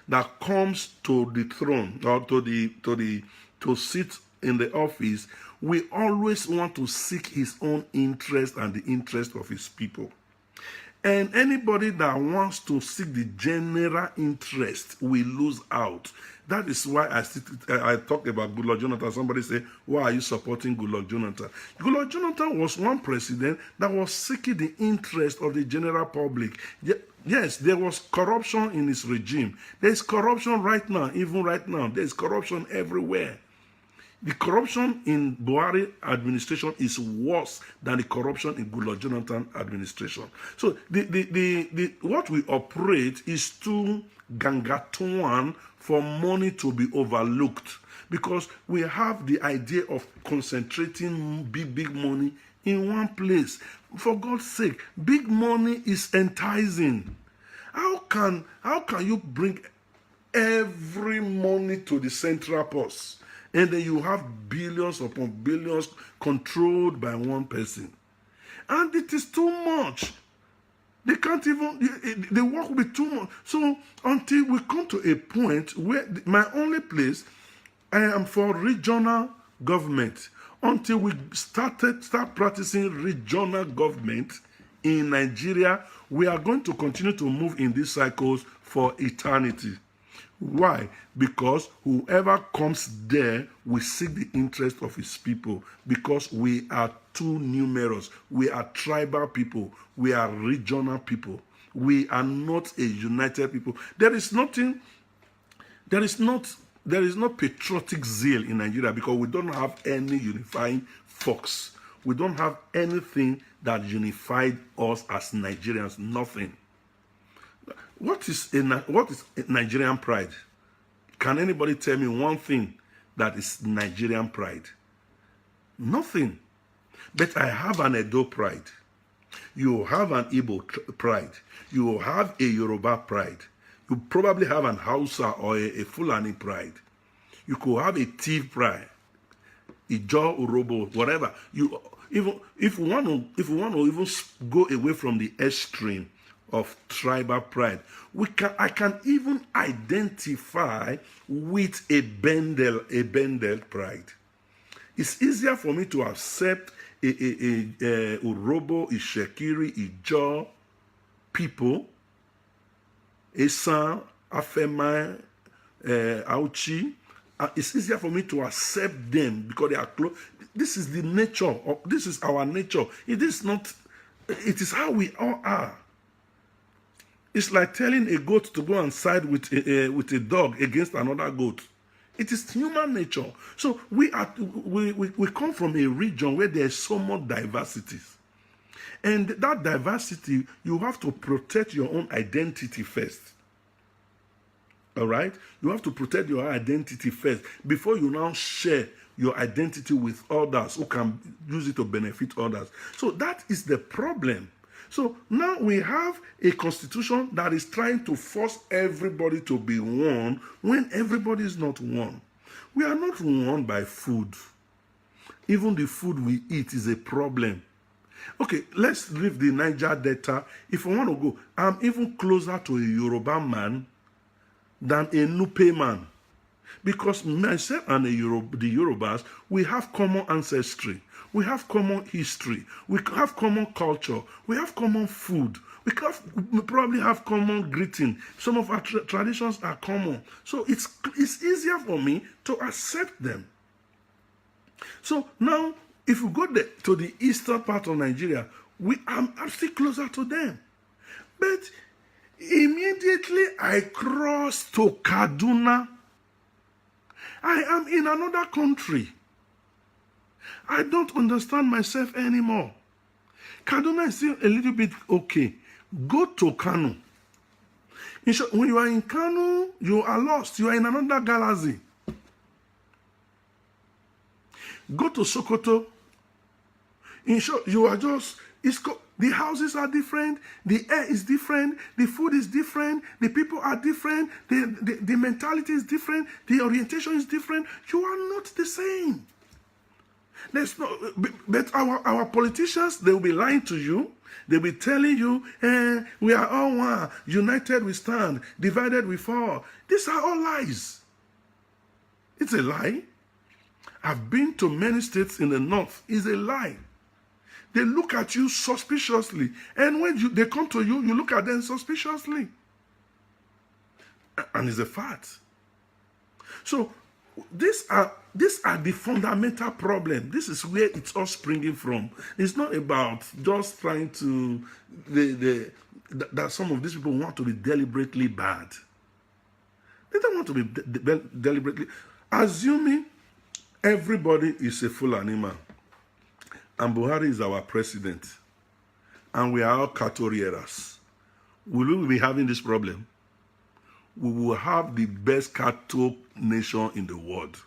to the throne or to sit in the office, we always want to seek his own interest and the interest of his people. And anybody that wants to seek the general interest will lose out. That is why I talk about Goodluck Jonathan. Somebody say, why are you supporting Goodluck Jonathan? Goodluck Jonathan was one president that was seeking the interest of the general public. Yes, there was corruption in his regime. There is corruption right now, even right now. There is corruption everywhere. The corruption in Buhari administration is worse than the corruption in Goodluck Jonathan administration. So what we operate is to gangatuan for money to be overlooked, because we have the idea of concentrating big money in one place. For God's sake, big money is enticing. How can you bring every money to the central purse? And then you have billions upon billions controlled by one person. And it is too much. They can't even, the work will be too much. So until we come to a point where my only place, I am for regional government. Until we start practicing regional government in Nigeria, we are going to continue to move in these cycles for eternity. Why? Because whoever comes there will seek the interest of his people, because we are too numerous. We are tribal people. We are regional people. We are not a united people. There is no patriotic zeal in Nigeria because we don't have any unifying force. We don't have anything that unified us as Nigerians. Nothing. What is Nigerian pride? Can anybody tell me one thing that is Nigerian pride? Nothing. But I have an Edo pride. You have an Igbo pride. You have a Yoruba pride. You probably have an Hausa or a Fulani pride. You could have a Tiv pride, Ijo, Urobo, whatever. If you want to even go away from the extreme of tribal pride, I can even identify with a Bendel pride. It's easier for me to accept a Urobo, a Shekiri, Ijo people, Esan, Afemai, Auchi. It's easier for me to accept them because they are close. This is the nature. This is our nature. It is how we all are. It's like telling a goat to go and side with a dog against another goat. It is human nature. So we come from a region where there is so much diversity. And that diversity, you have to protect your own identity first. All right? You have to protect your identity first before you now share your identity with others who can use it to benefit others. So that is the problem. So now we have a constitution that is trying to force everybody to be one when everybody is not one. We are not won by food. Even the food we eat is a problem. Okay, let's leave the Niger Delta. If I want to go, I'm even closer to a Yoruba man than a Nupe man. Because myself and the Yorubas, we have common ancestry. We have common history. We have common culture. We have common food. We probably have common greeting. Some of our traditions are common. So it's easier for me to accept them. So now, if we go to the eastern part of Nigeria, I'm still closer to them. But immediately I cross to Kaduna, I am in another country. I don't understand myself anymore. Kaduna is still a little bit okay. Go to Kano. In short, when you are in Kano, you are lost. You are in another galaxy. Go to Sokoto. In short, you are just, the houses are different, the air is different, the food is different, the people are different, the mentality is different, the orientation is different. You are not the same. There's no, but our politicians, they will be lying to you. They'll be telling you, we are all one, united we stand, divided we fall. These are all lies. It's a lie. I've been to many states in the north. It's a lie. They look at you suspiciously. And when they come to you, you look at them suspiciously. And it's a fact. So these are the fundamental problem. This is where it's all springing from. It's not about just trying to, that some of these people want to be deliberately bad. They don't want to be deliberately. Assuming everybody is a Fulani man, and Buhari is our president, and we are all cattle rearers, will we be having this problem? We will have the best cattle nation in the world.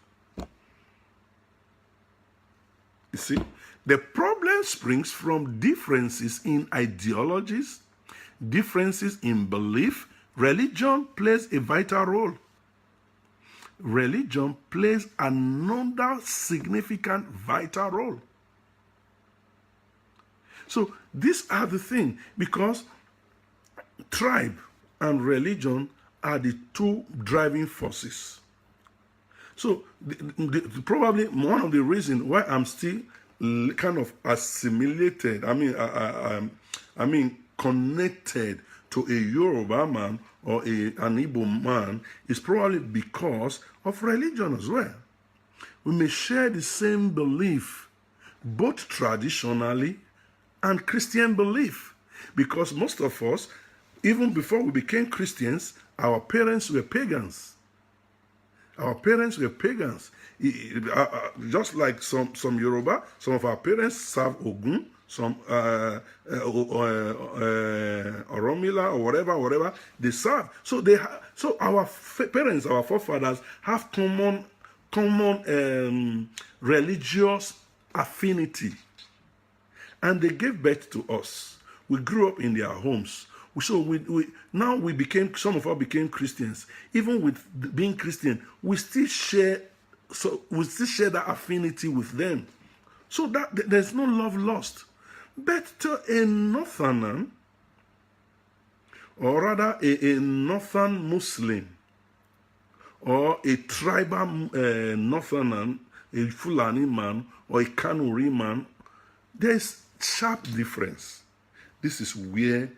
You see, the problem springs from differences in ideologies, differences in belief. Religion plays a vital role. Religion plays another significant, vital role. So these are the things, because tribe and religion are the two driving forces. So probably one of the reasons why I'm still kind of assimilated, I mean connected to a Yoruba man or an Igbo man is probably because of religion as well. We may share the same belief, both traditionally and Christian belief, because most of us, even before we became Christians, our parents were pagans. Our parents were pagans. Just like some Yoruba, some of our parents serve Ogun, some Oromila or whatever they serve. So our parents, our forefathers have common religious affinity, and they gave birth to us. We grew up in their homes. So now some of us became Christians. Even with being Christian, we still share that affinity with them. So that there's no love lost. But to a northerner, or rather a northern Muslim, or a tribal northerner, a Fulani man, or a Kanuri man, there's sharp difference. This is where,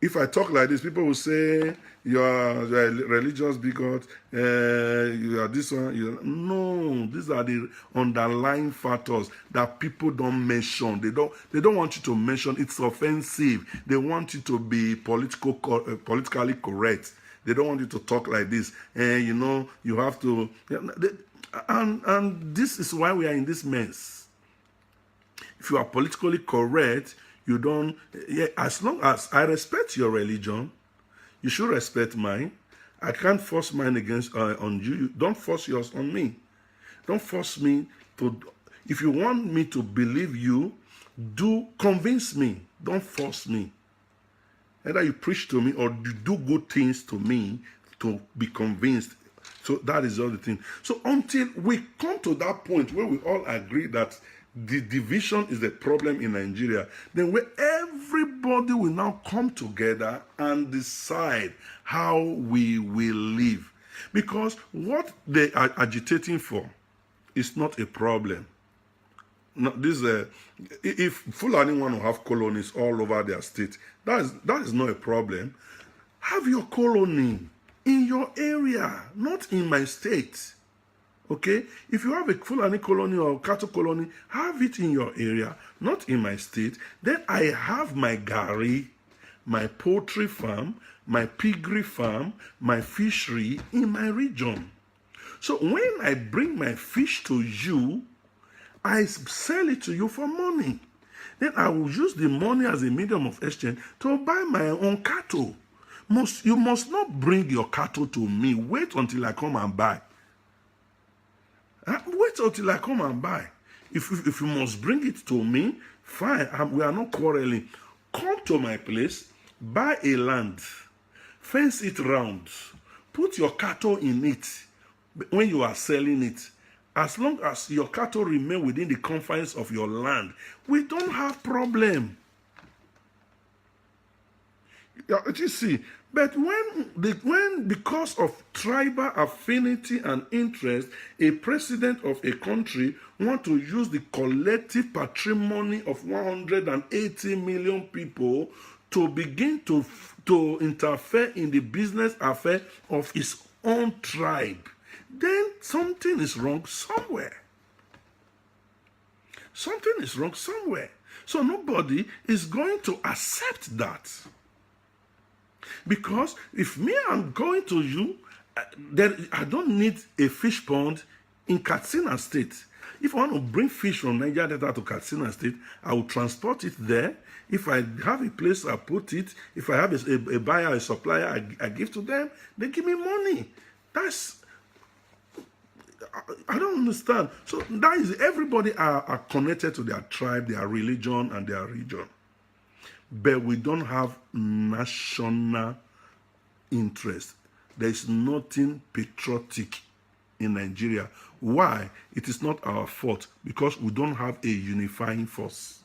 if I talk like this, people will say, you are a religious bigot, you are this one. No, these are the underlying factors that people don't mention. They don't want you to mention. It's offensive. They want you to be politically correct. They don't want you to talk like this. You have to. And this is why we are in this mess. If you are politically correct, you don't, as long as I respect your religion, you should respect mine. I can't force mine on you. Don't force yours on me. Don't force me to, if you want me to believe you, convince me. Don't force me. Either you preach to me or you do good things to me to be convinced. So that is the other thing. So until we come to that point where we all agree that the division is the problem in Nigeria, then where everybody will now come together and decide how we will live. Because what they are agitating for is not a problem. No, if Fulani want to have colonies all over their state, that is not a problem. Have your colony in your area, not in my state. Okay? If you have a Fulani colony or cattle colony, have it in your area, not in my state. Then I have my gari, my poultry farm, my piggery farm, my fishery in my region. So when I bring my fish to you, I sell it to you for money. Then I will use the money as a medium of exchange to buy my own cattle. You must not bring your cattle to me. Wait until I come and buy. Wait until I come and buy. If you must bring it to me, fine. We are not quarreling. Come to my place, buy a land, fence it round, put your cattle in it when you are selling it. As long as your cattle remain within the confines of your land, we don't have problem. You see, but when because of tribal affinity and interest, a president of a country want to use the collective patrimony of 180 million people to begin to interfere in the business affair of his own tribe, then something is wrong somewhere. Something is wrong somewhere. So nobody is going to accept that. Because if I'm going to you, then I don't need a fish pond in Katsina State. If I want to bring fish from Niger Delta to Katsina State, I will transport it there. If I have a place, I put it. If I have a buyer, a supplier, I give to them. They give me money. I don't understand. So that is, everybody are connected to their tribe, their religion, and their region. But we don't have national interest. There is nothing patriotic in Nigeria. Why? It is not our fault, because we don't have a unifying force.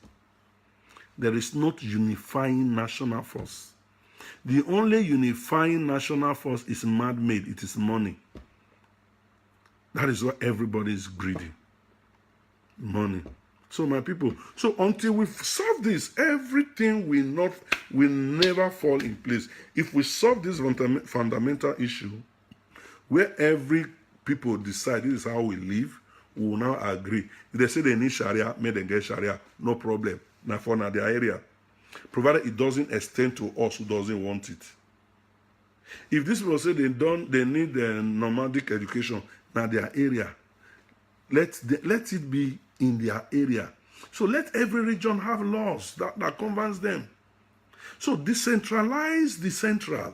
There is not unifying national force. The only unifying national force is man-made. It is money. That is why everybody is greedy. Money. So my people, so until we solve this, everything will never fall in place. If we solve this fundamental issue, where every people decide this is how we live, we will now agree. If they say they need Sharia, may they get Sharia, no problem. Now for their area, provided it doesn't extend to us who doesn't want it. If this people say they need the nomadic education, now their area, let it be in their area. So let every region have laws that governs them. So decentralize the central.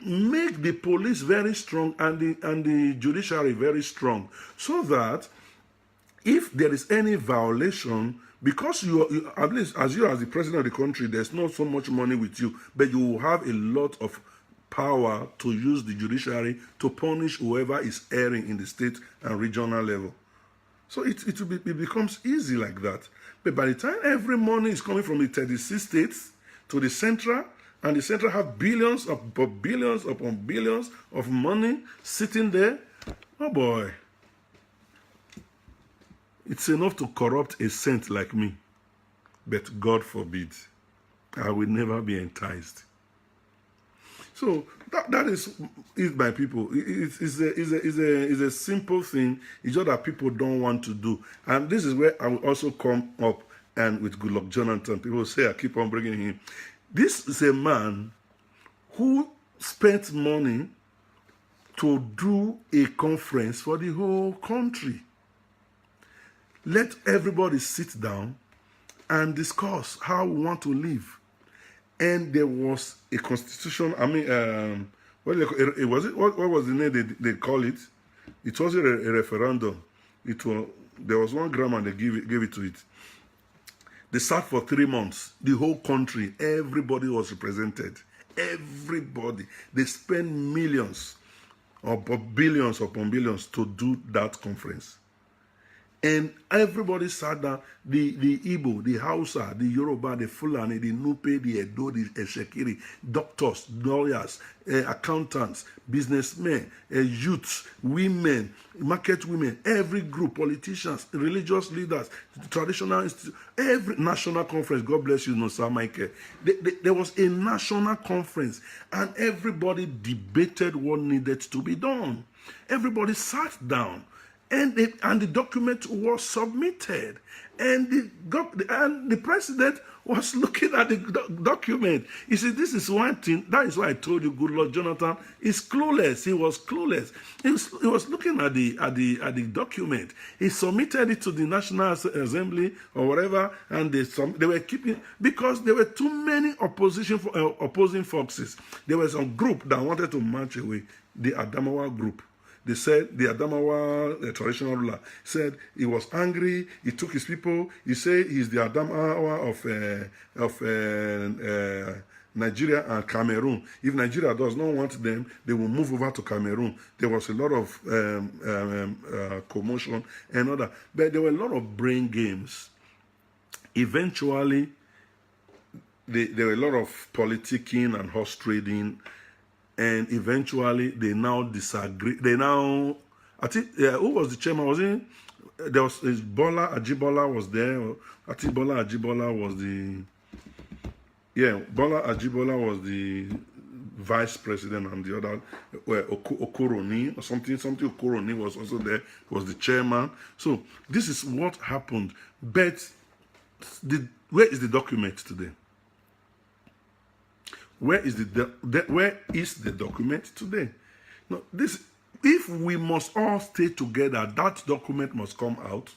Make the police very strong and the judiciary very strong, so that if there is any violation, because you at least as the president of the country, there's not so much money with you, but you will have a lot of power to use the judiciary to punish whoever is erring in the state and regional level. So it becomes easy like that. But by the time every money is coming from the 36 states to the central, and the central have billions upon billions of money sitting there, oh boy, it's enough to corrupt a saint like me. But God forbid, I will never be enticed. So that is my people. It's a simple thing. It's just that people don't want to do. And this is where I will also come up and with Goodluck Jonathan. People say I keep on bringing him. This is a man who spent money to do a conference for the whole country. Let everybody sit down and discuss how we want to live. And there was a constitution. I mean, what was the name they call it? It wasn't a referendum. There was one grammar they gave it to it. They sat for 3 months. The whole country, everybody was represented. Everybody. They spent millions. or billions upon billions to do that conference. And everybody sat down, the Igbo, the Hausa, the Yoruba, the Fulani, the Nupe, the Edo, the Eshekiri, doctors, lawyers, accountants, businessmen, youths, women, market women, every group, politicians, religious leaders, traditional institutions, every national conference. God bless you, no, Sir Michael. There was a national conference, and everybody debated what needed to be done. Everybody sat down. And the document was submitted, and the president was looking at the document. He said, "This is one thing. That is why I told you, good Lord Jonathan is clueless. He was clueless. He was looking at the document. He submitted it to the National Assembly or whatever, and they were keeping, because there were too many opposing forces. There was a group that wanted to march away, the Adamawa group. They said, the Adamawa, the traditional ruler, said he was angry. He took his people. He said he's the Adamawa of Nigeria and Cameroon. If Nigeria does not want them, they will move over to Cameroon. There was a lot of commotion and other, but there were a lot of brain games. Eventually, there were a lot of politicking and horse trading. And eventually, they now disagree. I think, who was the chairman? Was it? There was Bola Ajibola was there. I think Bola Ajibola was Bola Ajibola was the vice president, and the other, Okoroni or something Okoroni was also there, was the chairman. So this is what happened. But where is the document today? Where is the document today? No, if we must all stay together, that document must come out.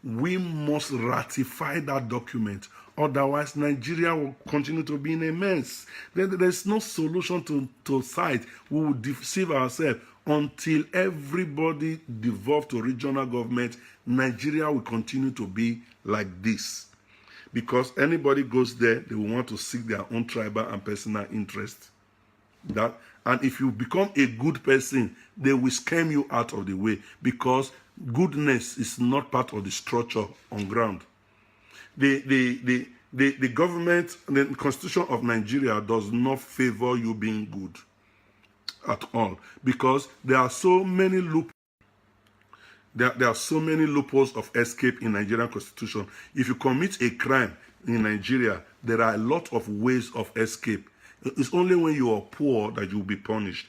We must ratify that document. Otherwise, Nigeria will continue to be in a mess. There's no solution to sight. We will deceive ourselves until everybody devolves to regional government. Nigeria will continue to be like this. Because anybody goes there, they will want to seek their own tribal and personal interest. And if you become a good person, they will scam you out of the way, because goodness is not part of the structure on ground. The government, the Constitution of Nigeria does not favor you being good at all, because there are so many loopholes. There are so many loopholes of escape in Nigerian Constitution. If you commit a crime in Nigeria, there are a lot of ways of escape. It's only when you are poor that you will be punished.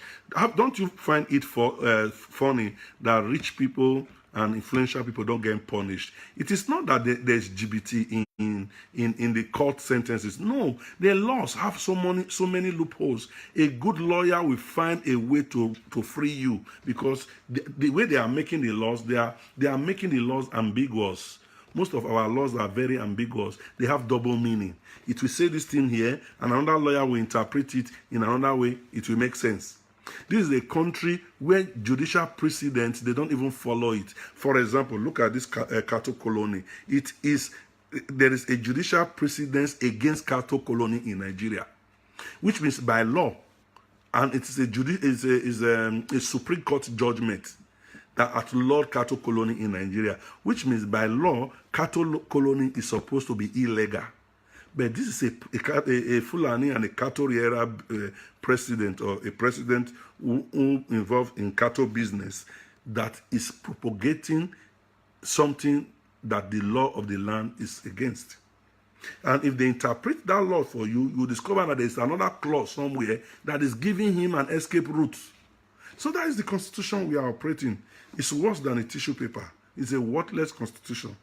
Don't you find it funny that rich people and influential people don't get punished? It is not that there's GBT in the court sentences. No, the laws have so many loopholes. A good lawyer will find a way to free you, because the way they are making the laws, they are making the laws ambiguous. Most of our laws are very ambiguous. They have double meaning. It will say this thing here, and another lawyer will interpret it in another way. It will make sense. This is a country where judicial precedents, they don't even follow it. For example, look at this cattle colony. There is a judicial precedence against cattle colony in Nigeria, which means by law, and it is a Supreme Court judgment that outlawed cattle colony in Nigeria, which means by law, cattle colony is supposed to be illegal. But this is a Fulani and a cattle rearer president, or a president who involved in cattle business, that is propagating something that the law of the land is against. And if they interpret that law for you, you discover that there's another clause somewhere that is giving him an escape route. So that is the constitution we are operating. It's worse than a tissue paper. It's a worthless constitution.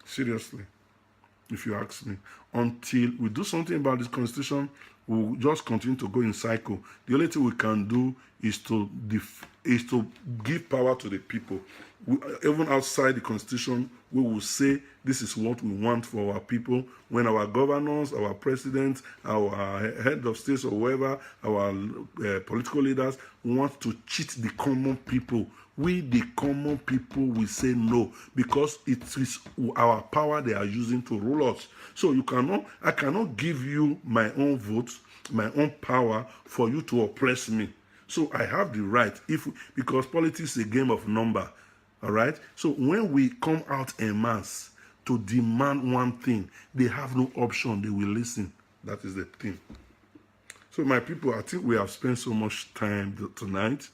Seriously, if you ask me. Until we do something about this constitution, we'll just continue to go in cycle. The only thing we can do is to give power to the people. Even outside the constitution, we will say this is what we want for our people. When our governors, our presidents, our head of states, or whoever, our political leaders want to cheat the common people, we, the common people, will say no, because it is our power they are using to rule us. So I cannot give you my own vote, my own power for you to oppress me. So I have the right, because politics is a game of number, all right? So when we come out en masse to demand one thing, they have no option. They will listen. That is the thing. So my people, I think we have spent so much time tonight.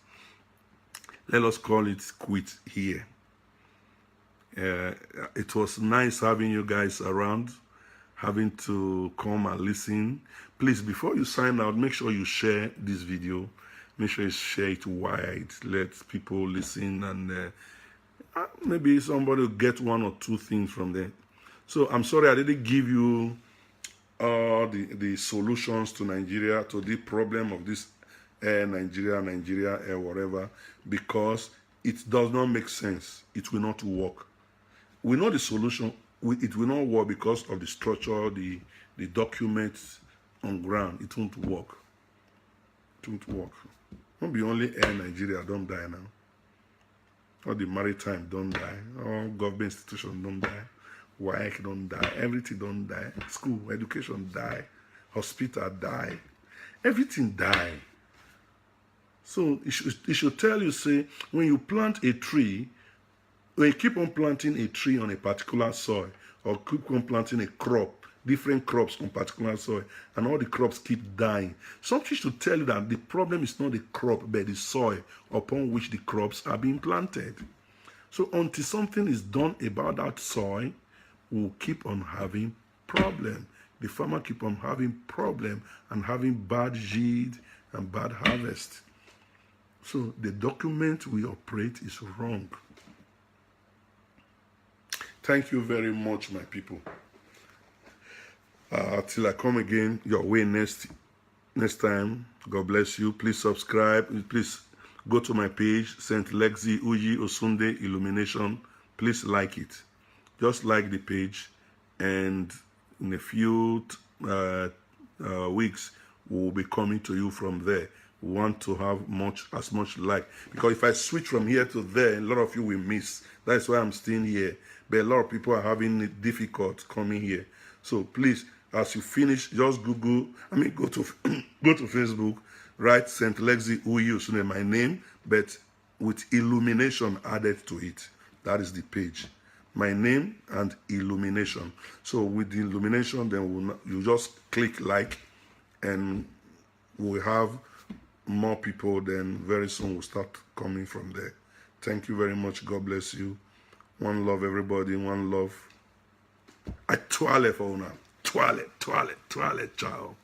Let us call it quit here. It was nice having you guys around, having to come and listen. Please, before you sign out, make sure you share this video. Make sure you share it wide. Let people listen, and maybe somebody will get one or two things from there. So I'm sorry I didn't give you all the solutions to Nigeria, to the problem of this Nigeria, whatever, because it does not make sense. It will not work. We know the solution. It will not work because of the structure, the documents on ground. It won't work. It won't work. Not be only Air Nigeria don't die now. All the maritime don't die. All government institutions don't die. WAEC don't die. Everything don't die. School, education die. Hospital die. Everything die. So it should tell you, say, when you plant a tree, when you keep on planting a tree on a particular soil, or keep on planting a crop, different crops on particular soil, and all the crops keep dying, something should tell you that the problem is not the crop, but the soil upon which the crops are being planted. So until something is done about that soil, we'll keep on having problem. The farmer keep on having problem and having bad yield and bad harvest. So the document we operate is wrong. Thank you very much, my people. Till I come again your way next time. God bless you. Please subscribe. Please go to my page, St. Lexy Uyi Osunde Illumination. Please like it. Just like the page, and in a few weeks, we'll be coming to you from there. We want to have as much like, because if I switch from here to there, a lot of you will miss. That's why I'm staying here. But a lot of people are having it difficult coming here. So please, as you finish, just go to go to Facebook, write St. Lexy Uyi Osunde, my name, but with illumination added to it. That is the page. My name and illumination. So with the illumination, then you just click like, and we'll have more people. Then very soon we'll start coming from there. Thank you very much. God bless you. One love, everybody. One love. I toilet for now. Toilet, ciao.